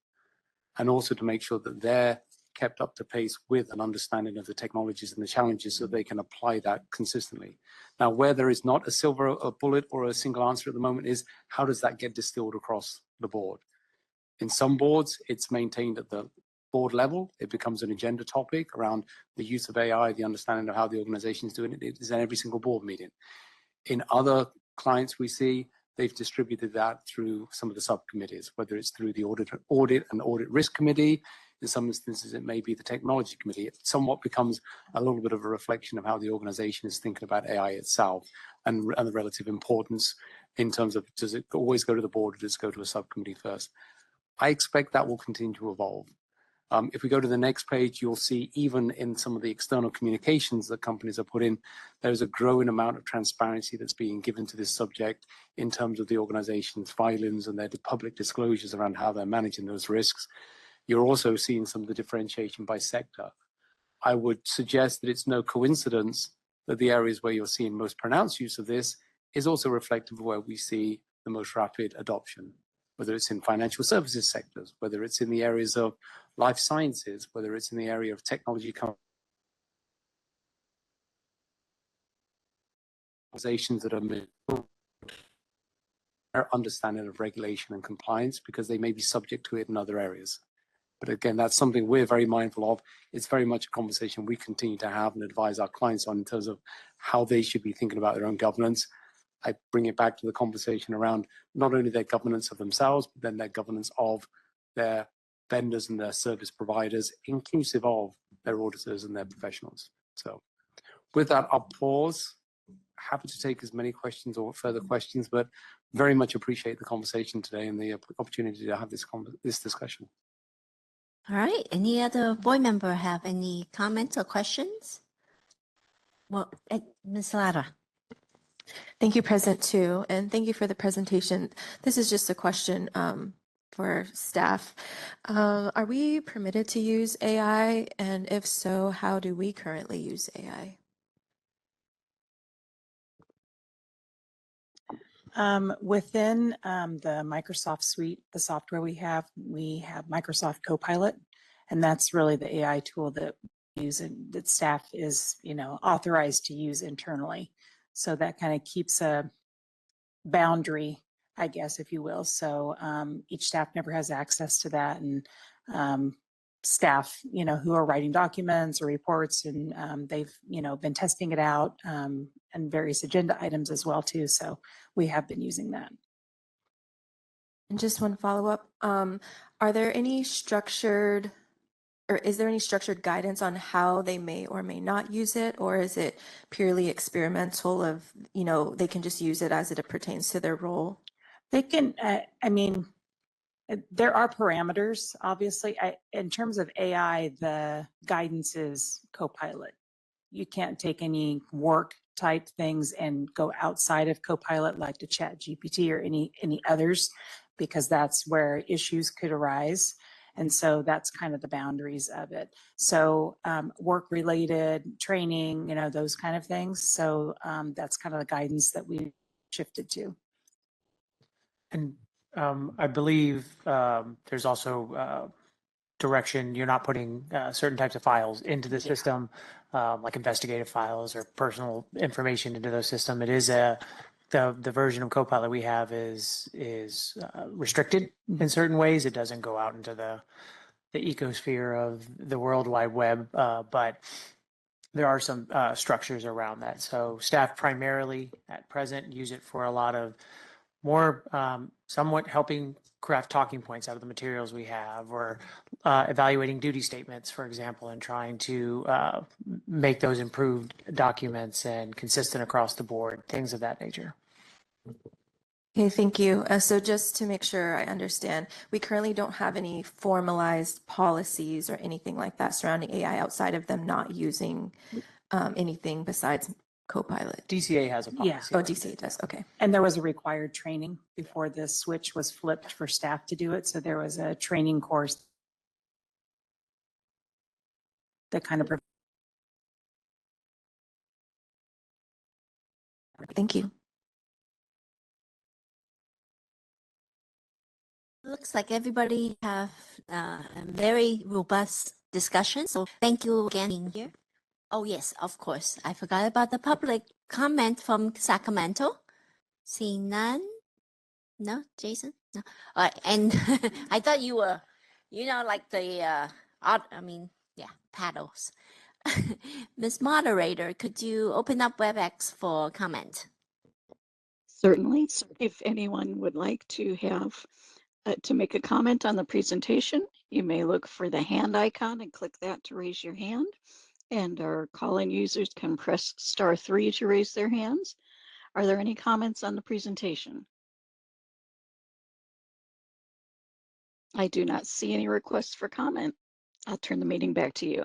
Speaker 12: and also to make sure that they're kept up to pace with an understanding of the technologies and the challenges so they can apply that consistently. Now, where there is not a silver bullet or a single answer at the moment is, how does that get distilled across the board? In some boards, it's maintained at the board level. It becomes an agenda topic around the use of AI, the understanding of how the organization is doing it. It is in every single board meeting. In other clients we see, they've distributed that through some of the subcommittees, whether it's through the audit and audit risk committee. In some instances, it may be the technology committee. It somewhat becomes a little bit of a reflection of how the organization is thinking about AI itself and the relative importance in terms of, does it always go to the board or does it go to a subcommittee first? I expect that will continue to evolve. If we go to the next page, you'll see even in some of the external communications that companies are put in, there's a growing amount of transparency that's being given to this subject in terms of the organization's filings and their public disclosures around how they're managing those risks. You're also seeing some of the differentiation by sector. I would suggest that it's no coincidence that the areas where you're seeing most pronounced use of this is also reflective of where we see the most rapid adoption, whether it's in financial services sectors, whether it's in the areas of life sciences, whether it's in the area of technology organizations that are their understanding of regulation and compliance, because they may be subject to it in other areas. But again, that's something we're very mindful of. It's very much a conversation we continue to have and advise our clients on in terms of how they should be thinking about their own governance. I bring it back to the conversation around not only their governance of themselves, but then their governance of their vendors and their service providers, inclusive of their auditors and their professionals. So with that, I'll pause. Happy to take as many questions or further questions, but very much appreciate the conversation today and the opportunity to have this discussion.
Speaker 1: All right. Any other board member have any comments or questions? Well, Ms. Lara.
Speaker 6: Thank you, President Tu, and thank you for the presentation. This is just a question for staff. Are we permitted to use AI? And if so, how do we currently use AI?
Speaker 2: Within the Microsoft suite, the software we have Microsoft Copilot, and that's really the AI tool that we use and that staff is, authorized to use internally. So that kind of keeps a boundary, I guess, if you will. So each staff member has access to that, and staff, who are writing documents or reports, and they've, been testing it out, and various agenda items as well too. So we have been using that.
Speaker 6: And just one follow-up. Are there any structured, or is there any structured guidance on how they may or may not use it? Or is it purely experimental of, they can just use it as it pertains to their role?
Speaker 2: They can, there are parameters, obviously. In terms of AI, the guidance is Copilot. You can't take any work type things and go outside of Copilot, like to Chat GPT or any others, because that's where issues could arise. And so that's kind of the boundaries of it. So work related training, those kind of things. So that's kind of the guidance that we shifted to.
Speaker 9: And I believe there's also direction. You're not putting certain types of files into the system, like investigative files or personal information into those system. It is the version of Copilot we have is restricted in certain ways. It doesn't go out into the ecosphere of the World Wide Web, but there are some structures around that. So staff primarily at present use it for a lot of more somewhat helping craft talking points out of the materials we have, or evaluating duty statements, for example, and trying to make those improved documents and consistent across the board, things of that nature.
Speaker 6: Okay, thank you. So just to make sure I understand, we currently don't have any formalized policies or anything like that surrounding AI outside of them not using anything besides Copilot.
Speaker 9: DCA has a policy.
Speaker 2: Yeah.
Speaker 6: Oh, DCA does. Okay.
Speaker 2: And there was a required training before the switch was flipped for staff to do it. So there was a training course that kind of.
Speaker 6: Thank you.
Speaker 1: Looks like everybody have a very robust discussion. So thank you again for being here. Oh, yes, of course. I forgot about the public comment from Sacramento. Seeing none? No, Jason? No. All right. And I thought you were, like the, paddles. Ms. Moderator, could you open up WebEx for comment?
Speaker 5: Certainly. So if anyone would like to have to make a comment on the presentation, you may look for the hand icon and click that to raise your hand. And our call-in users can press *3 to raise their hands. Are there any comments on the presentation? I do not see any requests for comment. I'll turn the meeting back to you.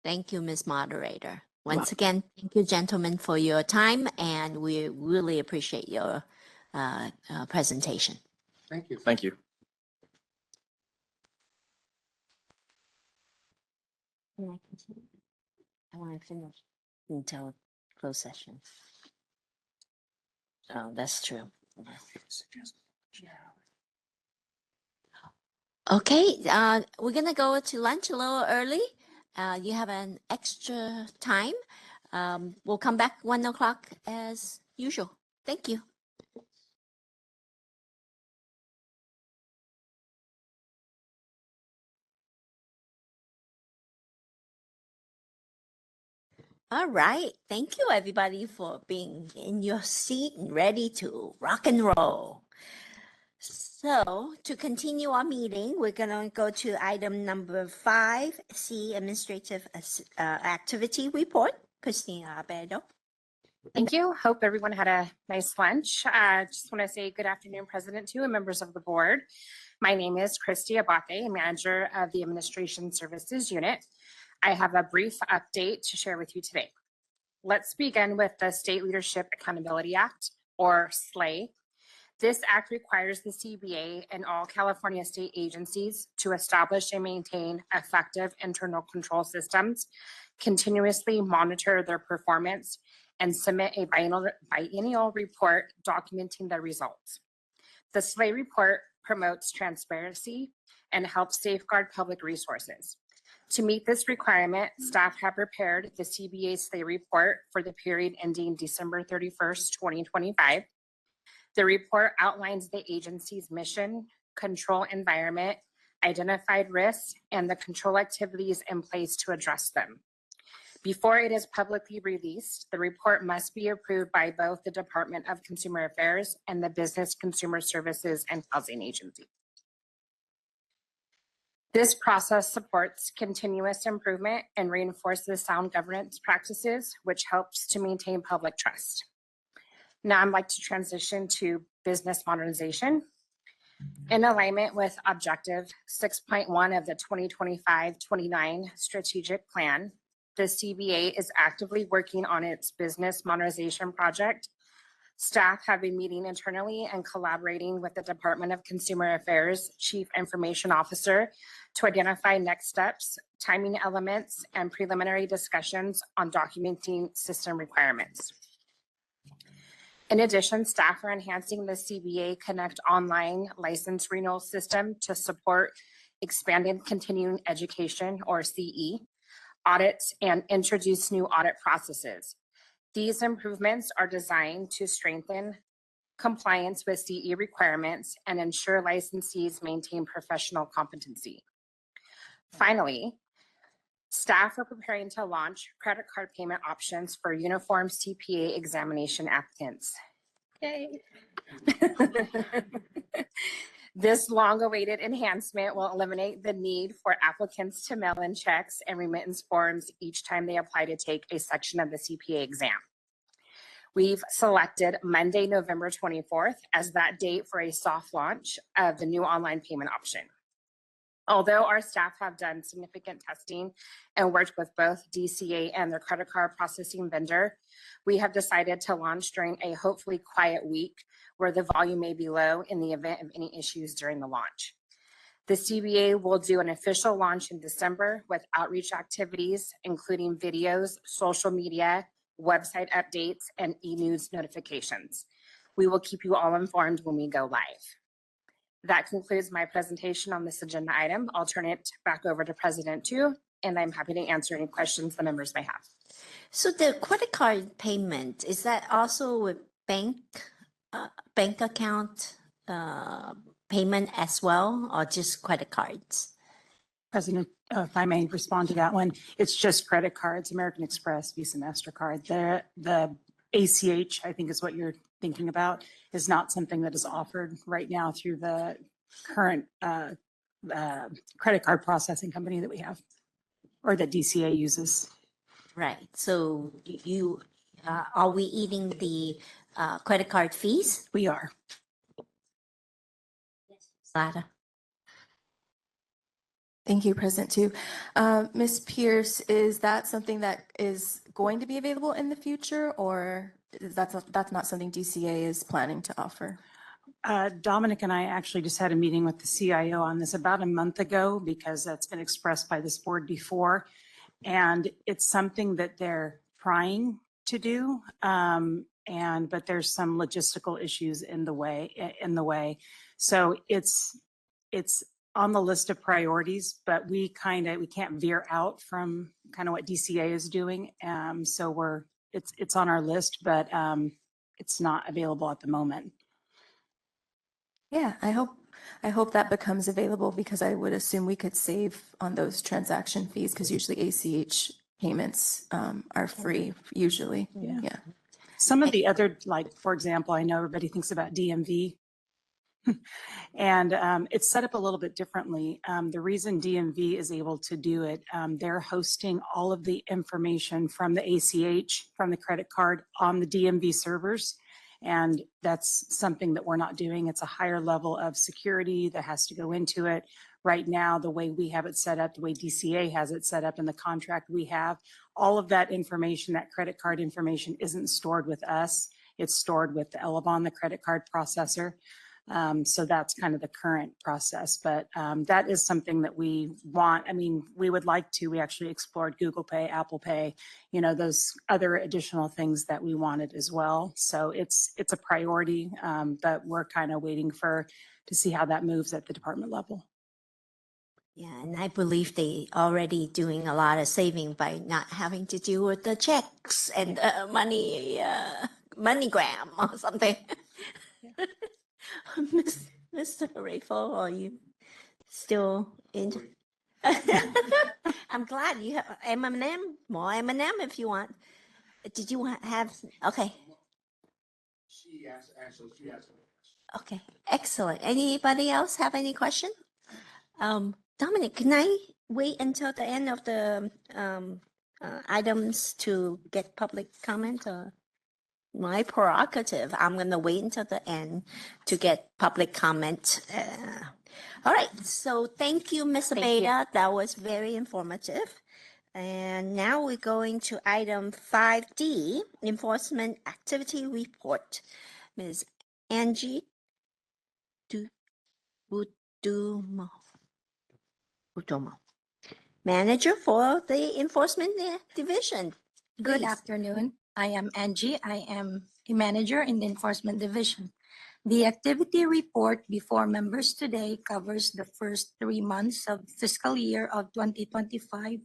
Speaker 1: Thank you, Ms. Moderator. Once again, thank you, gentlemen, for your time, and we really appreciate your presentation.
Speaker 14: Thank you. Thank you.
Speaker 1: I want to finish until closed session. Oh, that's true. Okay, we're gonna go to lunch a little early. You have an extra time. We'll come back 1 o'clock as usual. Thank you. All right. Thank you, everybody, for being in your seat and ready to rock and roll. So to continue our meeting, we're going to go to item number 5C, Administrative Activity Report. Christina Alberto.
Speaker 16: Thank you. Hope everyone had a nice lunch. Just want to say good afternoon, President Tu and members of the board. My name is Christy Abate, manager of the Administration Services Unit. I have a brief update to share with you today. Let's begin with the State Leadership Accountability Act, or SLAE. This act requires the CBA and all California state agencies to establish and maintain effective internal control systems, continuously monitor their performance, and submit a biennial report documenting the results. The SLAE report promotes transparency and helps safeguard public resources. To meet this requirement, staff have prepared the CBA SLAE report for the period ending December 31st, 2025. The report outlines the agency's mission, control environment, identified risks, and the control activities in place to address them. Before it is publicly released, the report must be approved by both the Department of Consumer Affairs and the Business Consumer Services and Housing Agency. This process supports continuous improvement and reinforces sound governance practices, which helps to maintain public trust. Now I'd like to transition to business modernization. In alignment with Objective 6.1 of the 2025-29 Strategic Plan, the CBA is actively working on its business modernization project. Staff have been meeting internally and collaborating with the Department of Consumer Affairs Chief Information Officer to identify next steps, timing elements, and preliminary discussions on documenting system requirements. In addition, staff are enhancing the CBA Connect online license renewal system to support expanded continuing education, or CE, audits and introduce new audit processes. These improvements are designed to strengthen compliance with CE requirements and ensure licensees maintain professional competency. Finally, staff are preparing to launch credit card payment options for uniform CPA examination applicants. Yay. This long-awaited enhancement will eliminate the need for applicants to mail in checks and remittance forms each time they apply to take a section of the CPA exam. We've selected Monday, November 24th as that date for a soft launch of the new online payment option. Although our staff have done significant testing and worked with both DCA and their credit card processing vendor, we have decided to launch during a hopefully quiet week where the volume may be low in the event of any issues during the launch. The CBA will do an official launch in December with outreach activities, including videos, social media, website updates, and e-news notifications. We will keep you all informed when we go live. That concludes my presentation on this agenda item. I'll turn it back over to President Tu, and I'm happy to answer any questions the members may have.
Speaker 1: So the credit card payment, is that also with bank account payment as well, or just credit cards?
Speaker 2: President, if I may respond to that one, it's just credit cards, American Express, Visa, MasterCard. The ACH, I think is what you're thinking about, is not something that is offered right now through the current credit card processing company that we have, or that DCA uses.
Speaker 1: Right. So you are we eating the credit card fees?
Speaker 2: We are.
Speaker 1: Lada.
Speaker 6: Thank you, President Tu. Ms. Pierce, is that something that is going to be available in the future, or that's not something DCA is planning to offer?
Speaker 2: Dominic and I actually just had a meeting with the CIO on this about a month ago, because that's been expressed by this board before. And it's something that they're trying to do, but there's some logistical issues in the way. So it's on the list of priorities, but we can't veer out from kind of what DCA is doing. So it's on our list, but it's not available at the moment.
Speaker 6: Yeah, I hope that becomes available, because I would assume we could save on those transaction fees, because usually ACH payments are free usually. Yeah.
Speaker 2: Some of the other, like, for example, I know everybody thinks about DMV. And it's set up a little bit differently. The reason DMV is able to do it, they're hosting all of the information from the ACH, from the credit card on the DMV servers. And that's something that we're not doing. It's a higher level of security that has to go into it. Right now, the way we have it set up, the way DCA has it set up in the contract we have, all of that information, that credit card information isn't stored with us. It's stored with the Elevon, the credit card processor. So that's kind of the current process, but that is something that we want. I mean, we would like to, we actually explored Google Pay, Apple Pay, you know, those other additional things that we wanted as well. So it's a priority, but we're kind of waiting to see how that moves at the department level.
Speaker 1: Yeah, and I believe they already doing a lot of saving by not having to deal with the checks and MoneyGram or something. Mr. Rayful, are you still in? I'm glad you have M&M, more M&M if you want. Did you have, okay.
Speaker 8: She asked.
Speaker 1: Okay, excellent. Anybody else have any question? Dominic, can I wait until the end of the items to get public comment or? My prerogative. I'm going to wait until the end to get public comment. All right. So thank you, Ms. Abeda. That was very informative. And now we're going to item 5D, Enforcement Activity Report. Ms. Angie Budumo, Manager for the Enforcement Division.
Speaker 17: Good
Speaker 1: Please.
Speaker 17: afternoon. I am Angie. I am a manager in the Enforcement Division. The activity report before members today covers the first 3 months of fiscal year of 2025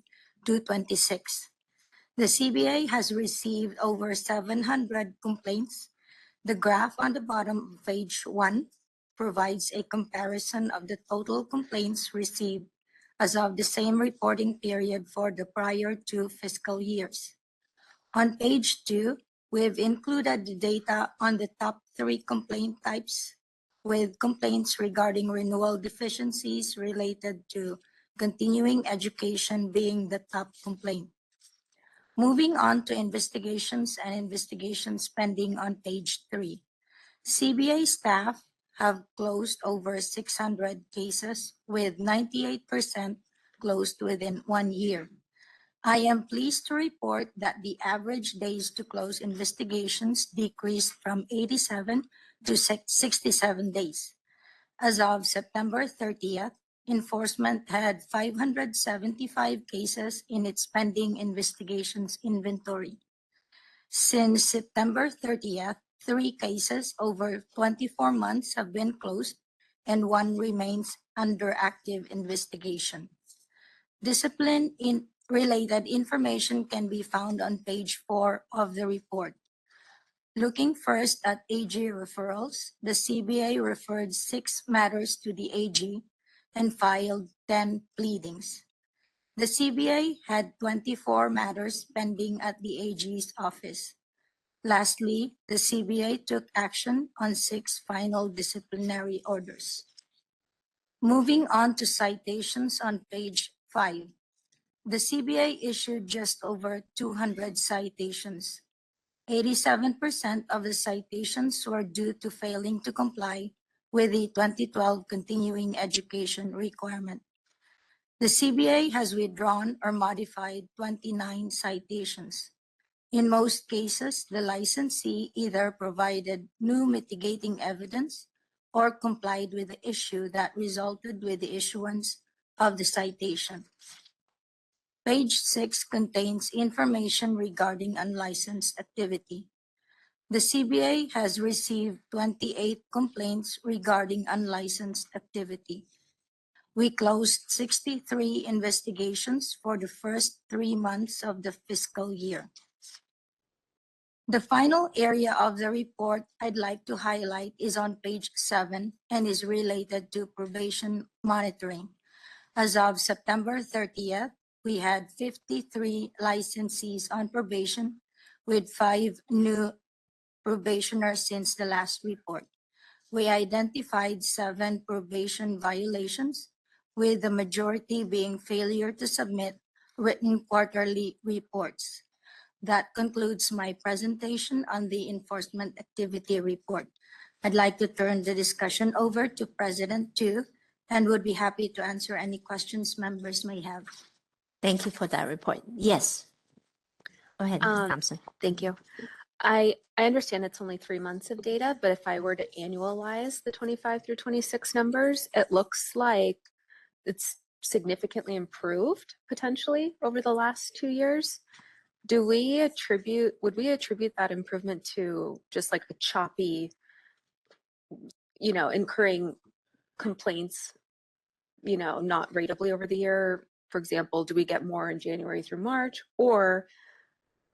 Speaker 17: to 26. The CBA has received over 700 complaints. The graph on the bottom of page 1 provides a comparison of the total complaints received as of the same reporting period for the prior 2 fiscal years. On page 2, we've included the data on the top 3 complaint types, with complaints regarding renewal deficiencies related to continuing education being the top complaint. Moving on to investigations and investigation spending on page 3. CBA staff have closed over 600 cases, with 98% closed within 1 year. I am pleased to report that the average days to close investigations decreased from 87 to 67 days. As of September 30th, enforcement had 575 cases in its pending investigations inventory. Since September 30th, 3 cases over 24 months have been closed and 1 remains under active investigation. Discipline-related information can be found on page 4 of the report. Looking first at AG referrals, the CBA referred 6 matters to the AG and filed 10 pleadings. The CBA had 24 matters pending at the AG's office. Lastly, the CBA took action on 6 final disciplinary orders. Moving on to citations on page 5. The CBA issued just over 200 citations. 87% of the citations were due to failing to comply with the 2012 continuing education requirement. The CBA has withdrawn or modified 29 citations. In most cases, the licensee either provided new mitigating evidence or complied with the issue that resulted with the issuance of the citation. Page 6 contains information regarding unlicensed activity. The CBA has received 28 complaints regarding unlicensed activity. We closed 63 investigations for the first 3 months of the fiscal year. The final area of the report I'd like to highlight is on page 7 and is related to probation monitoring. As of September 30th, we had 53 licensees on probation, with 5 new probationers since the last report. we identified 7 probation violations, with the majority being failure to submit written quarterly reports. That concludes my presentation on the enforcement activity report. I'd like to turn the discussion over to President Tu and would be happy to answer any questions members may have.
Speaker 1: Thank you for that report. Yes. Go ahead, Ms. Thompson.
Speaker 18: Thank you. I understand it's only 3 months of data, but if I were to annualize the 25 through 26 numbers, it looks like it's significantly improved potentially over the last 2 years. Would we attribute that improvement to just like a choppy, incurring complaints, not ratably over the year? For example, do we get more in January through March, or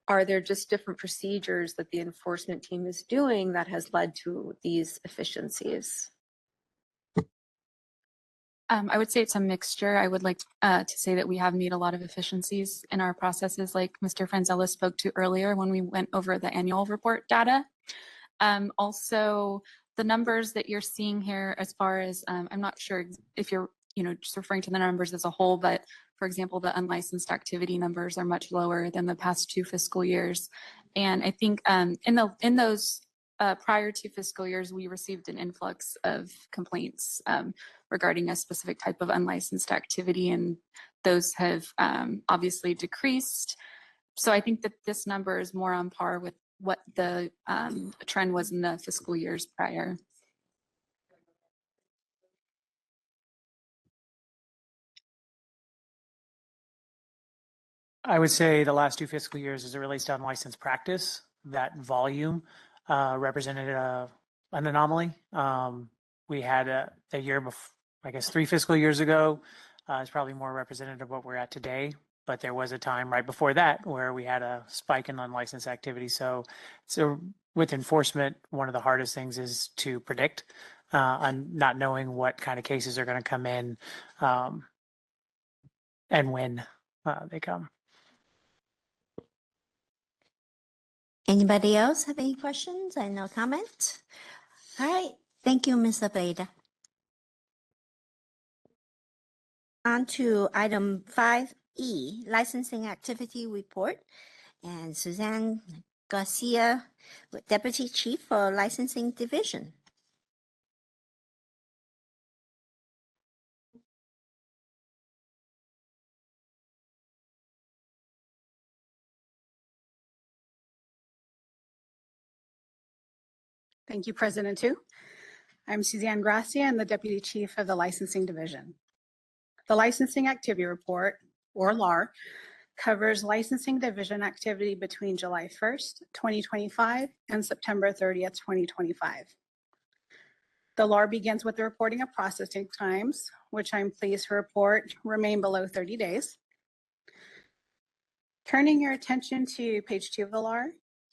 Speaker 18: are there just different procedures that the enforcement team is doing that has led to these efficiencies?
Speaker 19: I would say it's a mixture. I would like to say that we have made a lot of efficiencies in our processes, like Mr. Franzella spoke to earlier when we went over the annual report data. Also, the numbers that you're seeing here, as far as, I'm not sure if you're just referring to the numbers as a whole, but for example, the unlicensed activity numbers are much lower than the past 2 fiscal years. And I think in those prior 2 fiscal years, we received an influx of complaints regarding a specific type of unlicensed activity, and those have obviously decreased. So I think that this number is more on par with what the trend was in the fiscal years prior.
Speaker 9: I would say the last 2 fiscal years, as it relates to unlicensed practice, that volume represented an anomaly. We had the year before, I guess 3 fiscal years ago, is probably more representative of what we're at today. But there was a time right before that where we had a spike in unlicensed activity. So with enforcement, one of the hardest things is to predict, and not knowing what kind of cases are going to come in and when they come.
Speaker 1: Anybody else have any questions and no comment? All right. Thank you, Ms. Abeda. On to item 5E, licensing activity report. And Suzanne Garcia, Deputy Chief for Licensing Division.
Speaker 20: Thank you, President Tu. I'm Suzanne Gracia, and the Deputy Chief of the Licensing Division. The Licensing Activity Report, or LAR, covers licensing division activity between July 1st, 2025 and September 30th, 2025. The LAR begins with the reporting of processing times, which I'm pleased to report remain below 30 days. Turning your attention to page 2 of the LAR,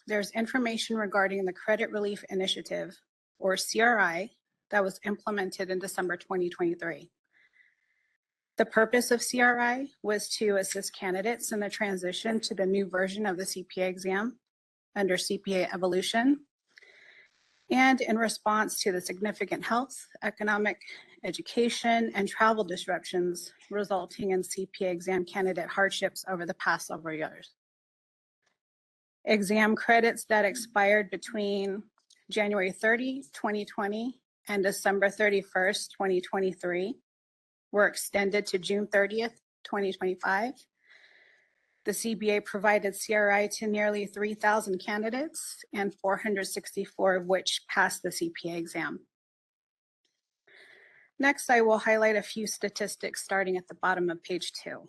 Speaker 20: there's information regarding the Credit Relief Initiative, or CRI, that was implemented in December 2023. The purpose of CRI was to assist candidates in the transition to the new version of the CPA exam under CPA Evolution, and in response to the significant health, economic, education, and travel disruptions resulting in CPA exam candidate hardships over the past several years. Exam credits that expired between January 30, 2020 and December 31st, 2023 were extended to June 30th, 2025. The CBA provided CRI to nearly 3,000 candidates, and 464 of which passed the CPA exam. Next, I will highlight a few statistics starting at the bottom of page 2.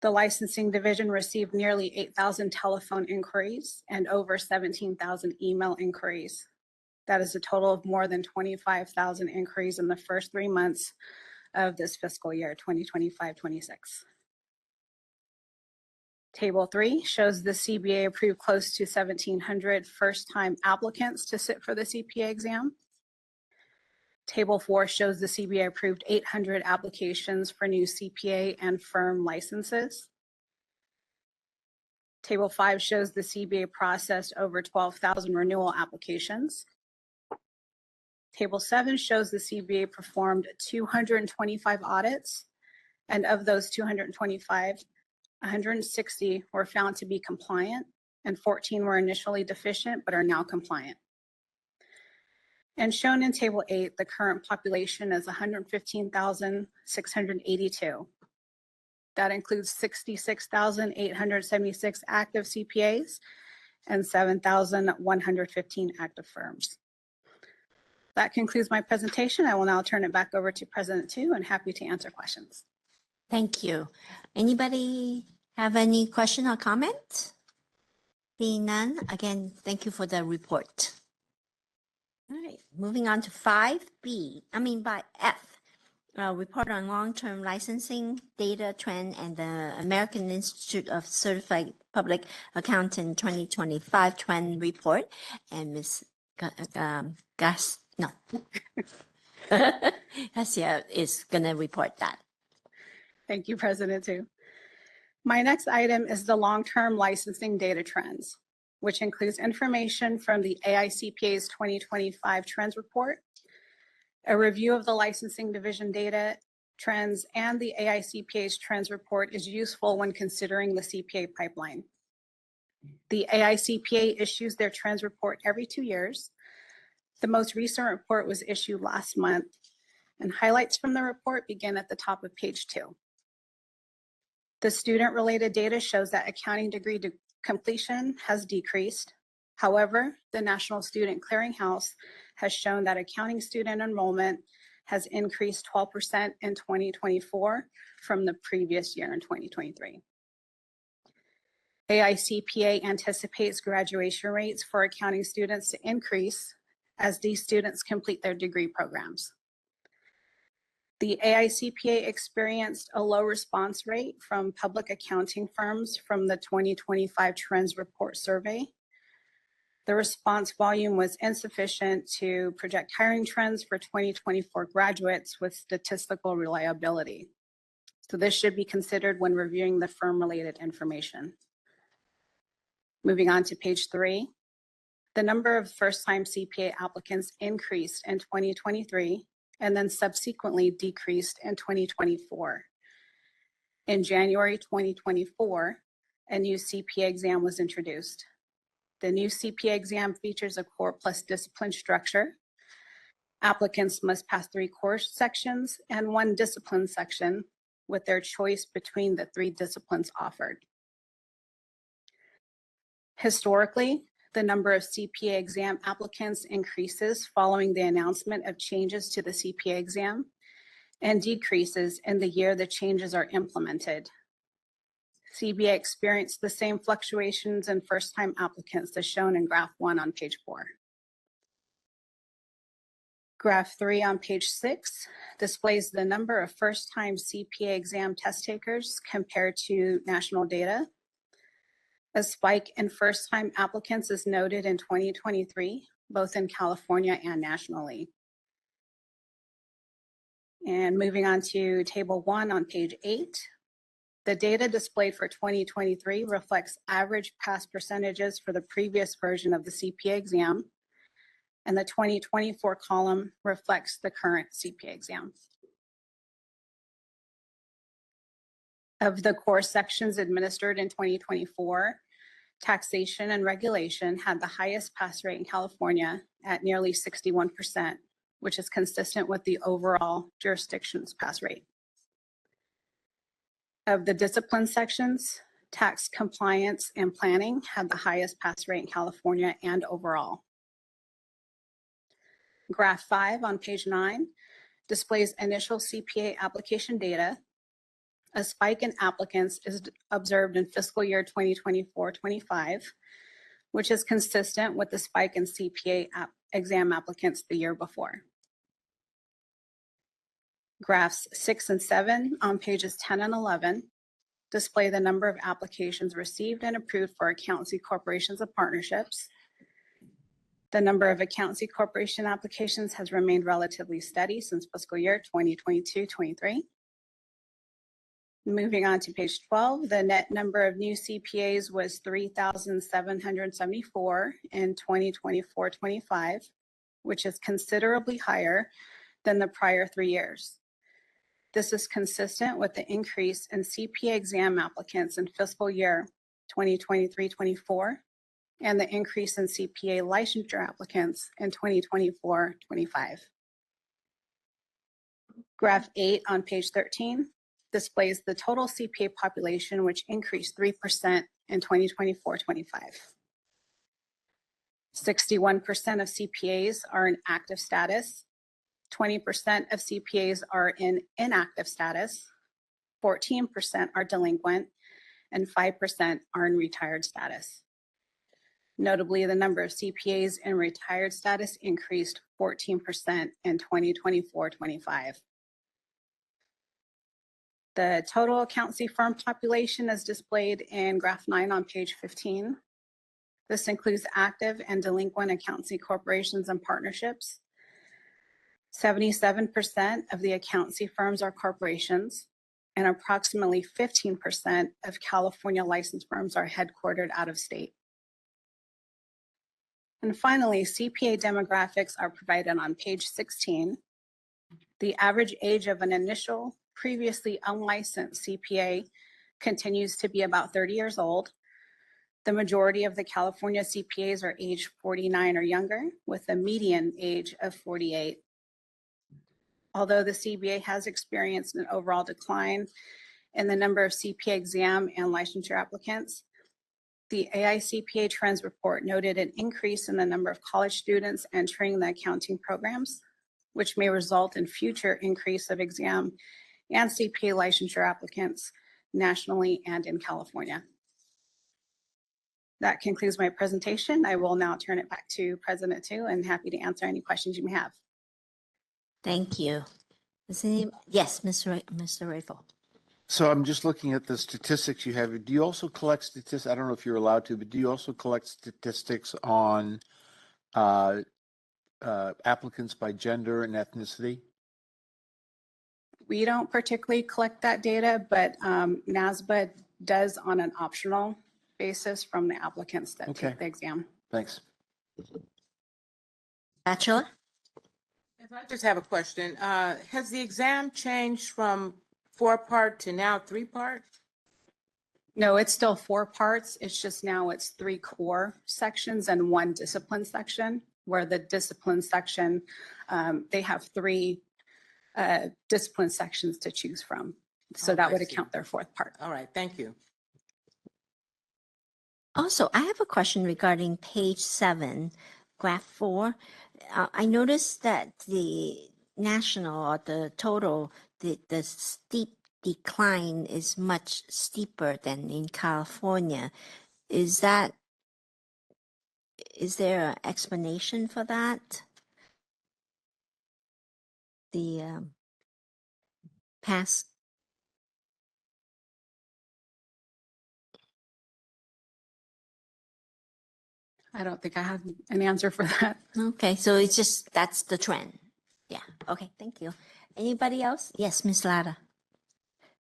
Speaker 20: The licensing division received nearly 8,000 telephone inquiries and over 17,000 email inquiries. That is a total of more than 25,000 inquiries in the first 3 months of this fiscal year, 2025-26. Table 3 shows the CBA approved close to 1,700 first-time applicants to sit for the CPA exam. Table 4 shows the CBA approved 800 applications for new CPA and firm licenses. Table 5 shows the CBA processed over 12,000 renewal applications. Table 7 shows the CBA performed 225 audits, and of those 225, 160 were found to be compliant, and 14 were initially deficient but are now compliant. And shown in Table 8, the current population is 115,682. That includes 66,876 active CPAs and 7,115 active firms. That concludes my presentation. I will now turn it back over to President Tu and happy to answer questions.
Speaker 1: Thank you. Anybody have any question or comment? Being none, again, thank you for the report. All right, moving on to 5B, by F. Report on long-term licensing data trend and the American Institute of Certified Public Accountant 2025 trend report. And Ms. Garcia is going to report that.
Speaker 20: Thank you, President Tu. My next item is the long-term licensing data trends, which includes information from the AICPA's 2025 trends report, a review of the licensing division data trends, and the AICPA's trends report is useful when considering the CPA pipeline. The AICPA issues their trends report every 2 years. The most recent report was issued last month, and highlights from the report begin at the top of page 2. The student-related data shows that accounting degree completion has decreased. However, the National Student Clearinghouse has shown that accounting student enrollment has increased 12% in 2024 from the previous year in 2023. AICPA anticipates graduation rates for accounting students to increase as these students complete their degree programs. The AICPA experienced a low response rate from public accounting firms from the 2025 Trends Report survey. The response volume was insufficient to project hiring trends for 2024 graduates with statistical reliability. So this should be considered when reviewing the firm-related information. Moving on to page 3, the number of first-time CPA applicants increased in 2023 and then subsequently decreased in 2024. In January 2024, a new CPA exam was introduced. The new CPA exam features a core plus discipline structure. Applicants must pass 3 core sections and 1 discipline section with their choice between the 3 disciplines offered. Historically, the number of CPA exam applicants increases following the announcement of changes to the CPA exam and decreases in the year the changes are implemented. CBA experienced the same fluctuations in first-time applicants as shown in graph 1 on page 4. Graph 3 on page 6 displays the number of first-time CPA exam test takers compared to national data. A spike in first-time applicants is noted in 2023, both in California and nationally. And moving on to table 1 on page 8, the data displayed for 2023 reflects average pass percentages for the previous version of the CPA exam, and the 2024 column reflects the current CPA exam. Of the core sections administered in 2024, taxation and regulation had the highest pass rate in California at nearly 61%, which is consistent with the overall jurisdiction's pass rate. Of the discipline sections, tax compliance and planning had the highest pass rate in California and overall. Graph 5 on page 9 displays initial CPA application data. A spike in applicants is observed in fiscal year 2024-25, which is consistent with the spike in CPA exam applicants the year before. Graphs 6 and 7 on pages 10 and 11 display the number of applications received and approved for accountancy corporations and partnerships. The number of accountancy corporation applications has remained relatively steady since fiscal year 2022-23. Moving on to page 12, the net number of new CPAs was 3,774 in 2024-25, which is considerably higher than the prior 3 years. This is consistent with the increase in CPA exam applicants in fiscal year 2023-24 and the increase in CPA licensure applicants in 2024-25. Graph 8 on page 13 displays the total CPA population, which increased 3% in 2024-25. 61% of CPAs are in active status, 20% of CPAs are in inactive status, 14% are delinquent, and 5% are in retired status. Notably, the number of CPAs in retired status increased 14% in 2024-25. The total accountancy firm population is displayed in graph 9 on page 15. This includes active and delinquent accountancy corporations and partnerships. 77% of the accountancy firms are corporations, and approximately 15% of California licensed firms are headquartered out of state. And finally, CPA demographics are provided on page 16. The average age of an initial previously unlicensed CPA continues to be about 30 years old. The majority of the California CPAs are age 49 or younger, with a median age of 48. Although the CBA has experienced an overall decline in the number of CPA exam and licensure applicants, the AICPA Trends Report noted an increase in the number of college students entering the accounting programs, which may result in future increase of exam and CPA licensure applicants nationally and in California. That concludes my presentation. I will now turn it back to President Tu and happy to answer any questions you may have.
Speaker 1: Thank you. Yes, Mr. Rafel.
Speaker 8: So I'm just looking at the statistics you have. Do you also collect statistics? I don't know if you're allowed to, but do you also collect statistics on applicants by gender and ethnicity?
Speaker 20: We don't particularly collect that data, but NASBA does on an optional basis from the applicants that take the exam.
Speaker 8: Thanks.
Speaker 1: Bachelor?
Speaker 15: I just have a question. Has the exam changed from 4-part to now 3-part?
Speaker 20: No, it's still 4 parts. It's just now it's 3 core sections and 1 discipline section, where the discipline section, they have 3 discipline sections to choose from. So that would account their 4th part.
Speaker 15: All right, thank you.
Speaker 1: Also, I have a question regarding page 7, graph 4. I noticed that the national or the total, the steep decline is much steeper than in California. Is there an explanation for that? The past.
Speaker 20: I don't think I have an answer for that.
Speaker 1: Okay, so it's just, that's the trend. Yeah, okay, thank you. Anybody else? Yes, Ms. Lara.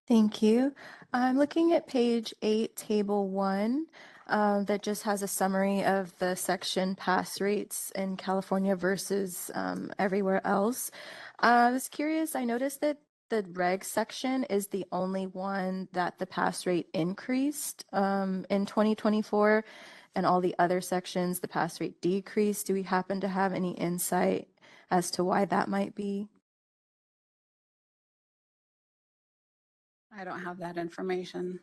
Speaker 6: Thank you. I'm looking at page 8, table 1, that just has a summary of the section pass rates in California versus everywhere else. I was curious, I noticed that the reg section is the only one that the pass rate increased in 2024, and all the other sections, the pass rate decreased. Do we happen to have any insight as to why that might be?
Speaker 20: I don't have that information.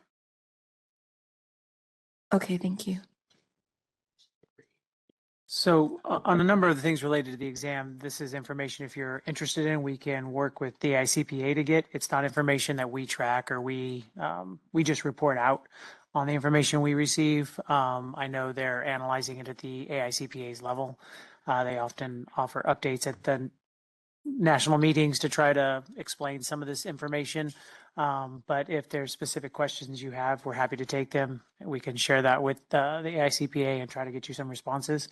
Speaker 6: Okay, thank you.
Speaker 9: So on a number of the things related to the exam, this is information if you're interested in, we can work with the AICPA to get. It's not information that we track or we just report out on the information we receive. I know they're analyzing it at the AICPA's level. They often offer updates at the national meetings to try to explain some of this information. But if there's specific questions you have, we're happy to take them. We can share that with the AICPA and try to get you some responses.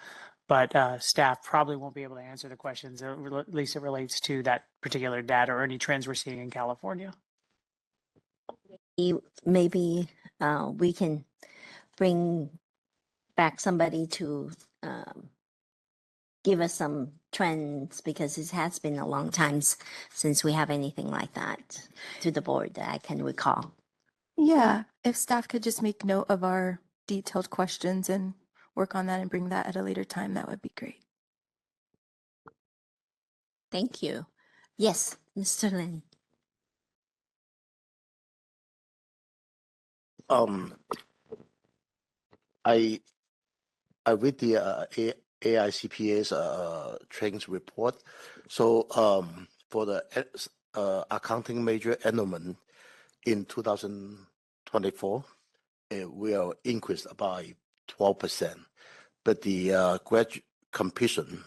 Speaker 9: But staff probably won't be able to answer the questions, at least it relates to that particular data or any trends we're seeing in California.
Speaker 1: Maybe we can bring back somebody to give us some trends because it has been a long time since we have anything like that to the board that I can recall.
Speaker 6: Yeah, if staff could just make note of our detailed questions and work on that and bring that at a later time, that would be great.
Speaker 1: Thank you. Yes, Mr. Lin.
Speaker 21: I read the AICPA's trainings report. So for the accounting major enrollment in 2024, we are increased by 12%, but the graduate completion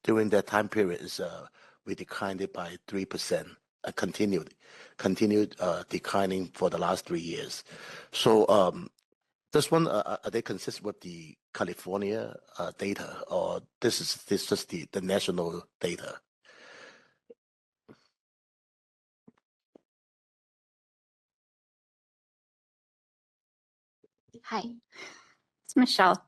Speaker 21: during that time period is we declined it by 3%, continued declining for the last 3 years. So this one, are they consistent with the California data, or this is just the national data?
Speaker 19: Hi, it's Michelle.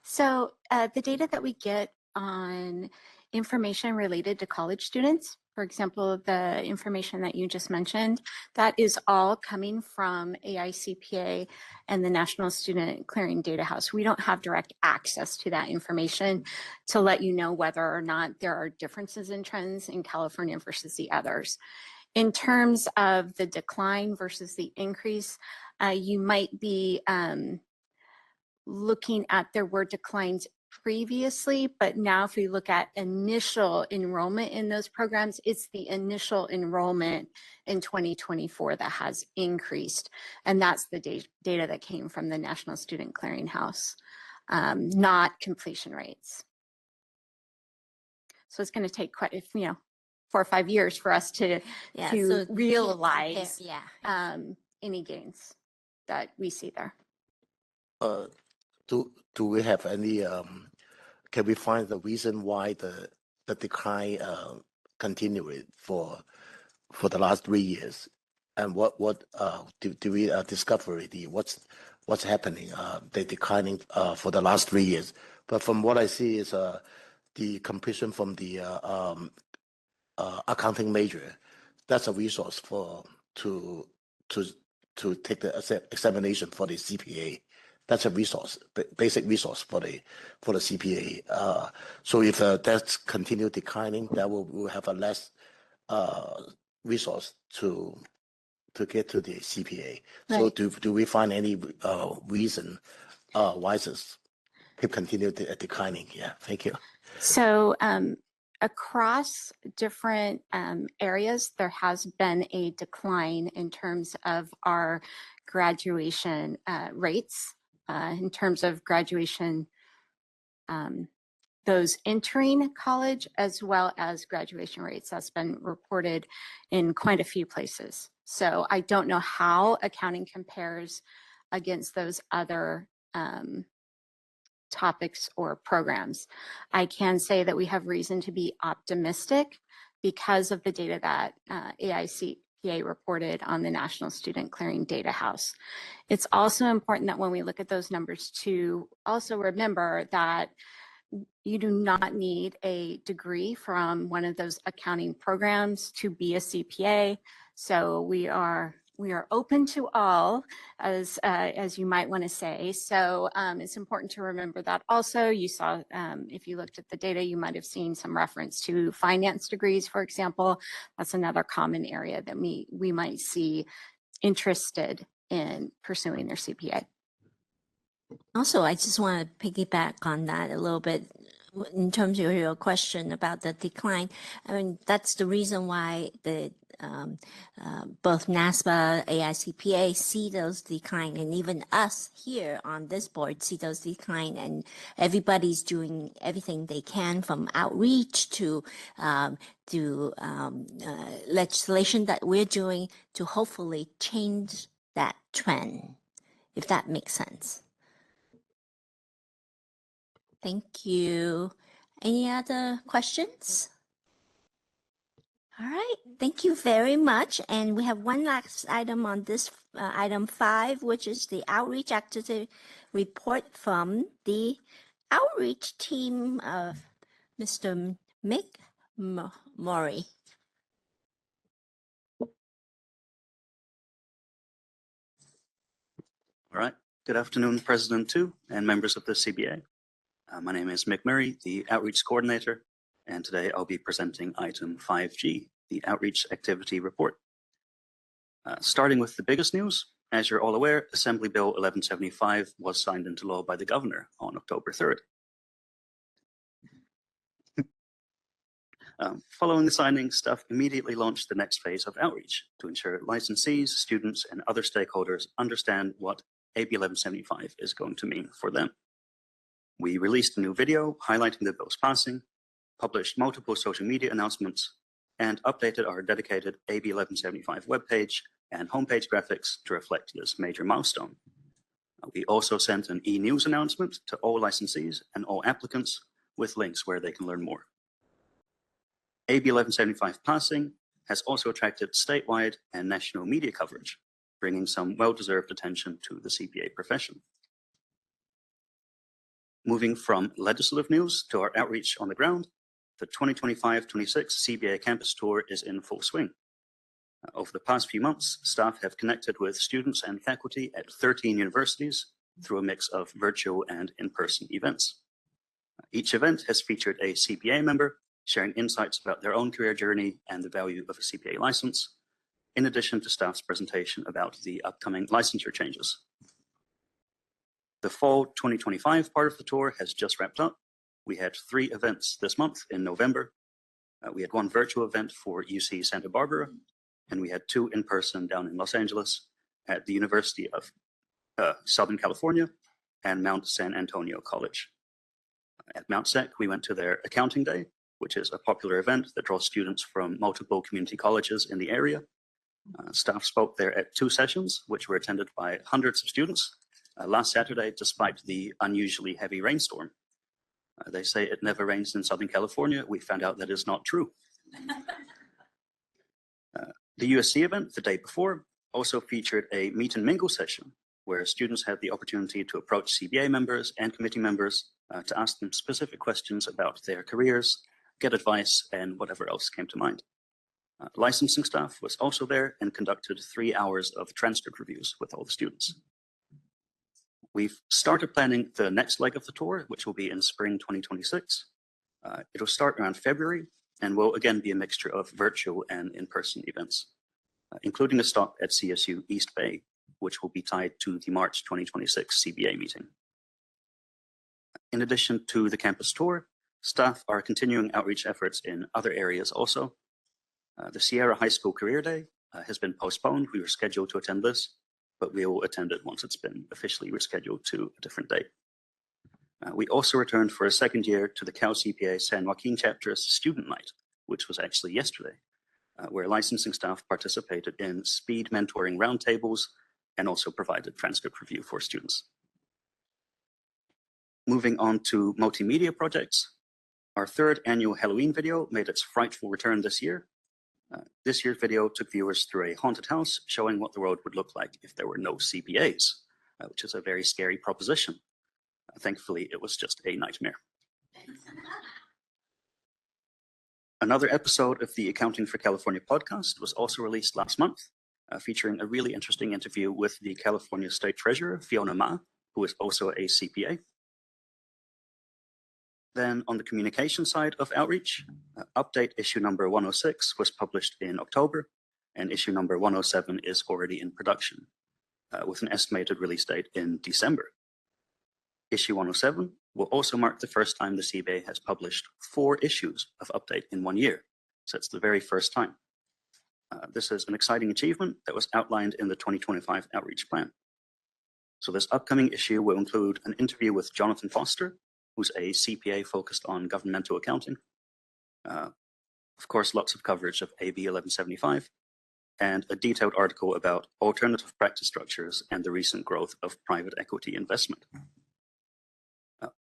Speaker 19: So the data that we get on information related to college students, for example, the information that you just mentioned, that is all coming from AICPA and the National Student Clearing Data House. We don't have direct access to that information to let you know whether or not there are differences in trends in California versus the others. In terms of the decline versus the increase, you might be looking at there were declines previously, but now if we look at initial enrollment in those programs, it's the initial enrollment in 2024 that has increased. And that's the data that came from the National Student Clearinghouse, not completion rates. So it's going to take quite, 4 or 5 years for us to
Speaker 1: so
Speaker 19: realize any gains that we see there.
Speaker 21: Do we have any? Can we find the reason why the decline continued for the last 3 years, and what do we discover what's happening? They're declining for the last 3 years, but from what I see is the completion from the accounting major. That's a resource to take the examination for the CPA. That's a resource, basic resource for the CPA. So if that's continued declining, that will have a less resource to get to the CPA. So do we find any reason why this keep continue declining? Yeah, thank you.
Speaker 19: So across different areas, there has been a decline in terms of our graduation rates, in terms of graduation, those entering college, as well as graduation rates. That's been reported in quite a few places. So I don't know how accounting compares against those other topics or programs. I can say that we have reason to be optimistic because of the data that AICPA reported on the National Student Clearing Data House. It's also important that when we look at those numbers to also remember that you do not need a degree from one of those accounting programs to be a CPA. So we are open to all, as you might want to say. So it's important to remember that. Also, you saw, if you looked at the data, you might have seen some reference to finance degrees, for example. That's another common area that we might see interested in pursuing their CPA.
Speaker 1: Also, I just want to piggyback on that a little bit in terms of your question about the decline. I mean, that's the reason why the both NASPA, AICPA see those decline, and even us here on this board see those decline, and everybody's doing everything they can from outreach to legislation that we're doing to hopefully change that trend, if that makes sense. Thank you. Any other questions? All right, thank you very much. And we have one last item on this, item 5, which is the outreach activity report from the outreach team of Mr. Mick Murray.
Speaker 3: All right. Good afternoon, President Tu and members of the CBA. My name is Mick Murray, the Outreach Coordinator, and today I'll be presenting item 5G, the Outreach Activity Report. Starting with the biggest news, as you're all aware, Assembly Bill 1175 was signed into law by the Governor on October 3rd. Following the signing, staff immediately launched the next phase of outreach to ensure licensees, students, and other stakeholders understand what AB 1175 is going to mean for them. We released a new video highlighting the bill's passing, published multiple social media announcements, and updated our dedicated AB 1175 webpage and homepage graphics to reflect this major milestone. We also sent an e-news announcement to all licensees and all applicants with links where they can learn more. AB 1175 passing has also attracted statewide and national media coverage, bringing some well-deserved attention to the CPA profession. Moving from legislative news to our outreach on the ground, the 2025-26 CBA campus tour is in full swing. Over the past few months, staff have connected with students and faculty at 13 universities through a mix of virtual and in-person events. Each event has featured a CPA member sharing insights about their own career journey and the value of a CPA license, in addition to staff's presentation about the upcoming licensure changes. The fall 2025 part of the tour has just wrapped up. We had 3 events this month in November. We had 1 virtual event for UC Santa Barbara, and we had 2 in person down in Los Angeles at the University of Southern California and Mount San Antonio College. At Mount Sec, we went to their Accounting Day, which is a popular event that draws students from multiple community colleges in the area. Staff spoke there at 2 sessions, which were attended by hundreds of students last Saturday, despite the unusually heavy rainstorm. They say it never rains in Southern California. We found out that is not true. The USC event the day before also featured a meet and mingle session where students had the opportunity to approach CBA members and committee members to ask them specific questions about their careers, get advice, and whatever else came to mind. Licensing staff was also there and conducted 3 hours of transcript reviews with all the students. We've started planning the next leg of the tour, which will be in spring 2026. It'll start around February and will again be a mixture of virtual and in-person events, including a stop at CSU East Bay, which will be tied to the March 2026 CBA meeting. In addition to the campus tour, staff are continuing outreach efforts in other areas also. The Sierra High School Career Day has been postponed. We were scheduled to attend this, but we will attend it once it's been officially rescheduled to a different date. We also returned for a second year to the Cal CPA San Joaquin chapter's Student Night, which was actually yesterday, where licensing staff participated in speed mentoring roundtables and also provided transcript review for students. Moving on to multimedia projects, our 3rd annual Halloween video made its frightful return this year. This year's video took viewers through a haunted house, showing what the world would look like if there were no CPAs, which is a very scary proposition. Thankfully, it was just a nightmare. Another episode of the Accounting for California podcast was also released last month, featuring a really interesting interview with the California State Treasurer, Fiona Ma, who is also a CPA. Then on the communication side of outreach, update issue number 106 was published in October, and issue number 107 is already in production, with an estimated release date in December. Issue 107 will also mark the first time the CBA has published 4 issues of update in 1 year, so it's the very first time. This is an exciting achievement that was outlined in the 2025 outreach plan. So this upcoming issue will include an interview with Jonathan Foster, who's a CPA focused on governmental accounting. Of course, lots of coverage of AB 1175, and a detailed article about alternative practice structures and the recent growth of private equity investment.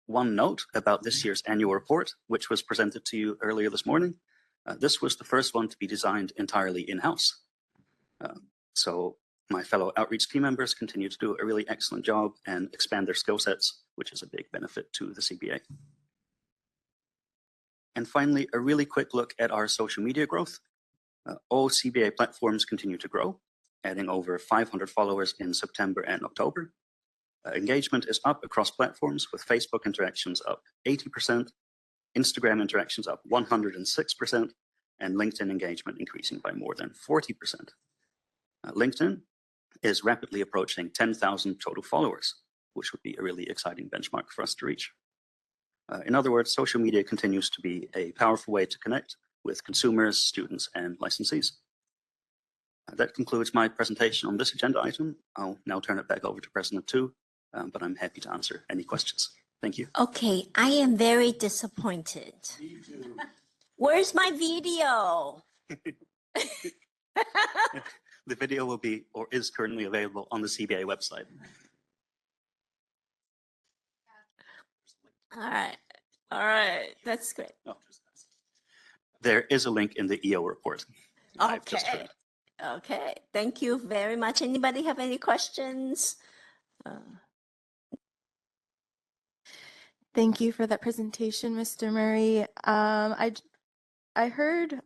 Speaker 3: One note about this year's annual report, which was presented to you earlier this morning. This was the first one to be designed entirely in-house. So My fellow outreach team members continue to do a really excellent job and expand their skill sets, which is a big benefit to the CBA. And finally, a really quick look at our social media growth. All CBA platforms continue to grow, adding over 500 followers in September and October. Engagement is up across platforms, with Facebook interactions up 80%, Instagram interactions up 106%, and LinkedIn engagement increasing by more than 40%. LinkedIn is rapidly approaching 10,000 total followers, which would be a really exciting benchmark for us to reach. In other words, social media continues to be a powerful way to connect with consumers, students, and licensees. That concludes my presentation on this agenda item. I'll now turn it back over to President Tu, but I'm happy to answer any questions. Thank you.
Speaker 1: Okay, I am very disappointed.
Speaker 8: Me too.
Speaker 1: Where's my video?
Speaker 3: The video will be or is currently available on the CBA website.
Speaker 1: All right, that's great.
Speaker 3: There is a link in the EO report. I've just put
Speaker 1: Okay,
Speaker 3: it.
Speaker 1: okay, thank you very much. Anybody have any questions?
Speaker 6: Thank you for that presentation, Mr. Murray. I heard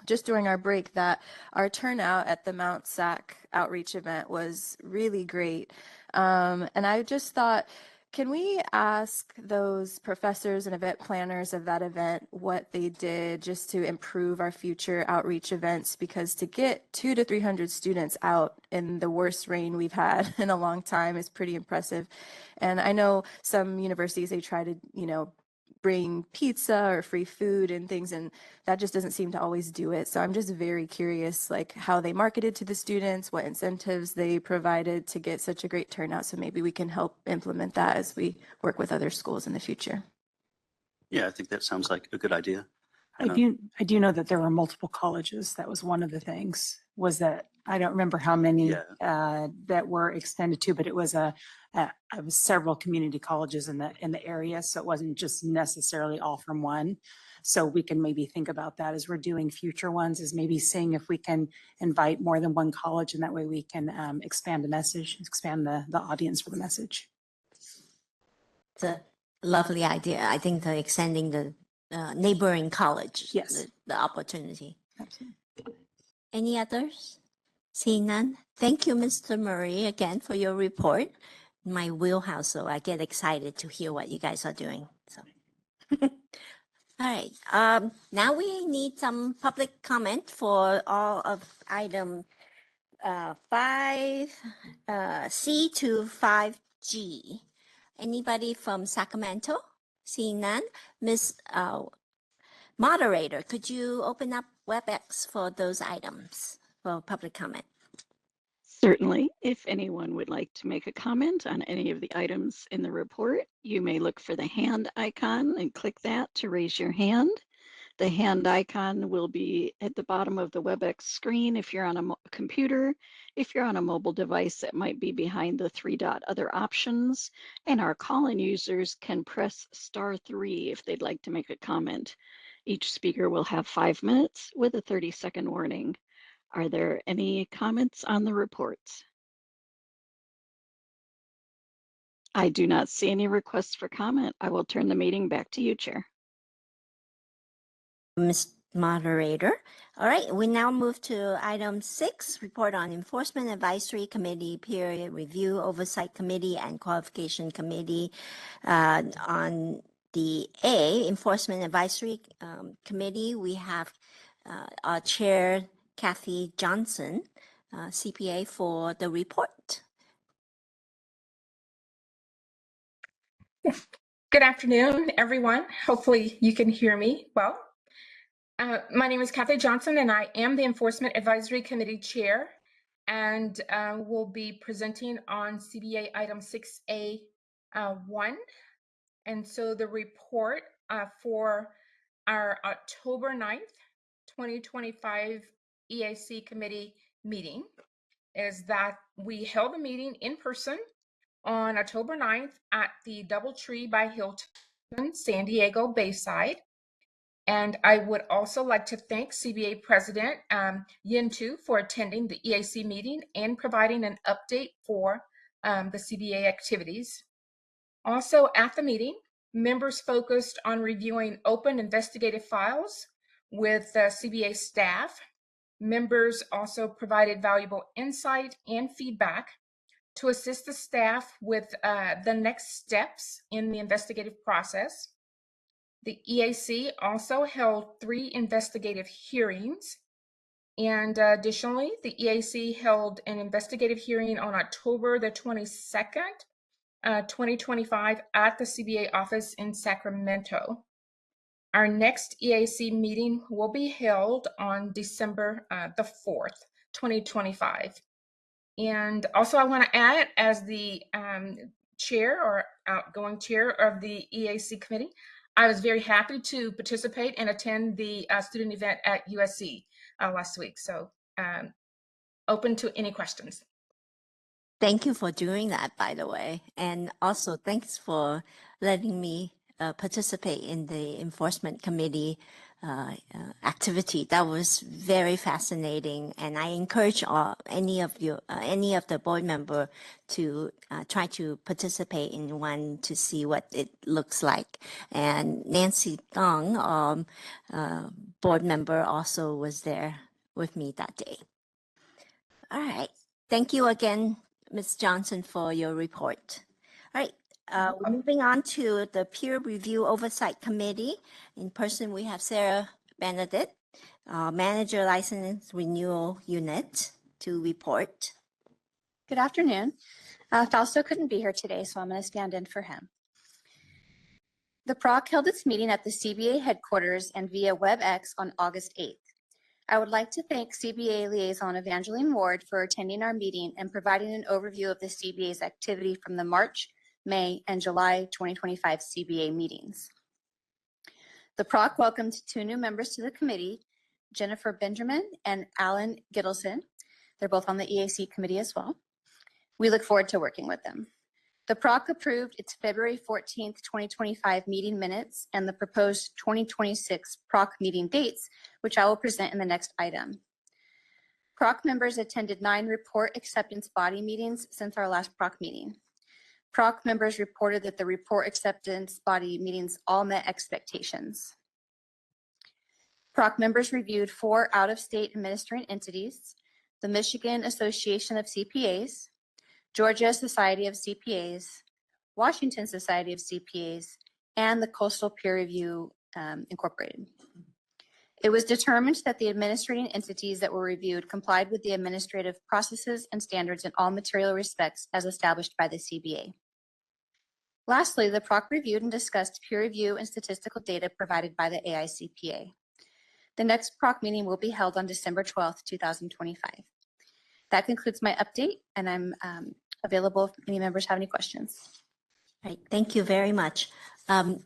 Speaker 6: just during our break that our turnout at the Mount SAC outreach event was really great. And I just thought, can we ask those professors and event planners of that event what they did just to improve our future outreach events? Because to get 200 to 300 students out in the worst rain we've had in a long time is pretty impressive. And I know some universities, they try to, bring pizza or free food and things, and that just doesn't seem to always do it. So I'm just very curious, like how they marketed to the students, what incentives they provided to get such a great turnout. So maybe we can help implement that as we work with other schools in the future.
Speaker 3: Yeah, I think that sounds like a good idea.
Speaker 2: I do know that there were multiple colleges. That was one of the things, was that I don't remember how many that were extended to, but it was several community colleges in the area. So it wasn't just necessarily all from one. So we can maybe think about that as we're doing future ones, is maybe seeing if we can invite more than one college, and that way we can expand the message, expand the audience for the message.
Speaker 1: It's a lovely idea. I think the extending the neighboring college,
Speaker 2: yes,
Speaker 1: the opportunity.
Speaker 2: Absolutely.
Speaker 1: Any others? Seeing none. Thank you, Mr. Murray, again for your report. My wheelhouse, so I get excited to hear what you guys are doing. So, all right. Now we need some public comment for all of item 5C to 5G. Anybody from Sacramento? Seeing none. Ms. Moderator, could you open up WebEx for those items for public comment?
Speaker 5: Certainly. If anyone would like to make a comment on any of the items in the report, you may look for the hand icon and click that to raise your hand. The hand icon will be at the bottom of the WebEx screen if you're on a computer. If you're on a mobile device, it might be behind the 3-dot other options. And our call-in users can press *3 if they'd like to make a comment. Each speaker will have 5 minutes with a 30-second warning. Are there any comments on the reports? I do not see any requests for comment. I will turn the meeting back to you, Chair.
Speaker 1: Ms. Moderator. All right, we now move to item 6, report on Enforcement Advisory Committee, Peer Review Oversight Committee, and Qualification Committee. On the A, Enforcement Advisory Committee, we have our chair, Kathy Johnson, CPA, for the report.
Speaker 4: Good afternoon, everyone. Hopefully you can hear me well. My name is Kathy Johnson, and I am the Enforcement Advisory Committee Chair, and will be presenting on CBA item 6A1. And so the report for our October 9th, 2025 EAC committee meeting is that we held a meeting in person on October 9th at the DoubleTree by Hilton, San Diego Bayside. And I would also like to thank CBA President Yin Tu for attending the EAC meeting and providing an update for the CBA activities. Also at the meeting, members focused on reviewing open investigative files with CBA staff. Members also provided valuable insight and feedback to assist the staff with the next steps in the investigative process. The EAC also held 3 investigative hearings. And additionally, the EAC held an investigative hearing on October the 22nd, 2025 at the CBA office in Sacramento. Our next EAC meeting will be held on December the 4th, 2025. And also I want to add, as the chair or outgoing chair of the EAC committee, I was very happy to participate and attend the student event at USC last week. So open to any questions.
Speaker 1: Thank you for doing that, by the way. And also thanks for letting me participate in the enforcement committee activity. That was very fascinating. And I encourage any of the board member to try to participate in one to see what it looks like. And Nancy Thong, board member, also was there with me that day. All right. Thank you again, Ms. Johnson, for your report. All right, moving on to the Peer Review Oversight Committee. In person, we have Sarah Benedict, Manager License Renewal Unit, to report.
Speaker 11: Good afternoon. Fausto couldn't be here today, so I'm going to stand in for him. The PROC held its meeting at the CBA headquarters and via WebEx on August 8th. I would like to thank CBA Liaison Evangeline Ward for attending our meeting and providing an overview of the CBA's activity from the March, May, and July 2025 CBA meetings. The PROC welcomed 2 new members to the committee, Jennifer Benjamin and Alan Gittleson. They're both on the EAC committee as well. We look forward to working with them. The PROC approved its February 14th, 2025 meeting minutes and the proposed 2026 PROC meeting dates, which I will present in the next item. PROC members attended 9 report acceptance body meetings since our last PROC meeting. PROC members reported that the report acceptance body meetings all met expectations. PROC members reviewed 4 out-of-state administering entities, the Michigan Association of CPAs, Georgia Society of CPAs, Washington Society of CPAs, and the Coastal Peer Review Incorporated. It was determined that the administrating entities that were reviewed complied with the administrative processes and standards in all material respects as established by the CBA. Lastly, the PROC reviewed and discussed peer review and statistical data provided by the AICPA. The next PROC meeting will be held on December 12th, 2025. That concludes my update, and I'm available if any members have any questions.
Speaker 1: All right, thank you very much.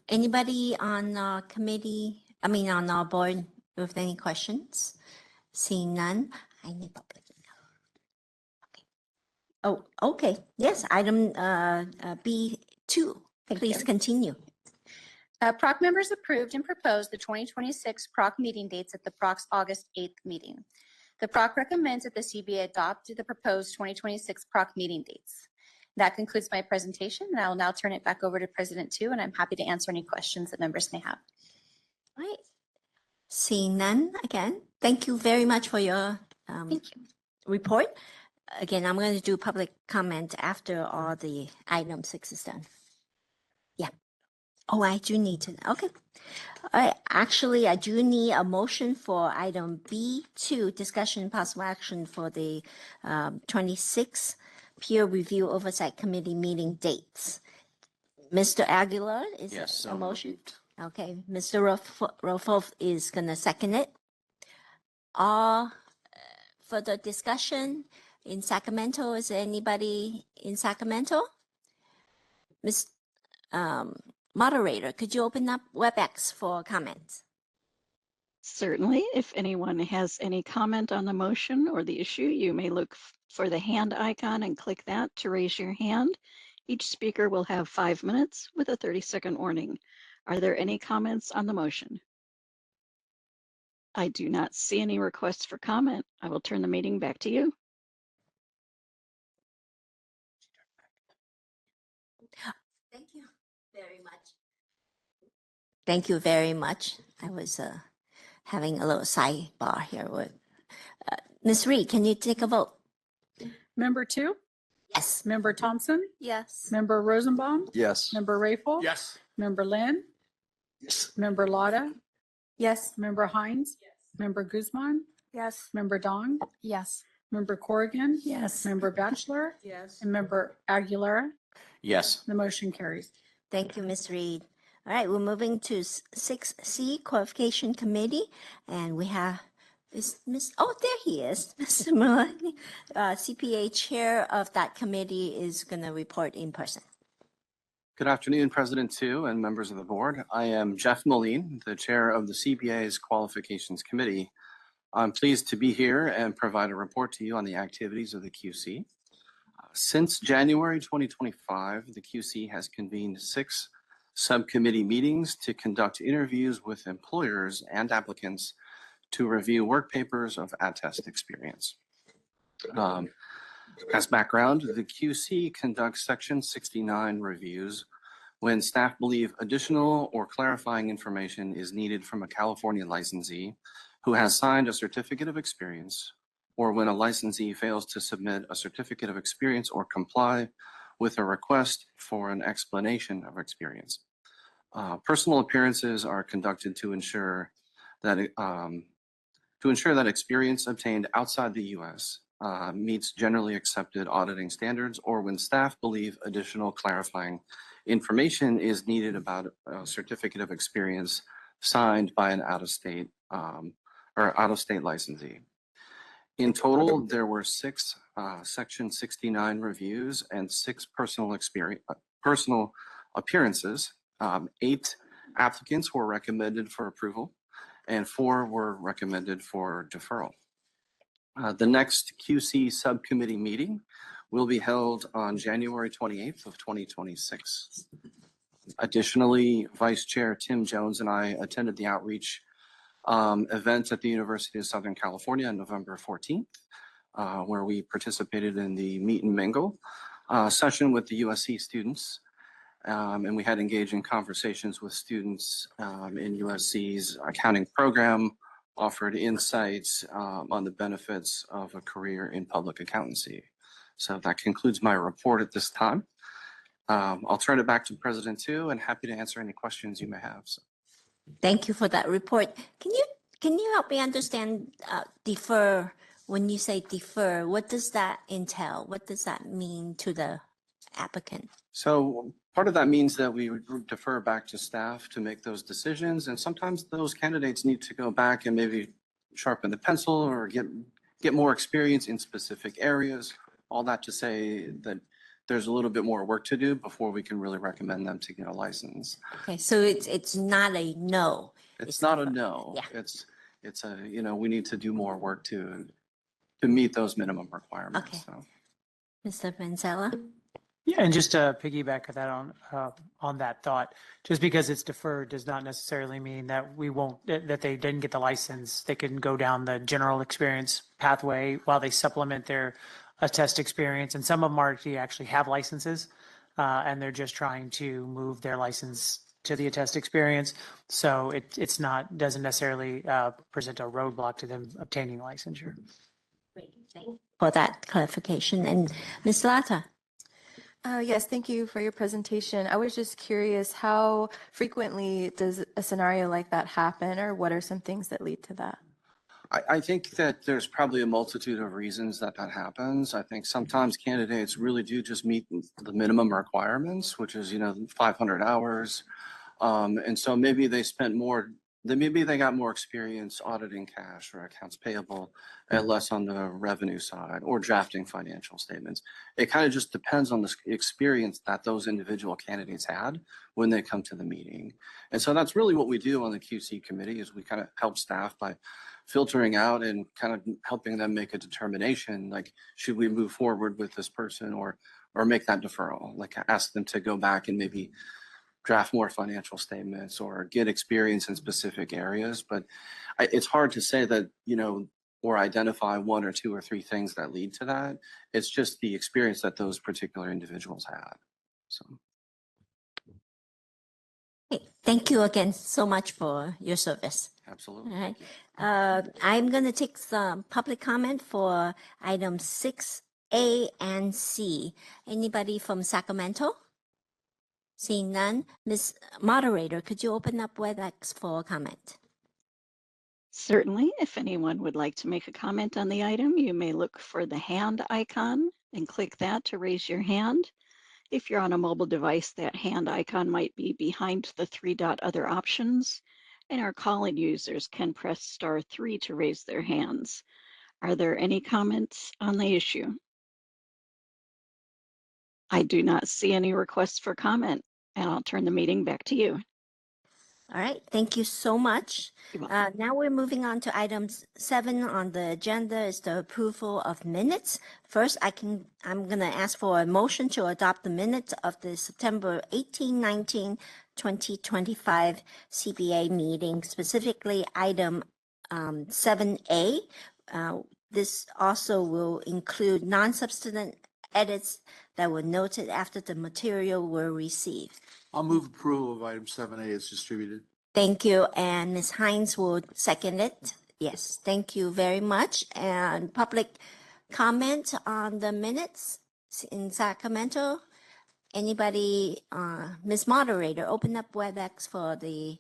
Speaker 1: Anybody on our committee, on our board with any questions? Seeing none, I need public. Okay. Oh, okay. Yes, item B2. Please continue.
Speaker 11: PROC members approved and proposed the 2026 PROC meeting dates at the PROC's August 8th meeting. The PROC recommends that the CBA adopt the proposed 2026 PROC meeting dates. That concludes my presentation, and I will now turn it back over to President Tu, and I'm happy to answer any questions that members may have.
Speaker 1: All right. Seeing none, again, thank you very much for your report. Again, I'm going to do public comment after all the item 6 is done. Yeah. Oh, I do need to, okay. All right, actually, I do need a motion for item B2, discussion possible action for the 26 Peer Review Oversight Committee meeting dates. Mr. Aguilar, is
Speaker 7: Yes,
Speaker 1: a motion?
Speaker 7: moved.
Speaker 1: Okay, Mr. Rofo is going to second it. All further discussion in Sacramento? Is there anybody in Sacramento? Ms. Moderator, could you open up WebEx for comments?
Speaker 5: Certainly. If anyone has any comment on the motion or the issue, you may look for the hand icon and click that to raise your hand. Each speaker will have 5 minutes with a 30-second warning. Are there any comments on the motion? I do not see any requests for comment. I will turn the meeting back to you.
Speaker 1: Thank you very much. Thank you very much. I was having a little sidebar here with Ms. Reed. Can you take a vote?
Speaker 20: Member 2?
Speaker 1: Yes.
Speaker 20: Member Thompson?
Speaker 18: Yes.
Speaker 20: Member Rosenbaum?
Speaker 14: Yes.
Speaker 20: Member Rayful?
Speaker 8: Yes.
Speaker 20: Member Lynn?
Speaker 21: Yes.
Speaker 20: Member Lotta?
Speaker 6: Yes.
Speaker 20: Member Hines? Member Guzman?
Speaker 6: Yes.
Speaker 20: Member Dong?
Speaker 6: Yes.
Speaker 20: Member Corrigan?
Speaker 17: Yes.
Speaker 20: Member Batchelor?
Speaker 15: Yes.
Speaker 20: And Member Aguilera?
Speaker 7: Yes.
Speaker 20: The motion carries.
Speaker 1: Thank you, Ms. Reed. All right, we're moving to 6C, Qualification Committee, and we have there he is, Mr. Maloney, CPA Chair of that committee is going to report in person.
Speaker 10: Good afternoon, President Tu and members of the board. I am Jeff Moline, the chair of the CPA's Qualifications Committee. I'm pleased to be here and provide a report to you on the activities of the QC. Since January 2025, the QC has convened 6 subcommittee meetings to conduct interviews with employers and applicants to review work papers of attest experience. As background, the QC conducts Section 69 reviews when staff believe additional or clarifying information is needed from a California licensee who has signed a certificate of experience, or when a licensee fails to submit a certificate of experience or comply with a request for an explanation of experience. Personal appearances are conducted to ensure that experience obtained outside the U.S. Meets generally accepted auditing standards, or when staff believe additional clarifying information is needed about a certificate of experience signed by an out-of-state licensee. In total, there were 6 Section 69 reviews and 6 personal appearances. 8 applicants were recommended for approval, and 4 were recommended for deferral. The next QC subcommittee meeting will be held on January 28th of 2026. Additionally, Vice Chair Tim Jones and I attended the outreach event at the University of Southern California on November 14th, where we participated in the Meet and Mingle session with the USC students. And we had engaging conversations with students in USC's accounting program, offered insights on the benefits of a career in public accountancy. So that concludes my report at this time. I'll turn it back to President Tu and happy to answer any questions you may have. So.
Speaker 1: Thank you for that report. Can you help me understand defer? When you say defer, what does that entail? What does that mean to the applicant?
Speaker 10: So part of that means that we defer back to staff to make those decisions. And sometimes those candidates need to go back and maybe sharpen the pencil or get more experience in specific areas. All that to say that there's a little bit more work to do before we can really recommend them to get a license.
Speaker 1: Okay, so it's not a no.
Speaker 10: It's not a no.
Speaker 1: Yeah.
Speaker 10: It's a, we need to do more work to meet those minimum requirements.
Speaker 1: Okay.
Speaker 10: So.
Speaker 1: Mr. Manzella?
Speaker 9: Yeah, and just to piggyback that on that thought, just because it's deferred does not necessarily mean that that they didn't get the license. They can go down the general experience pathway while they supplement their attest experience. And some of them actually have licenses, and they're just trying to move their license to the attest experience. So doesn't necessarily present a roadblock to them obtaining licensure.
Speaker 1: Great, thank you for that clarification. And Ms. Lata?
Speaker 6: Yes, thank you for your presentation. I was just curious, how frequently does a scenario like that happen, or what are some things that lead to that?
Speaker 10: I think that there's probably a multitude of reasons that happens. I think sometimes candidates really do just meet the minimum requirements, which is, 500 hours. And so maybe they got more experience auditing cash or accounts payable and less on the revenue side or drafting financial statements. It kind of just depends on the experience that those individual candidates had when they come to the meeting. And so that's really what we do on the QC committee, is we kind of help staff by filtering out and kind of helping them make a determination, like, should we move forward with this person or make that deferral, like ask them to go back and maybe draft more financial statements or get experience in specific areas. But it's hard to say that, or identify one or two or three things that lead to that. It's just the experience that those particular individuals had. So.
Speaker 1: Hey, thank you again so much for your service.
Speaker 10: Absolutely.
Speaker 1: All right. I'm going to take some public comment for items 6A and C. Anybody from Sacramento? Seeing none, Ms. Moderator, could you open up WebEx for comment?
Speaker 5: Certainly, if anyone would like to make a comment on the item, you may look for the hand icon and click that to raise your hand. If you're on a mobile device, that hand icon might be behind the three-dot other options, and our call-in users can press *3 to raise their hands. Are there any comments on the issue? I do not see any requests for comment, and I'll turn the meeting back to you.
Speaker 1: All right, thank you so much.
Speaker 5: You're welcome.
Speaker 1: Now we're moving on to item 7 on the agenda is the approval of minutes. First, I'm going to ask for a motion to adopt the minutes of the September 18, 19, 2025 CBA meeting, specifically item 7A. This also will include non-substantive edits that were noted after the material were received.
Speaker 8: I'll move approval of item 7A as distributed.
Speaker 1: Thank you, and Ms. Hines will second it. Yes, thank you very much. And public comment on the minutes in Sacramento? Anybody, Ms. Moderator, open up WebEx for the...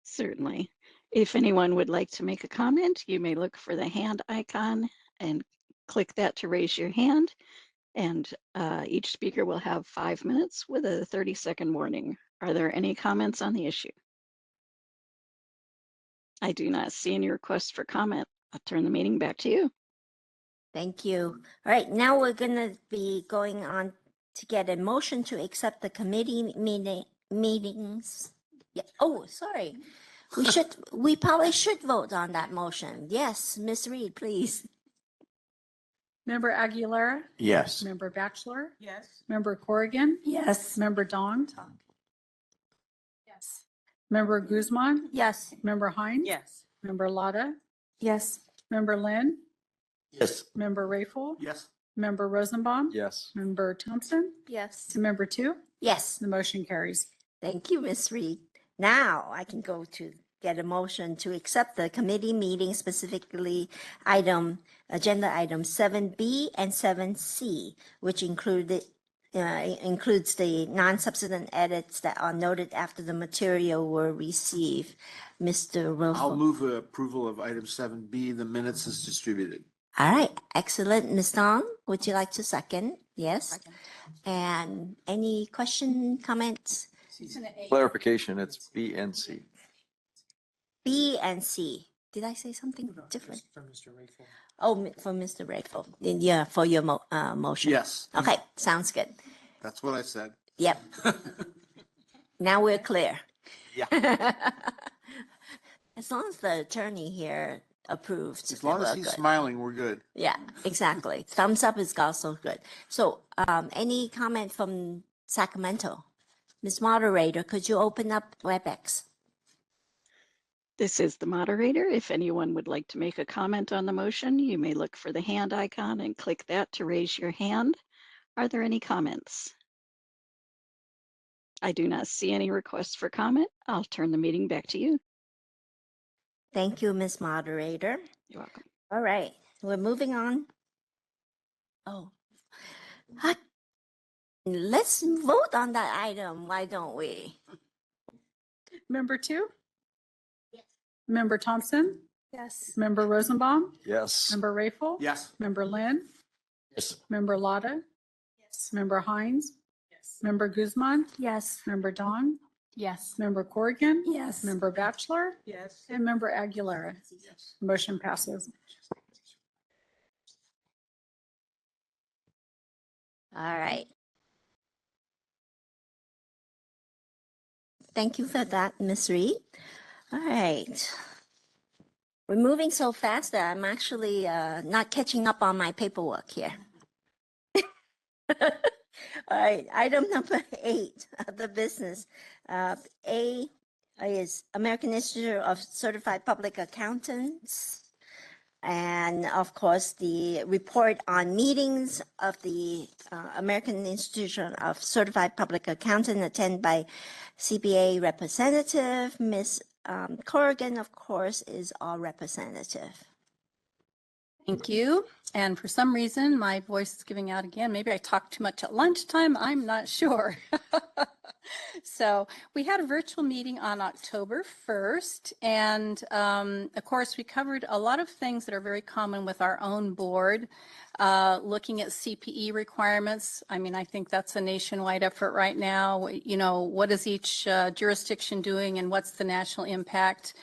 Speaker 5: Certainly. If anyone would like to make a comment, you may look for the hand icon and click that to raise your hand. And each speaker will have 5 minutes with a 30-second warning. Are there any comments on the issue? I do not see any requests for comment. I'll turn the meeting back to you.
Speaker 1: Thank you. All right, now we're going to be going on to get a motion to accept the committee meetings. Yeah. Oh, sorry. We probably should vote on that motion. Yes, Ms. Reed, please.
Speaker 20: Member Aguilera?
Speaker 7: Yes.
Speaker 20: Member Batchelor? Yes. Member Corrigan?
Speaker 17: Yes.
Speaker 20: Member Dong?
Speaker 19: Yes.
Speaker 20: Member Guzman?
Speaker 17: Yes.
Speaker 20: Member Hines?
Speaker 16: Yes.
Speaker 20: Member Lotta?
Speaker 19: Yes.
Speaker 20: Member Lynn?
Speaker 21: Yes.
Speaker 20: Member Rayful?
Speaker 8: Yes.
Speaker 20: Member Rosenbaum?
Speaker 14: Yes.
Speaker 20: Member Thompson?
Speaker 18: Yes.
Speaker 20: And Member 2?
Speaker 1: Yes.
Speaker 20: The motion carries.
Speaker 1: Thank you, Ms. Reed. Now I can go to get a motion to accept the committee meeting, specifically agenda item 7B and 7C, which includes the non-substantive edits that are noted after the material were received. Mr.
Speaker 8: I'll
Speaker 1: Wilson.
Speaker 8: move approval of item 7B, the minutes as distributed.
Speaker 1: All right, excellent. Ms. Dong, would you like to second? Yes. Second. And any question, comments?
Speaker 14: Clarification, it's B and C.
Speaker 1: B and C. Did I say something different?
Speaker 9: For Mr. Rayful.
Speaker 1: Oh, for Mr. Rayful. Yeah, for your motion.
Speaker 8: Yes.
Speaker 1: Okay, sounds good.
Speaker 8: That's what I said.
Speaker 1: Yep. Now we're clear.
Speaker 8: Yeah.
Speaker 1: As long as the attorney here approved.
Speaker 8: As long as he's smiling, we're good.
Speaker 1: Yeah, exactly. Thumbs up is also good. So any comment from Sacramento? Ms. Moderator, could you open up WebEx?
Speaker 5: This is the moderator. If anyone would like to make a comment on the motion, you may look for the hand icon and click that to raise your hand. Are there any comments? I do not see any requests for comment. I'll turn the meeting back to you.
Speaker 1: Thank you, Ms. Moderator.
Speaker 5: You're welcome.
Speaker 1: All right, we're moving on. Oh, let's vote on that item. Why don't we?
Speaker 20: Member 2? Yes. Member Thompson?
Speaker 18: Yes.
Speaker 20: Member Rosenbaum?
Speaker 14: Yes.
Speaker 20: Member Rayful?
Speaker 8: Yes.
Speaker 20: Member Lynn?
Speaker 21: Yes.
Speaker 20: Member Lotta?
Speaker 18: Yes.
Speaker 20: Member Hines? Yes. Member Guzman?
Speaker 17: Yes.
Speaker 20: Member Dong?
Speaker 19: Yes.
Speaker 20: Member Corrigan?
Speaker 17: Yes.
Speaker 20: Member Batchelor?
Speaker 16: Yes.
Speaker 20: And Member Aguilera?
Speaker 8: Yes.
Speaker 20: Motion passes.
Speaker 1: All right. Thank you for that, Ms. Reed. All right. We're moving so fast that I'm actually not catching up on my paperwork here. All right, item number 8, the business. A is American Institute of Certified Public Accountants. And of course, the report on meetings of the American Institution of Certified Public Accountant attended by CPA representative. Ms. Corrigan, of course, is our representative.
Speaker 13: Thank you. And for some reason, my voice is giving out again. Maybe I talked too much at lunchtime. I'm not sure. So we had a virtual meeting on October 1st. And of course, we covered a lot of things that are very common with our own board, looking at CPE requirements. I mean, I think that's a nationwide effort right now. You know, what is each jurisdiction doing and what's the national impact?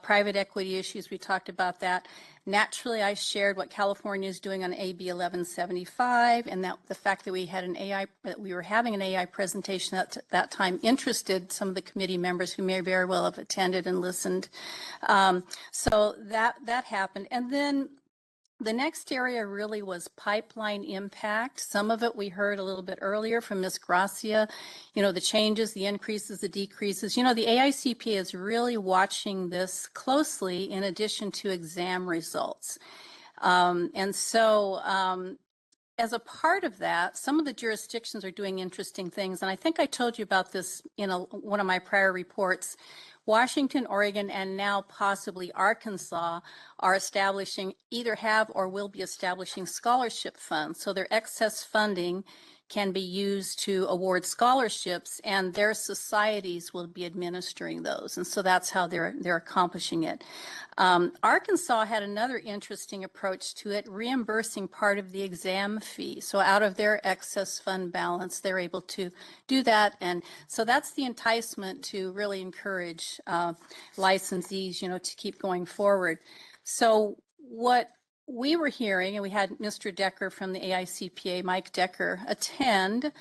Speaker 13: Private equity issues, we talked about that. Naturally, I shared what California is doing on AB 1175, and that the fact that we were having an AI presentation at that time interested some of the committee members who may very well have attended and listened. So that happened, and then the next area really was pipeline impact. Some of it we heard a little bit earlier from Ms. Gracia, you know, the changes, the increases, the decreases. You know, the AICPA is really watching this closely in addition to exam results. And so as a part of that, some of the jurisdictions are doing interesting things. And I think I told you about this in one of my prior reports. Washington, Oregon, and now possibly Arkansas are establishing, either have or will be establishing scholarship funds. So their excess funding can be used to award scholarships, and their societies will be administering those. And so that's how they're accomplishing it. Arkansas had another interesting approach to it, reimbursing part of the exam fee. So out of their excess fund balance, they're able to do that. And so that's the enticement to really encourage licensees, you know, to keep going forward. So what we were hearing, and we had Mr. Decker from the AICPA, Mike Decker, attend,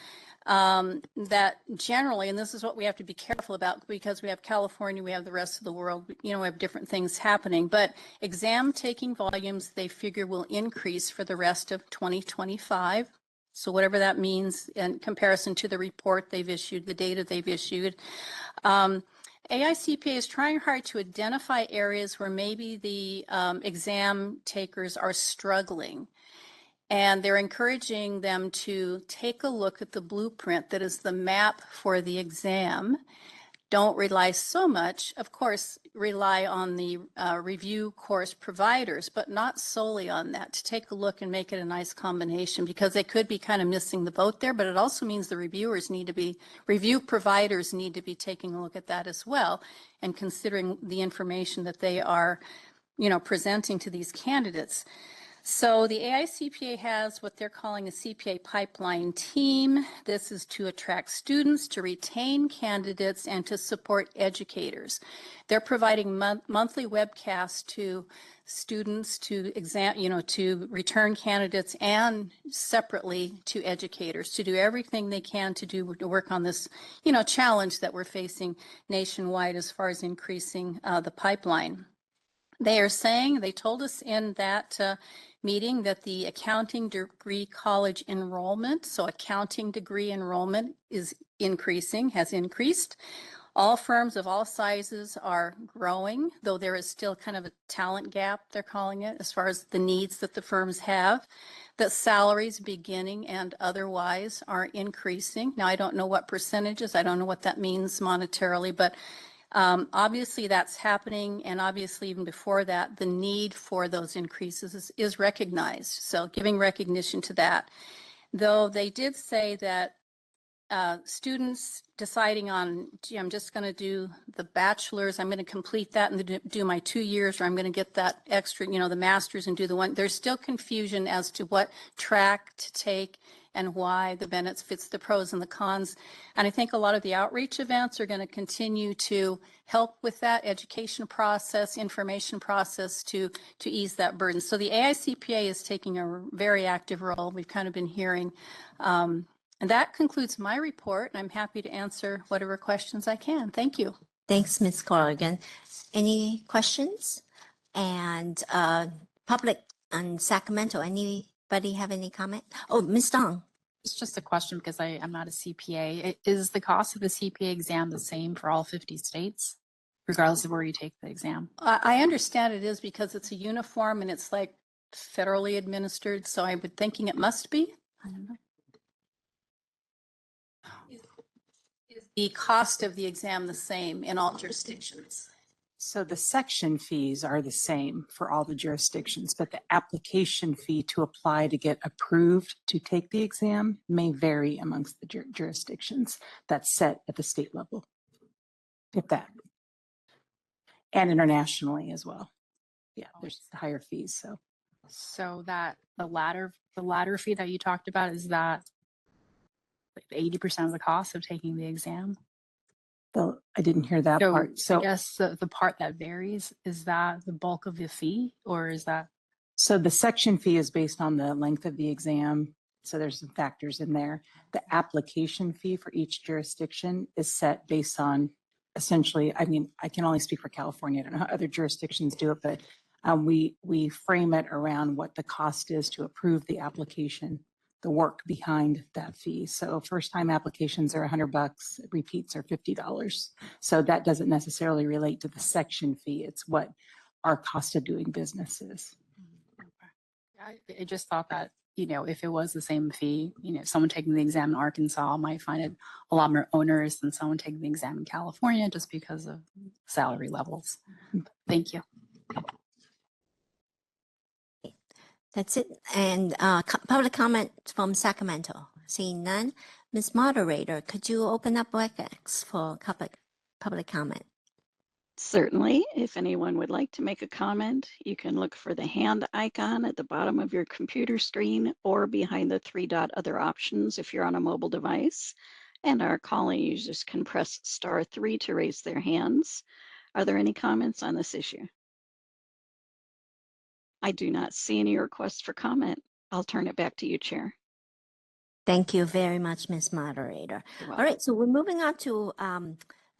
Speaker 13: that generally, and this is what we have to be careful about because we have California, we have the rest of the world, you know, we have different things happening, but exam taking volumes they figure will increase for the rest of 2025. So whatever that means in comparison to the report they've issued, the data they've issued. AICPA is trying hard to identify areas where maybe the exam takers are struggling. And they're encouraging them to take a look at the blueprint that is the map for the exam. Don't rely so much, of course, rely on the review course providers, but not solely on that, to take a look and make it a nice combination because they could be kind of missing the boat there, but it also means the review providers need to be taking a look at that as well and considering the information that they are, you know, presenting to these candidates. So the AICPA has what they're calling a CPA pipeline team. This is to attract students, to retain candidates, and to support educators. They're providing monthly webcasts to students, to to return candidates, and separately to educators to do everything they can to work on this, you know, challenge that we're facing nationwide as far as increasing the pipeline. They are saying, they told us in that meeting that the accounting degree college enrollment, so accounting degree enrollment is increasing, has increased. All firms of all sizes are growing, though there is still kind of a talent gap, they're calling it, as far as the needs that the firms have. That salaries beginning and otherwise are increasing. Now, I don't know what percentages, I don't know what that means monetarily, but obviously that's happening, and obviously even before that, the need for those increases is recognized. So giving recognition to that. Though they did say that students deciding on, gee, I'm just going to do the bachelor's, I'm going to complete that and do my 2 years, or I'm going to get that extra, you know, the master's and do the one. There's still confusion as to what track to take and why, the benefits, the pros and the cons. And I think a lot of the outreach events are going to continue to help with that education process, information process to ease that burden. So the AICPA is taking a very active role. We've kind of been hearing. And that concludes my report, and I'm happy to answer whatever questions I can. Thank you.
Speaker 1: Thanks, Ms. Corrigan. Any questions? And public on Sacramento, anybody have any comment? Oh, Ms. Dong.
Speaker 19: It's just a question because I'm not a CPA. Is the cost of the CPA exam the same for all 50 states, regardless of where you take the exam?
Speaker 13: I understand it is because it's a uniform and it's like federally administered, so I would thinking it must be.
Speaker 19: I don't know.
Speaker 13: Is the cost of the exam the same in all jurisdictions?
Speaker 2: So the section fees are the same for all the jurisdictions, but the application fee to apply to get approved to take the exam may vary amongst the jurisdictions. That's set at the state level, if that, and internationally as well. Yeah, there's higher fees, so.
Speaker 19: So that the latter fee that you talked about, is that like 80% of the cost of taking the exam?
Speaker 2: I didn't hear that part. So
Speaker 19: I guess the part that varies, is that the bulk of the fee, or is that?
Speaker 2: So the section fee is based on the length of the exam. So there's some factors in there. The application fee for each jurisdiction is set based on essentially, I mean, I can only speak for California. I don't know how other jurisdictions do it, but we frame it around what the cost is to approve the application, the work behind that fee. So first time applications are $100, repeats are $50. So that doesn't necessarily relate to the section fee. It's what our cost of doing business is.
Speaker 19: I just thought that, if it was the same fee, someone taking the exam in Arkansas might find it a lot more onerous than someone taking the exam in California just because of salary levels. Thank you.
Speaker 1: That's it. And public comment from Sacramento. Seeing none, Ms. Moderator, could you open up WebEx for public comment?
Speaker 5: Certainly, if anyone would like to make a comment, you can look for the hand icon at the bottom of your computer screen or behind the 3-dot other options if you're on a mobile device. And our calling users can press *3 to raise their hands. Are there any comments on this issue? I do not see any requests for comment. I'll turn it back to you, Chair.
Speaker 1: Thank you very much, Ms. Moderator. All right, so we're moving on to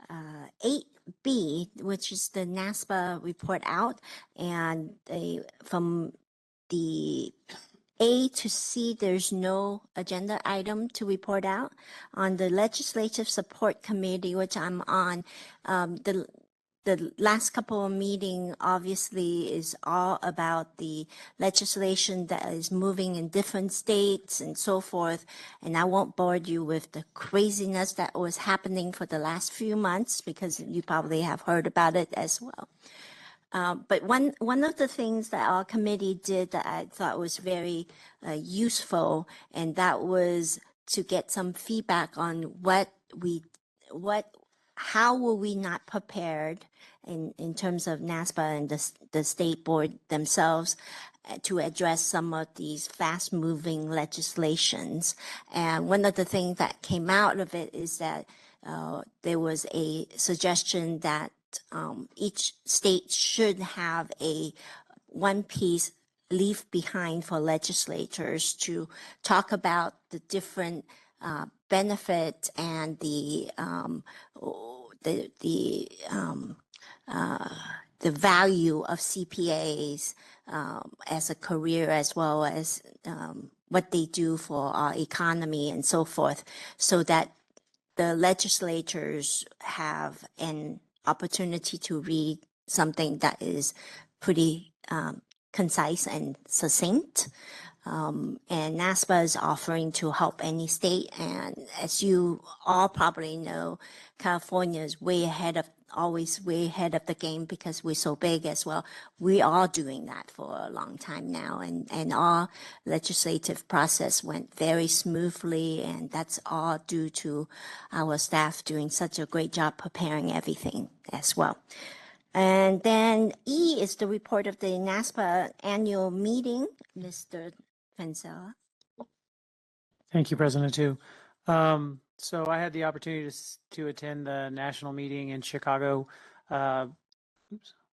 Speaker 1: 8B, which is the NASPA report out. And from the A to C, there's no agenda item to report out. On the Legislative Support Committee, which I'm on, the last couple of meetings obviously is all about the legislation that is moving in different states and so forth. And I won't bore you with the craziness that was happening for the last few months because you probably have heard about it as well. But one of the things that our committee did that I thought was very useful, and that was to get some feedback on how were we not prepared in terms of NASPA and the state board themselves to address some of these fast-moving legislations. And one of the things that came out of it is that there was a suggestion that each state should have a one-piece leave behind for legislators to talk about the different benefit and the value of CPAs as a career, as well as what they do for our economy and so forth, so that the legislators have an opportunity to read something that is pretty concise and succinct. And NASPA is offering to help any state. And as you all probably know, California is always way ahead of the game because we're so big as well. We are doing that for a long time now. And our legislative process went very smoothly. And that's all due to our staff doing such a great job preparing everything as well. And then E is the report of the NASPA annual meeting. Mr. Fensella.
Speaker 9: Thank you, President Tu. So I had the opportunity to attend the national meeting in Chicago at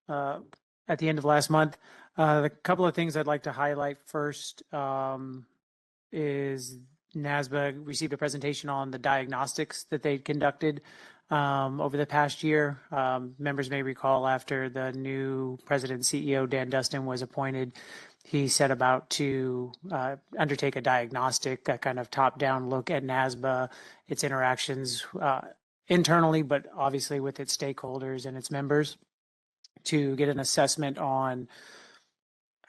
Speaker 9: the end of last month. The couple of things I'd like to highlight first is NASBA received a presentation on the diagnostics that they conducted over the past year. Members may recall after the new president and CEO, Dan Dustin, was appointed, he set about to undertake a diagnostic, a kind of top-down look at NASBA, its interactions internally, but obviously with its stakeholders and its members, to get an assessment on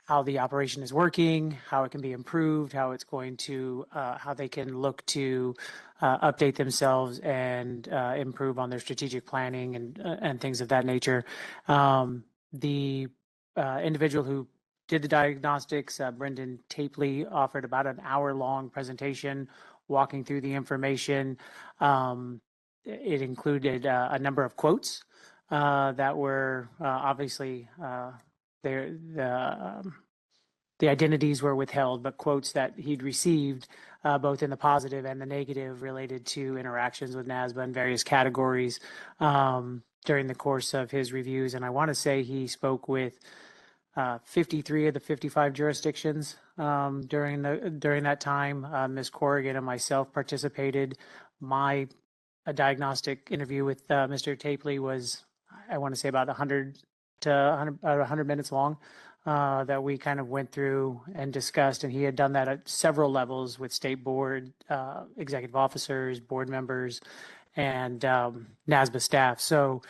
Speaker 9: how the operation is working, how it can be improved, how it's going to, how they can look to update themselves and improve on their strategic planning and things of that nature. The individual who did the diagnostics, Brendan Tapley, offered about an hour-long presentation walking through the information. It included a number of quotes that were obviously the identities were withheld, but quotes that he'd received, both in the positive and the negative, related to interactions with NASBA in various categories during the course of his reviews. And I want to say he spoke with 53 of the 55 jurisdictions during that time. Ms. Corrigan and myself participated. My diagnostic interview with Mr. Tapley was, I want to say, about 100 to 100 minutes long, that we kind of went through and discussed. And he had done that at several levels with state board, executive officers, board members, and NASBA staff. So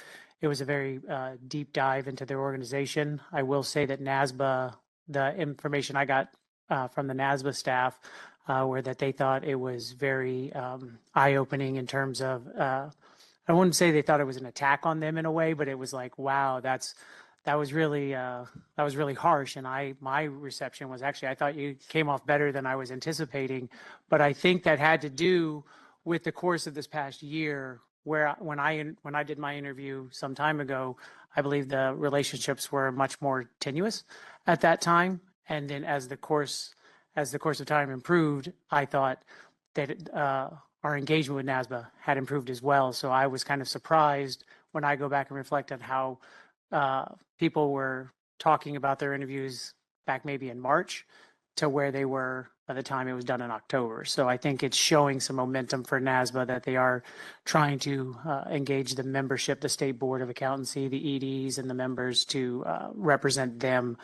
Speaker 9: it was a very deep dive into their organization. I will say that NASBA, the information I got from the NASBA staff, were that they thought it was very eye-opening in terms of, I wouldn't say they thought it was an attack on them in a way, but it was like, wow, that was really harsh. And my reception was, actually, I thought you came off better than I was anticipating. But I think that had to do with the course of this past year, where when I did my interview some time ago, I believe the relationships were much more tenuous at that time. And then as the course of time improved, I thought that our engagement with NASBA had improved as well. So I was kind of surprised when I go back and reflect on how people were talking about their interviews back maybe in March to where they were by the time it was done in October. So I think it's showing some momentum for NASBA that they are trying to engage the membership, the State Board of Accountancy, the EDs, and the members to represent them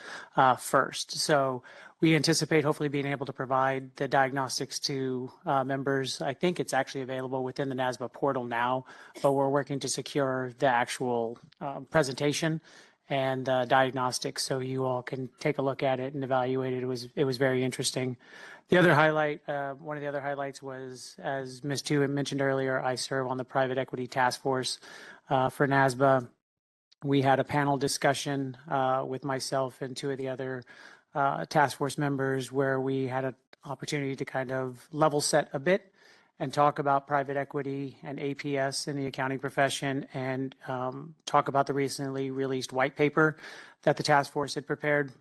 Speaker 9: first. So we anticipate hopefully being able to provide the diagnostics to members. I think it's actually available within the NASBA portal now, but we're working to secure the actual presentation and diagnostics so you all can take a look at it and evaluate it. It was very interesting. The other highlight, one of the other highlights was, as Ms. Tu had mentioned earlier, I serve on the private equity task force for NASBA. We had a panel discussion with myself and two of the other task force members where we had an opportunity to kind of level set a bit and talk about private equity and APS in the accounting profession, and talk about the recently released white paper that the task force had prepared.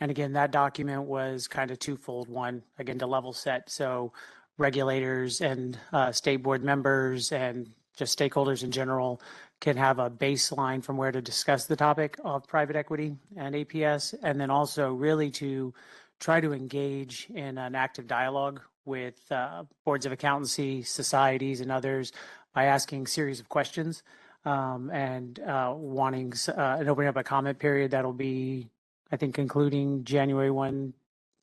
Speaker 9: And again, that document was kind of twofold. One, again, to level set, so regulators and state board members and just stakeholders in general can have a baseline from where to discuss the topic of private equity and APS, and then also really to try to engage in an active dialogue with boards of accountancy, societies, and others by asking a series of questions and wanting and opening up a comment period that'll be, I think, concluding January 1,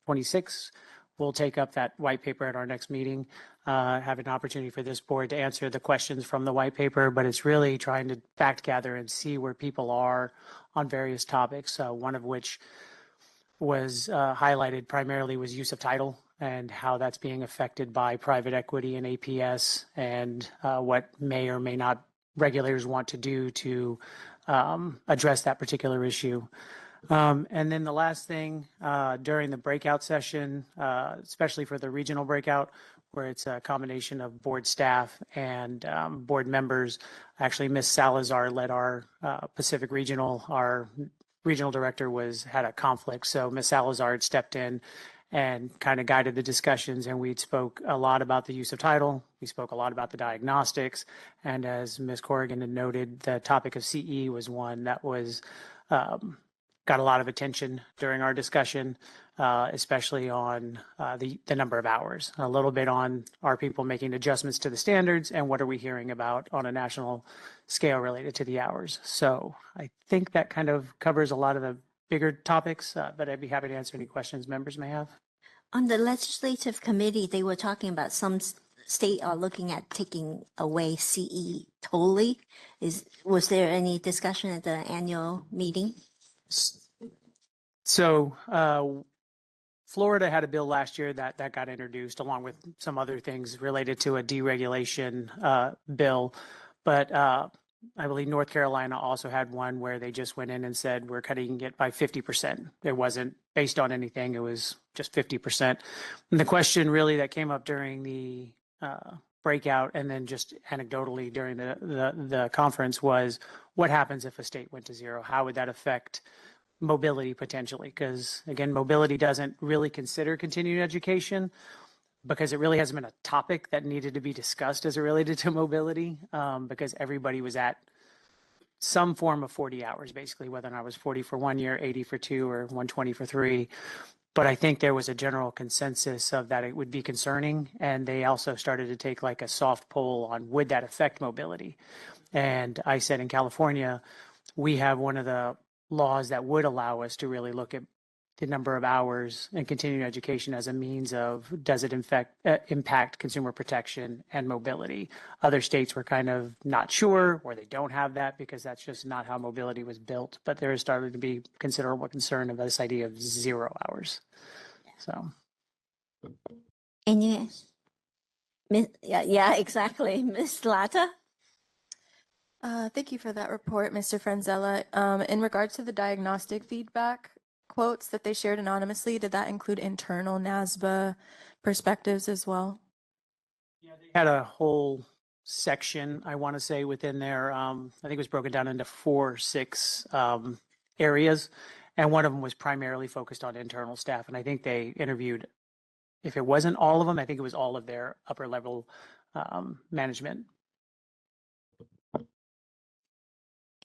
Speaker 9: 26. We'll take up that white paper at our next meeting, have an opportunity for this board to answer the questions from the white paper, but it's really trying to fact gather and see where people are on various topics, one of which was highlighted primarily was use of title and how that's being affected by private equity and APS, and what may or may not regulators want to do to address that particular issue. And then the last thing, during the breakout session, especially for the regional breakout, where it's a combination of board staff and board members, actually Ms. Salazar led our Pacific Regional. Our regional director had a conflict, so Ms. Salazar had stepped in and kind of guided the discussions, and we spoke a lot about the use of title. We spoke a lot about the diagnostics, and as Ms. Corrigan had noted, the topic of CE was one that was got a lot of attention during our discussion, especially on the number of hours, a little bit on are people making adjustments to the standards, and what are we hearing about on a national scale related to the hours. So I think that kind of covers a lot of the bigger topics, but I'd be happy to answer any questions members may have.
Speaker 1: On the legislative committee, they were talking about some state are looking at taking away CE totally. Was there any discussion at the annual meeting?
Speaker 9: So Florida had a bill last year that got introduced along with some other things related to a deregulation bill. But I believe North Carolina also had one where they just went in and said, we're cutting it by 50%. It wasn't based on anything. It was just 50%. And the question really that came up during the breakout and then just anecdotally during the conference was, what happens if a state went to zero? How would that affect mobility potentially? Because again, mobility doesn't really consider continuing education because it really hasn't been a topic that needed to be discussed as it related to mobility, because everybody was at some form of 40 hours, basically, whether or not it was 40 for 1 year, 80 for 2, or 120 for 3. But I think there was a general consensus of that it would be concerning. And they also started to take like a soft poll on would that affect mobility? And I said in California, we have one of the laws that would allow us to really look at the number of hours and continuing education as a means of does it impact consumer protection and mobility. Other states were kind of not sure, or they don't have that because that's just not how mobility was built. But there has started to be considerable concern of this idea of 0 hours. So.
Speaker 1: And yeah, exactly. Ms. Lata?
Speaker 6: Thank you for that report, Mr. Franzella. In regards to the diagnostic feedback quotes that they shared anonymously, did that include internal NASBA perspectives as well?
Speaker 9: Yeah, they had a whole section, I want to say, within there. I think it was broken down into 4 or 6 areas, and one of them was primarily focused on internal staff. And I think they interviewed, if it wasn't all of them, I think it was all of their upper level management.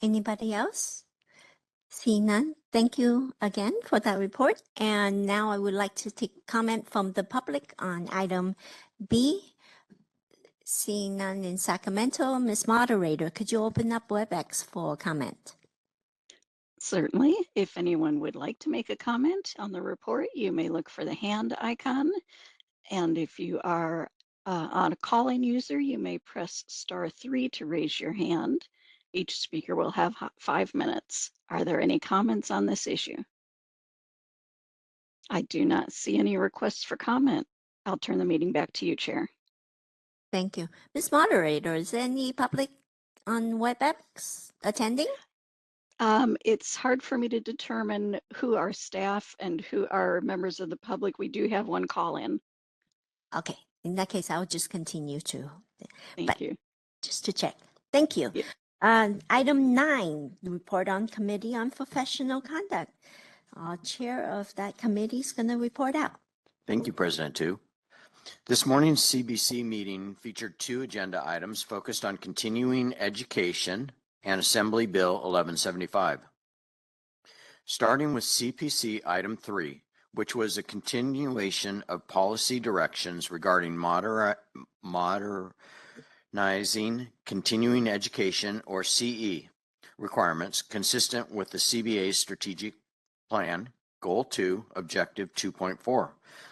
Speaker 1: Anybody else? See none. Thank you again for that report. And now I would like to take comment from the public on item B. Seeing none in Sacramento, Ms. Moderator, could you open up WebEx for comment?
Speaker 5: Certainly. If anyone would like to make a comment on the report, you may look for the hand icon. And if you are on a call-in user, you may press *3 to raise your hand. Each speaker will have 5 minutes. Are there any comments on this issue? I do not see any requests for comment. I'll turn the meeting back to you, Chair.
Speaker 1: Thank you. Ms. Moderator, is there any public on WebEx attending?
Speaker 5: It's hard for me to determine who are staff and who are members of the public. We do have one call-in.
Speaker 1: Okay, in that case, I'll just continue to.
Speaker 5: Thank you.
Speaker 1: Just to check. Thank you.
Speaker 5: Yep.
Speaker 1: Item 9, the report on Committee on Professional Conduct. Chair of that committee is going to report out.
Speaker 7: Thank you, President Tu. This morning's CBC meeting featured 2 agenda items focused on continuing education and Assembly Bill 1175. Starting with CPC item 3, which was a continuation of policy directions regarding modernizing continuing education, or CE, requirements consistent with the CBA's strategic plan, Goal 2, Objective 2.4.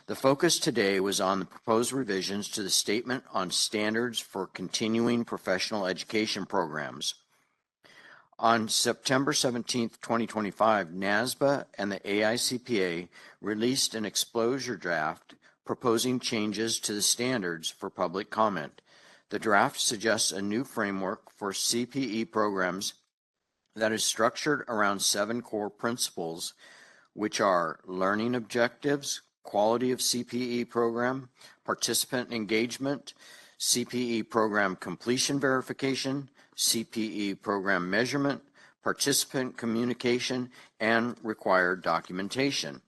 Speaker 7: The focus today was on the proposed revisions to the Statement on Standards for Continuing Professional Education Programs. On September 17, 2025, NASBA and the AICPA released an exposure draft proposing changes to the standards for public comment. The draft suggests a new framework for CPE programs that is structured around 7 core principles, which are learning objectives, quality of CPE program, participant engagement, CPE program completion verification, CPE program measurement, participant communication, and required documentation.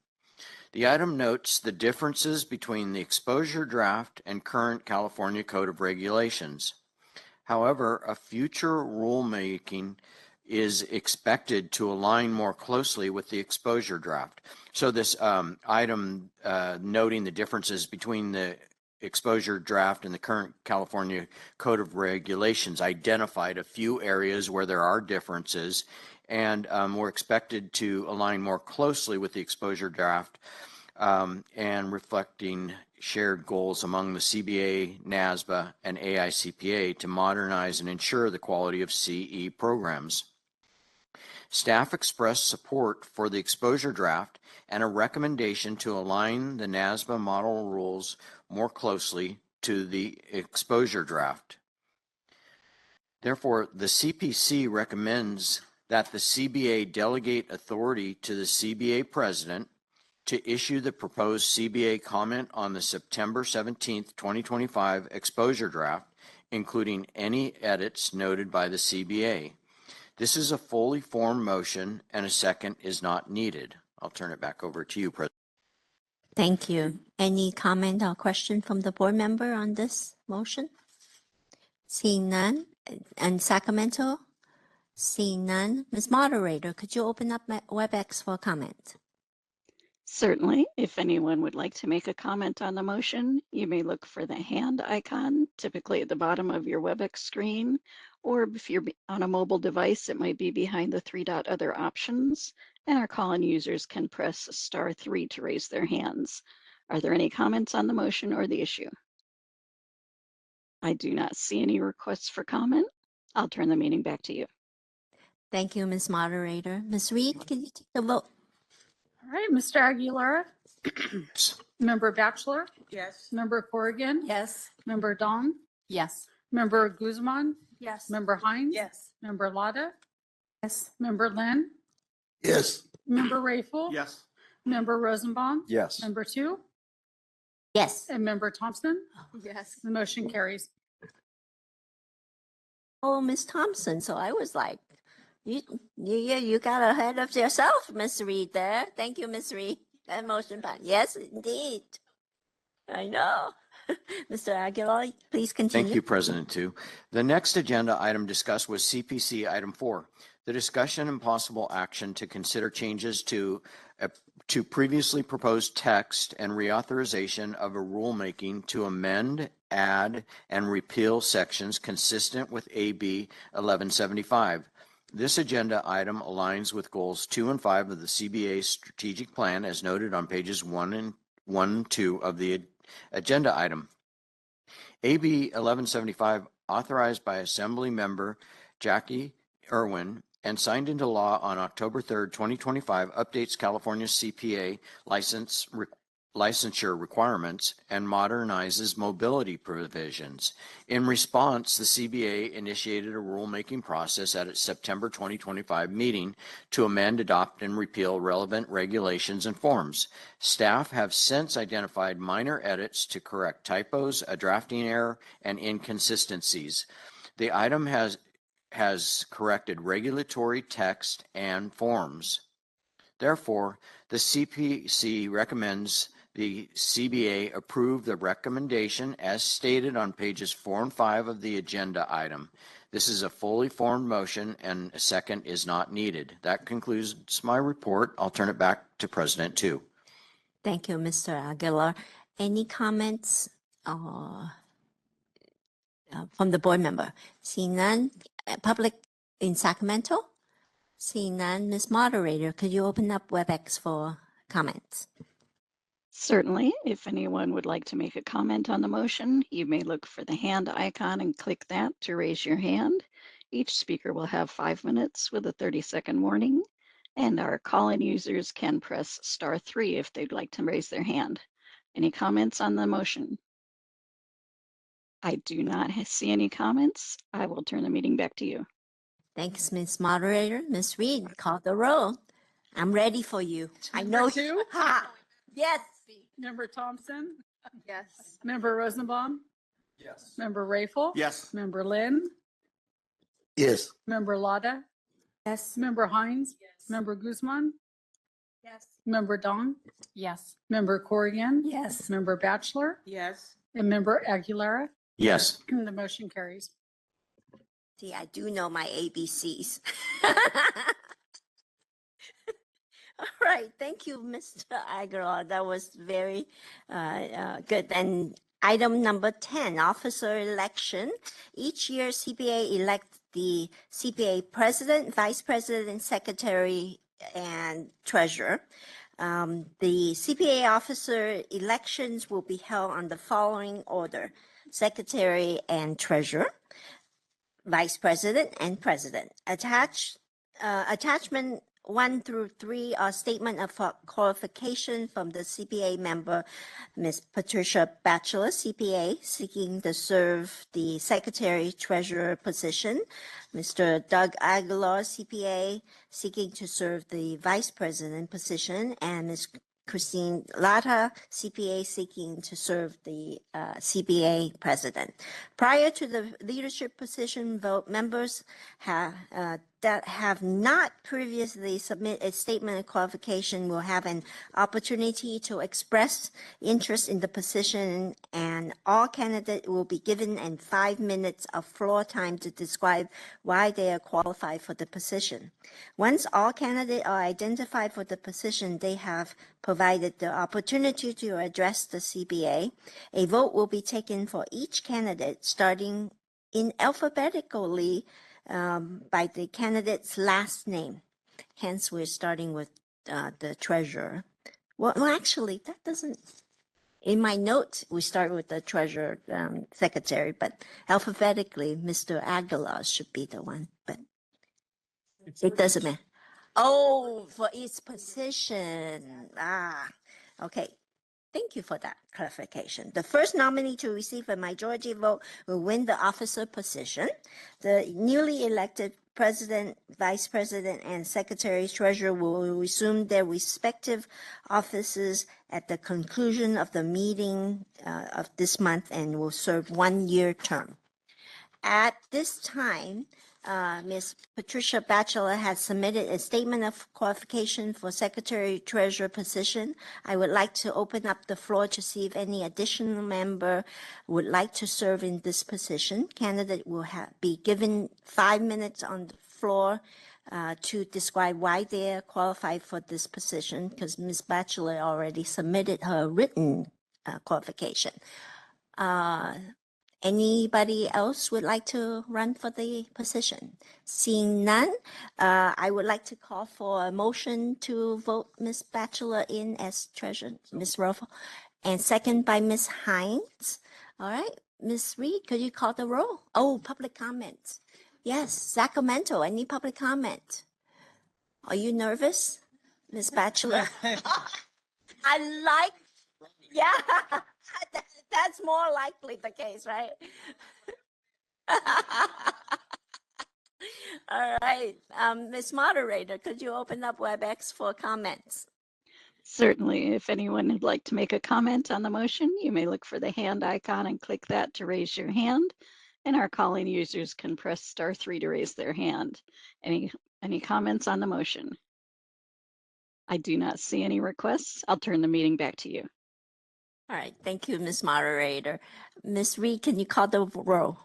Speaker 7: The item notes the differences between the exposure draft and current California Code of Regulations. However, a future rulemaking is expected to align more closely with the exposure draft. So this item noting the differences between the exposure draft in the current California Code of Regulations identified a few areas where there are differences, and we're expected to align more closely with the exposure draft and reflecting shared goals among the CBA, NASBA, and AICPA to modernize and ensure the quality of CE programs. Staff expressed support for the exposure draft and a recommendation to align the NASBA model rules more closely to the exposure draft. Therefore, the CPC recommends that the CBA delegate authority to the CBA president to issue the proposed CBA comment on the September 17th, 2025 exposure draft, including any edits noted by the CBA. This is a fully formed motion and a second is not needed. I'll turn it back over to you, President.
Speaker 1: Thank you. Any comment or question from the board member on this motion? Seeing none. And Sacramento? Seeing none. Ms. Moderator, could you open up WebEx for comment?
Speaker 5: Certainly. If anyone would like to make a comment on the motion, you may look for the hand icon, typically at the bottom of your WebEx screen, or if you're on a mobile device, it might be behind the three-dot other options, and our call-in users can press *3 to raise their hands. Are there any comments on the motion or the issue? I do not see any requests for comment. I'll turn the meeting back to you.
Speaker 1: Thank you, Ms. Moderator. Ms. Reed, can you take the vote?
Speaker 20: All right, Mr. Aguilera. Member Bachelor.
Speaker 15: Yes.
Speaker 20: Member Corrigan.
Speaker 13: Yes.
Speaker 20: Member Dong.
Speaker 13: Yes.
Speaker 20: Member Guzman.
Speaker 13: Yes.
Speaker 20: Member Hines.
Speaker 13: Yes.
Speaker 20: Member Lada.
Speaker 13: Yes.
Speaker 20: Member Lynn.
Speaker 21: Yes.
Speaker 20: Member Rayful.
Speaker 8: Yes.
Speaker 20: Member Rosenbaum.
Speaker 14: Yes.
Speaker 20: Member 2.
Speaker 1: Yes.
Speaker 20: And Member Thompson.
Speaker 13: Yes.
Speaker 20: The motion carries.
Speaker 1: Oh, Ms. Thompson. So I was like, you got ahead of yourself, Ms. Reed there. Thank you, Ms. Reed. That motion passed. Yes, indeed. I know. Mr. Aguilar, please continue.
Speaker 7: Thank you, President Tu. The next agenda item discussed was CPC item 4, the discussion and possible action to consider changes to previously proposed text and reauthorization of a rulemaking to amend, add, and repeal sections consistent with AB 1175. This agenda item aligns with goals 2 and 5 of the CBA strategic plan as noted on pages 1 and 2 of the agenda item. AB 1175, authorized by Assembly Member Jackie Irwin and signed into law on October 3rd, 2025, updates California's CPA licensure requirements and modernizes mobility provisions. In response, the CBA initiated a rulemaking process at its September 2025 meeting to amend, adopt, and repeal relevant regulations and forms. Staff have since identified minor edits to correct typos, a drafting error, and inconsistencies. The item has corrected regulatory text and forms. Therefore, the CPC recommends the CBA approve the recommendation as stated on pages 4 and 5 of the agenda item. This is a fully formed motion and a second is not needed. That concludes my report. I'll turn it back to President Tu.
Speaker 1: Thank you, Mr. Aguilar. Any comments from the board member? Seeing none, public in Sacramento? Seeing none, Ms. Moderator, could you open up WebEx for comments?
Speaker 5: Certainly. If anyone would like to make a comment on the motion, you may look for the hand icon and click that to raise your hand. Each speaker will have 5 minutes with a 30-second warning, and our call-in users can press *3 if they'd like to raise their hand. Any comments on the motion? I do not see any comments. I will turn the meeting back to you.
Speaker 1: Thanks, Ms. Moderator. Ms. Reed, call the roll. I'm ready for you. I know
Speaker 20: Member 2.
Speaker 1: Ha! Yes.
Speaker 20: Member Thompson.
Speaker 13: Yes.
Speaker 20: Member Rosenbaum.
Speaker 14: Yes.
Speaker 20: Member Rayful.
Speaker 8: Yes.
Speaker 20: Member Lynn.
Speaker 21: Yes.
Speaker 20: Member Lada.
Speaker 13: Yes.
Speaker 20: Member Hines.
Speaker 13: Yes.
Speaker 20: Member Guzman.
Speaker 13: Yes.
Speaker 20: Member Dong.
Speaker 13: Yes.
Speaker 20: Member Corrigan.
Speaker 13: Yes.
Speaker 20: Member Bachelor.
Speaker 15: Yes.
Speaker 20: And Member Aguilera.
Speaker 7: Yes.
Speaker 20: The motion carries.
Speaker 1: See, I do know my ABCs. All right. Thank you, Mr. Aguilar. That was very good. And Item number 10, officer election. Each year, CPA elects the CPA president, vice president, secretary, and treasurer. The CPA officer elections will be held on the following order: secretary and treasurer, vice president and president. Attachment 1 through 3 are statement of qualification from the CPA member, Ms. Patricia Batchelor, CPA, seeking to serve the secretary treasurer position. Mr. Doug Aguilar, CPA, seeking to serve the vice president position, and Ms. Christine Lata, CPA, seeking to serve the CPA president. Prior to the leadership position vote, members that have not previously submitted a statement of qualification will have an opportunity to express interest in the position, and all candidates will be given 5 minutes of floor time to describe why they are qualified for the position. Once all candidates are identified for the position, they have provided the opportunity to address the CPA. A vote will be taken for each candidate, starting in alphabetically by the candidate's last name. Hence, we're starting with the treasurer. Well, actually, that doesn't. In my notes, we start with the treasurer, secretary, but alphabetically, Mr. Aguilar should be the one. But it doesn't matter. Oh, for each position. Okay. Thank you for that clarification. The first nominee to receive a majority vote will win the officer position. The newly elected president, vice president, and secretary treasurer will resume their respective offices at the conclusion of the meeting of this month and will serve 1-year term. At this time, Ms. Patricia Batchelor has submitted a statement of qualification for secretary treasurer position. I would like to open up the floor to see if any additional member would like to serve in this position. Candidate will be given 5 minutes on the floor to describe why they are qualified for this position, because Ms. Batchelor already submitted her written qualification. Anybody else would like to run for the position? Seeing none, I would like to call for a motion to vote Ms. Batchelor in as treasurer, Ms. Ruffle, and second by Ms. Hines. All right, Ms. Reed, could you call the roll? Oh, public comments. Yes, Sacramento, any public comment? Are you nervous, Ms. Batchelor? I like, yeah. That's more likely the case, right? All right. Ms. Moderator, could you open up WebEx for comments?
Speaker 5: Certainly. If anyone would like to make a comment on the motion, you may look for the hand icon and click that to raise your hand. And our calling users can press *3 to raise their hand. Any comments on the motion? I do not see any requests. I'll turn the meeting back to you.
Speaker 1: All right. Thank you, Ms. Moderator. Ms. Reed, can you call the roll?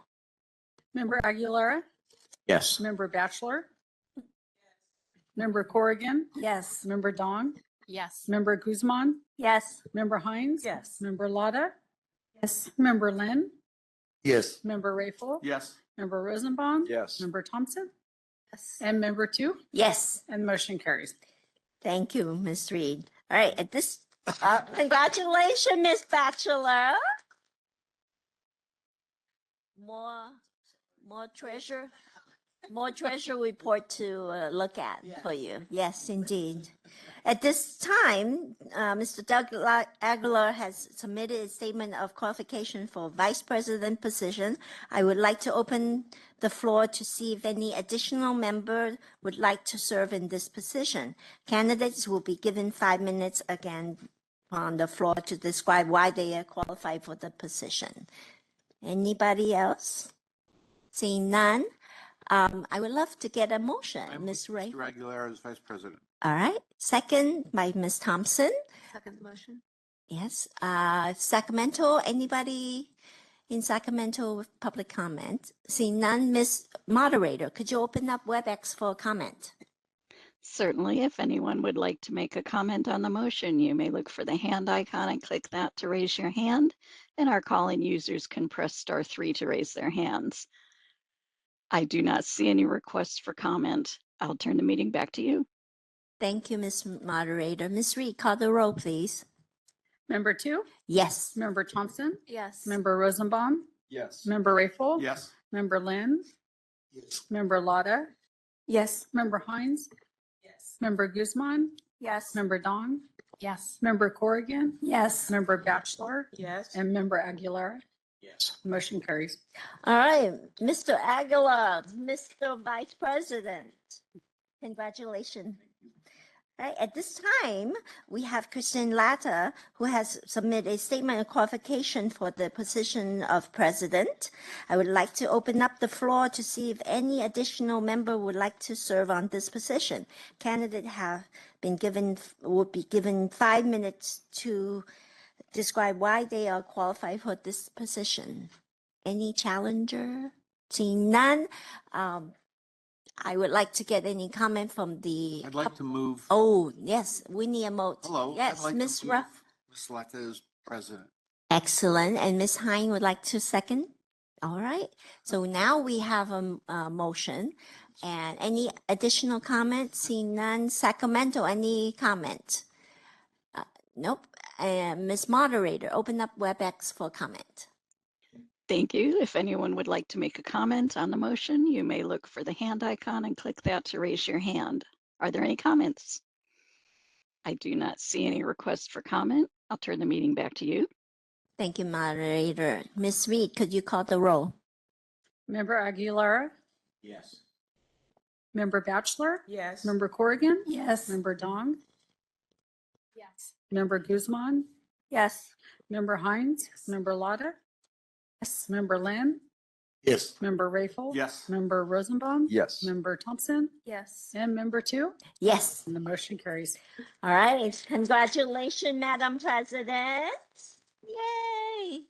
Speaker 20: Member Aguilera?
Speaker 7: Yes.
Speaker 20: Member Batchelor? Member Corrigan?
Speaker 1: Yes.
Speaker 20: Member Dong?
Speaker 13: Yes.
Speaker 20: Member Guzman?
Speaker 1: Yes.
Speaker 20: Member Hines?
Speaker 1: Yes.
Speaker 20: Member Lotta?
Speaker 1: Yes.
Speaker 20: Member Lynn?
Speaker 21: Yes.
Speaker 20: Member Rayful?
Speaker 8: Yes.
Speaker 20: Member Rosenbaum?
Speaker 8: Yes.
Speaker 20: Member Thompson?
Speaker 1: Yes.
Speaker 20: And member 2?
Speaker 1: Yes.
Speaker 20: And motion carries.
Speaker 1: Thank you, Ms. Reed. All right. At this, congratulations, Ms. Batchelor. More treasure report to look at for you. Yes, indeed. At this time, Mr. Doug Aguilar has submitted a statement of qualification for vice president position. I would like to open the floor to see if any additional member would like to serve in this position. Candidates will be given 5 minutes again on the floor to describe why they are qualified for the position. Anybody else? Seeing none, I would love to get a motion, Ms. Ray.
Speaker 8: Mr. Aguilera is vice president.
Speaker 1: All right. Second by Ms. Thompson.
Speaker 18: Second motion.
Speaker 1: Yes. Sacramento, anybody in Sacramento with public comment? Seeing none, Ms. Moderator, could you open up WebEx for a comment?
Speaker 5: Certainly. If anyone would like to make a comment on the motion, you may look for the hand icon and click that to raise your hand. and our call-in users can press *3 to raise their hands. I do not see any requests for comment. I'll turn the meeting back to you.
Speaker 1: Thank you, Ms. Moderator. Ms. Reed, call the roll, please.
Speaker 20: Member Two,
Speaker 1: Yes.
Speaker 20: Member Thompson,
Speaker 18: Yes.
Speaker 20: Member Rosenbaum,
Speaker 8: Yes.
Speaker 20: Member Rayful.
Speaker 8: Yes.
Speaker 20: Member Lynn,
Speaker 8: Yes.
Speaker 20: Member Lotta,
Speaker 19: Yes.
Speaker 20: Member Hines. Yes. Member Guzman,
Speaker 19: Yes.
Speaker 20: Member Dong,
Speaker 13: Yes.
Speaker 20: Member Corrigan,
Speaker 17: Yes.
Speaker 20: Member Bachelor,
Speaker 15: Yes.
Speaker 20: and Member Aguilar.
Speaker 8: Yes.
Speaker 20: Motion carries.
Speaker 1: All right, Mr. Aguilar, Mr. Vice President, congratulations. All right, at this time, we have Christine Latta, who has submitted a statement of qualification for the position of president. I would like to open up the floor to see if any additional member would like to serve on this position. Candidates would be given 5 minutes to describe why they are qualified for this position. Any challenger? Seeing none, I would like to get any comment from the.
Speaker 8: I'd like to move.
Speaker 1: Oh, yes, we need a vote.
Speaker 8: Hello.
Speaker 1: Yes,
Speaker 8: I'd like
Speaker 1: Ms.
Speaker 8: to move Ms. Letta as president.
Speaker 1: Excellent. And Ms. Hine would like to second? All right. So now we have a motion. And any additional comments? Seeing none. Sacramento, any comment? Nope. Ms. Moderator, open up WebEx for comment.
Speaker 5: Thank you. If anyone would like to make a comment on the motion, you may look for the hand icon and click that to raise your hand. Are there any comments? I do not see any requests for comment. I'll turn the meeting back to you.
Speaker 1: Thank you, moderator. Ms. Reed, could you call the roll?
Speaker 20: Member Aguilar,
Speaker 8: Yes.
Speaker 20: Member Bachelor,
Speaker 15: Yes.
Speaker 20: Member Corrigan,
Speaker 17: Yes.
Speaker 20: Member Dong,
Speaker 13: Yes.
Speaker 20: Member Guzman,
Speaker 17: Yes.
Speaker 20: Member Hines, Member Lotta,
Speaker 17: Yes.
Speaker 20: Member Lynn,
Speaker 21: Yes.
Speaker 20: Member Rayful.
Speaker 8: Yes.
Speaker 20: Member Rosenbaum.
Speaker 14: Yes.
Speaker 20: Member Thompson,
Speaker 18: Yes.
Speaker 20: and Member Two.
Speaker 1: Yes.
Speaker 20: And the motion carries.
Speaker 1: All right. Congratulations, Madam President. Yay.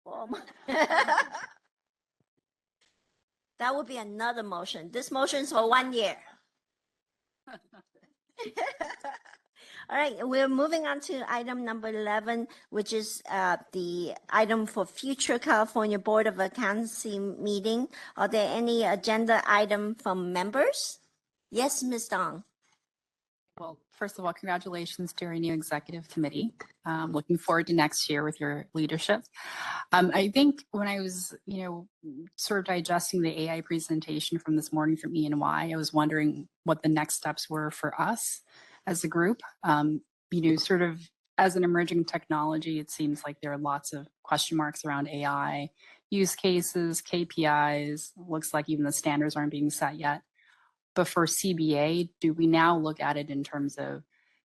Speaker 1: Oh my. That would be another motion. This motion is for 1 year. All right, we're moving on to item number 11, which is the item for future California Board of Accountancy meeting. Are there any agenda item from members? Yes, Ms. Dong.
Speaker 19: Well, first of all, congratulations to our new executive committee. Looking forward to next year with your leadership. I think when I was, sort of digesting the AI presentation from this morning from E&Y, I was wondering what the next steps were for us as a group. Sort of as an emerging technology, it seems like there are lots of question marks around AI, use cases, KPIs. Looks like even the standards aren't being set yet. But for CBA, do we now look at it in terms of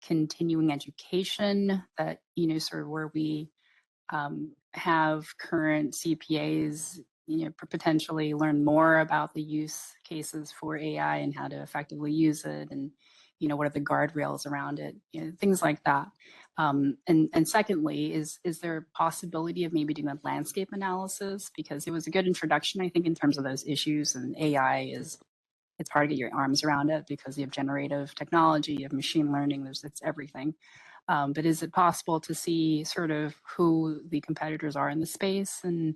Speaker 19: continuing education that, sort of where we have current CPAs, potentially learn more about the use cases for AI and how to effectively use it, and what are the guardrails around it, things like that. And secondly, is there a possibility of maybe doing a landscape analysis, because it was a good introduction, I think, in terms of those issues, and AI it's hard to get your arms around it because you have generative technology, you have machine learning, it's everything. But is it possible to see sort of who the competitors are in the space, and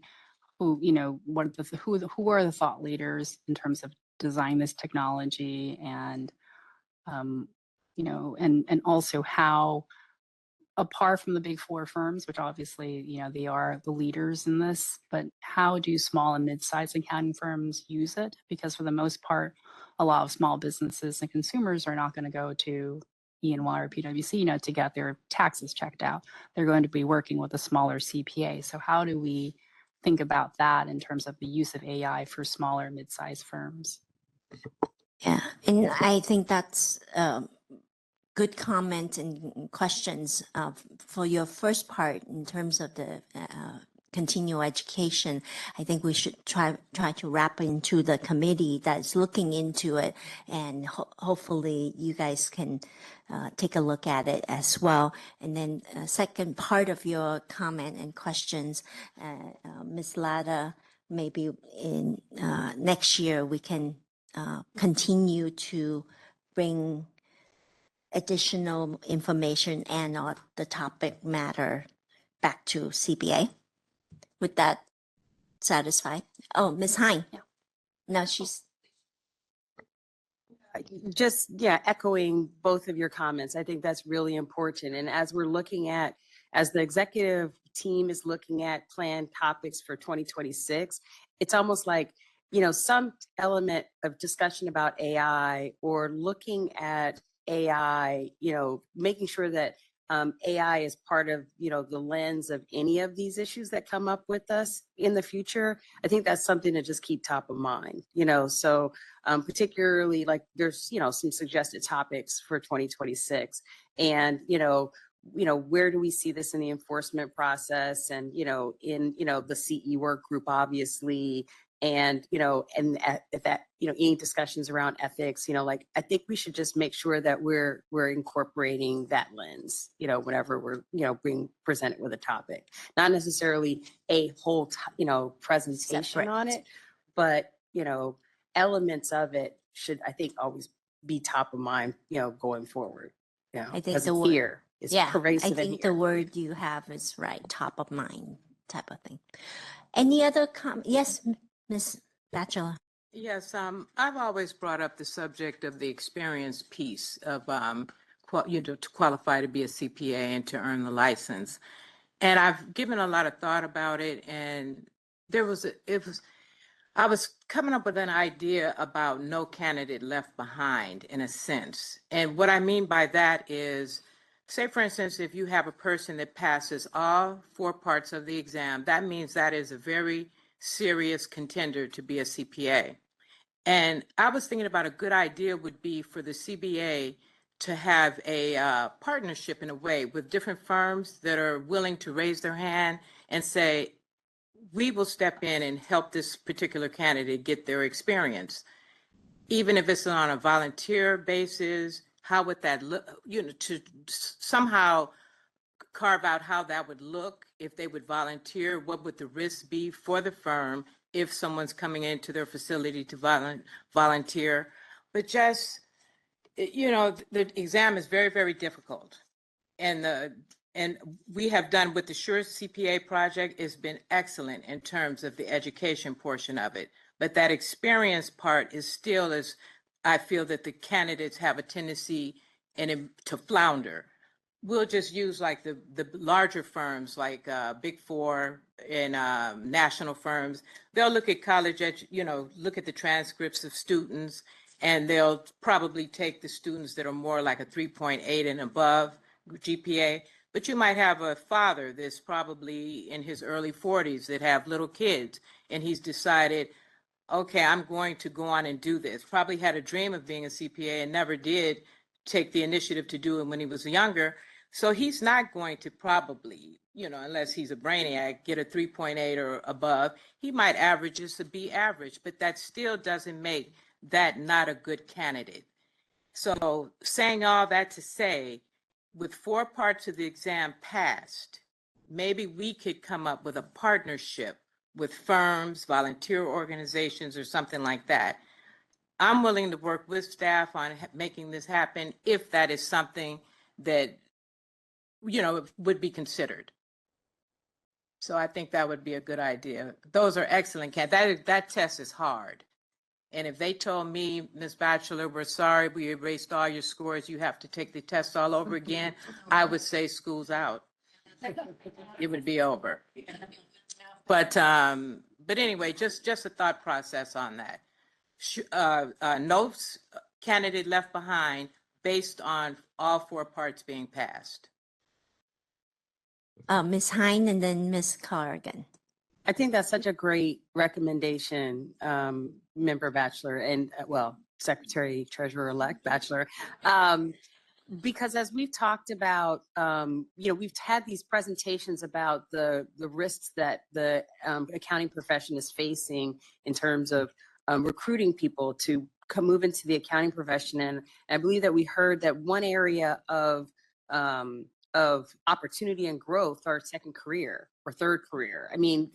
Speaker 19: who, who are the thought leaders in terms of designing this technology, and, and also how, apart from the big four firms, which obviously, they are the leaders in this, but how do small and mid-sized accounting firms use it? Because for the most part, a lot of small businesses and consumers are not going to go to E&Y or PwC, to get their taxes checked out. They're going to be working with a smaller CPA. So how do we think about that in terms of the use of AI for smaller, mid-sized firms?
Speaker 1: Yeah, and I think that's good comment and questions for your first part in terms of the continual education. I think we should try to wrap into the committee that's looking into it, and hopefully you guys can take a look at it as well. And then second part of your comment and questions, Ms. Lada, maybe in next year we can continue to bring additional information and the topic matter back to CBA. Would that satisfy? Oh, Ms. Hine.
Speaker 12: Yeah.
Speaker 1: No, she's.
Speaker 12: Just, yeah, echoing both of your comments. I think that's really important. And as we're looking at, as the executive team is looking at planned topics for 2026, it's almost like, you know, some element of discussion about AI or looking at AI, you know, making sure that AI is part of, you know, the lens of any of these issues that come up with us in the future. I think that's something to just keep top of mind, you know, so particularly like there's, you know, some suggested topics for 2026 and, where do we see this in the enforcement process and, in, the CE work group, obviously, and, and at that, any discussions around ethics, like, I think we should just make sure that we're incorporating that lens, whenever we're, being presented with a topic, not necessarily a whole, presentation
Speaker 1: Separate.
Speaker 12: on it, but, elements of it should, I think, always be top of mind, going forward.
Speaker 1: I think
Speaker 12: because
Speaker 1: the
Speaker 12: it's
Speaker 1: word,
Speaker 12: here. It's pervasive
Speaker 1: I
Speaker 12: in
Speaker 1: think
Speaker 12: here.
Speaker 1: the word you have is right, top of mind type of thing. Any other Yes, Ms. Batchelor.
Speaker 15: Yes, I've always brought up the subject of the experience piece of, to qualify to be a CPA and to earn the license. And I've given a lot of thought about it, and I was coming up with an idea about no candidate left behind in a sense. And what I mean by that is, say, for instance, if you have a person that passes all 4 parts of the exam, that means that is a very serious contender to be a CPA. And I was thinking about a good idea would be for the CBA to have a partnership in a way with different firms that are willing to raise their hand and say, we will step in and help this particular candidate get their experience. Even if it's on a volunteer basis, how would that look, to somehow carve out how that would look if they would volunteer, what would the risk be for the firm if someone's coming into their facility to volunteer. But just, the exam is very, very difficult. And we have done with the Sure CPA project, it's been excellent in terms of the education portion of it. But that experience part is still, as I feel that the candidates have a tendency to flounder. We'll just use like the larger firms like Big Four and national firms. They'll look at look at the transcripts of students, and they'll probably take the students that are more like a 3.8 and above GPA. But you might have a father that's probably in his early 40s that have little kids, and he's decided, okay, I'm going to go on and do this. Probably had a dream of being a CPA and never did take the initiative to do it when he was younger. So he's not going to probably, unless he's a brainiac, get a 3.8 or above. He might average just a B average, but that still doesn't make that not a good candidate. So saying all that to say, with 4 parts of the exam passed, maybe we could come up with a partnership with firms, volunteer organizations, or something like that. I'm willing to work with staff on making this happen if that is something that, would be considered. So I think that would be a good idea. Those are excellent candidates. That test is hard. And if they told me, Ms. Batchelor, we're sorry, we erased all your scores, you have to take the test all over again, I would say school's out. It would be over. But anyway, just a thought process on that. No candidate left behind based on all 4 parts being passed.
Speaker 1: Ms. Hine and then Ms. Corrigan.
Speaker 12: I think that's such a great recommendation, Member Batchelor, and Secretary Treasurer-elect Batchelor. Because as we've talked about, we've had these presentations about the risks that the accounting profession is facing in terms of recruiting people to move into the accounting profession. And I believe that we heard that one area of opportunity and growth are second career or third career. I mean,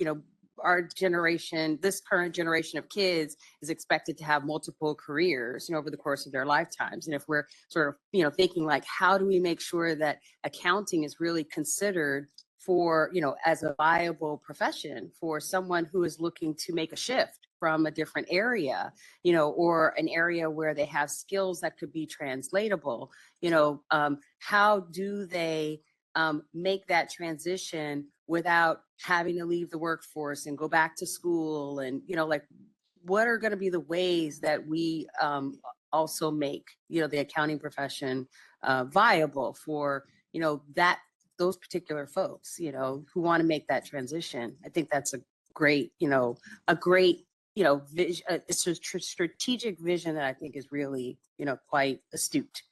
Speaker 12: our generation, this current generation of kids is expected to have multiple careers, over the course of their lifetimes. And if we're sort of, thinking like, how do we make sure that accounting is really considered for, as a viable profession for someone who is looking to make a shift from a different area, or an area where they have skills that could be translatable. How do they make that transition without having to leave the workforce and go back to school? And, what are going to be the ways that we also make, the accounting profession viable for, those particular folks, who want to make that transition? I think that's a great, vision. It's a strategic vision that I think is really, quite astute.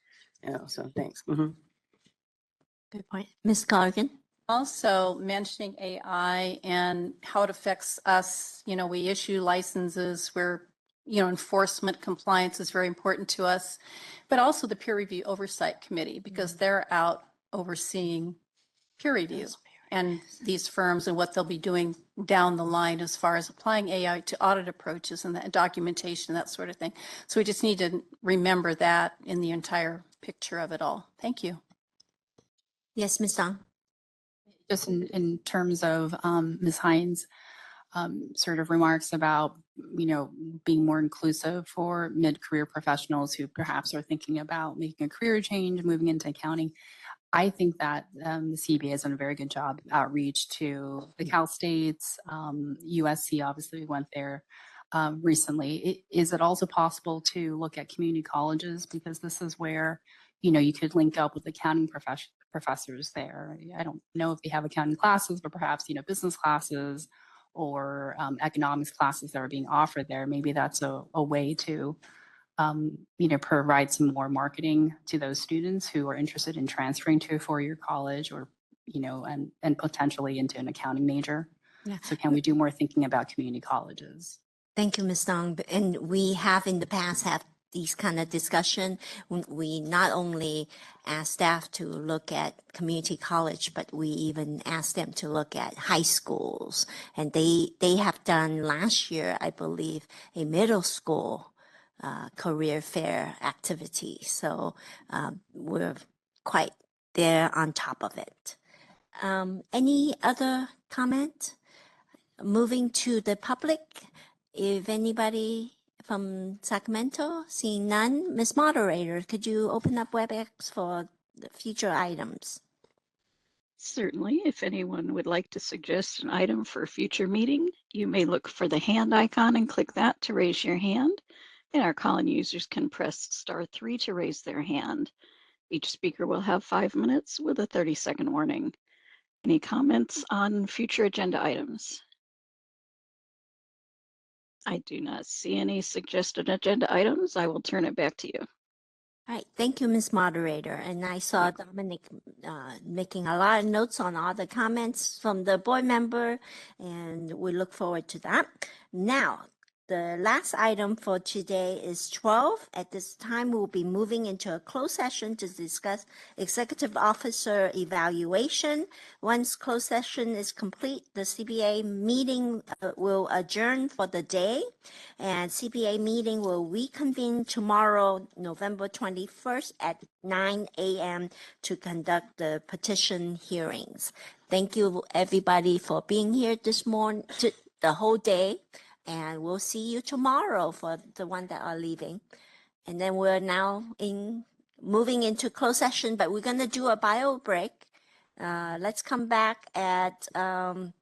Speaker 12: So thanks.
Speaker 1: Good point. Ms. Corrigan?
Speaker 13: Also mentioning AI and how it affects us, we issue licenses where, enforcement compliance is very important to us, but also the peer review oversight committee, because they're out overseeing peer review and these firms and what they'll be doing down the line as far as applying AI to audit approaches and that documentation, that sort of thing. So we just need to remember that in the entire picture of it all. Thank you.
Speaker 1: Yes, Ms. Dong.
Speaker 19: Just in terms of Ms. Hines' sort of remarks about, being more inclusive for mid-career professionals who perhaps are thinking about making a career change, moving into accounting. I think that the CBA has done a very good job of outreach to the Cal States, USC, obviously we went there recently. Is it also possible to look at community colleges? Because this is where, you could link up with accounting professors there. I don't know if they have accounting classes, but perhaps, business classes or economics classes that are being offered there. Maybe that's a way to provide some more marketing to those students who are interested in transferring to a four-year college or, and potentially into an accounting major.
Speaker 1: Yeah.
Speaker 19: So can we do more thinking about community colleges?
Speaker 1: Thank you, Ms. Dong. And we have in the past had these kind of discussion. We not only ask staff to look at community college, but we even ask them to look at high schools. And they have done last year, I believe, a middle school career fair activity. So we're quite there on top of it. Any other comment? Moving to the public, if anybody from Sacramento, seeing none, Ms. Moderator, could you open up WebEx for the future items?
Speaker 5: Certainly, if anyone would like to suggest an item for a future meeting, you may look for the hand icon and click that to raise your hand. And our call-in users can press *3 to raise their hand. Each speaker will have 5 minutes with a 30-second warning. Any comments on future agenda items? I do not see any suggested agenda items. I will turn it back to you.
Speaker 1: All right, thank you, Ms. Moderator. And I saw Dominic making a lot of notes on all the comments from the board member, and we look forward to that. Now, the last item for today is 12. At this time, we'll be moving into a closed session to discuss executive officer evaluation. Once closed session is complete, the CBA meeting will adjourn for the day, and CBA meeting will reconvene tomorrow, November 21st at 9 a.m. to conduct the petition hearings. Thank you, everybody, for being here this morning, the whole day. And we'll see you tomorrow for the one that are leaving. And then we're now moving into closed session, but we're going to do a bio break. Let's come back at 2:50.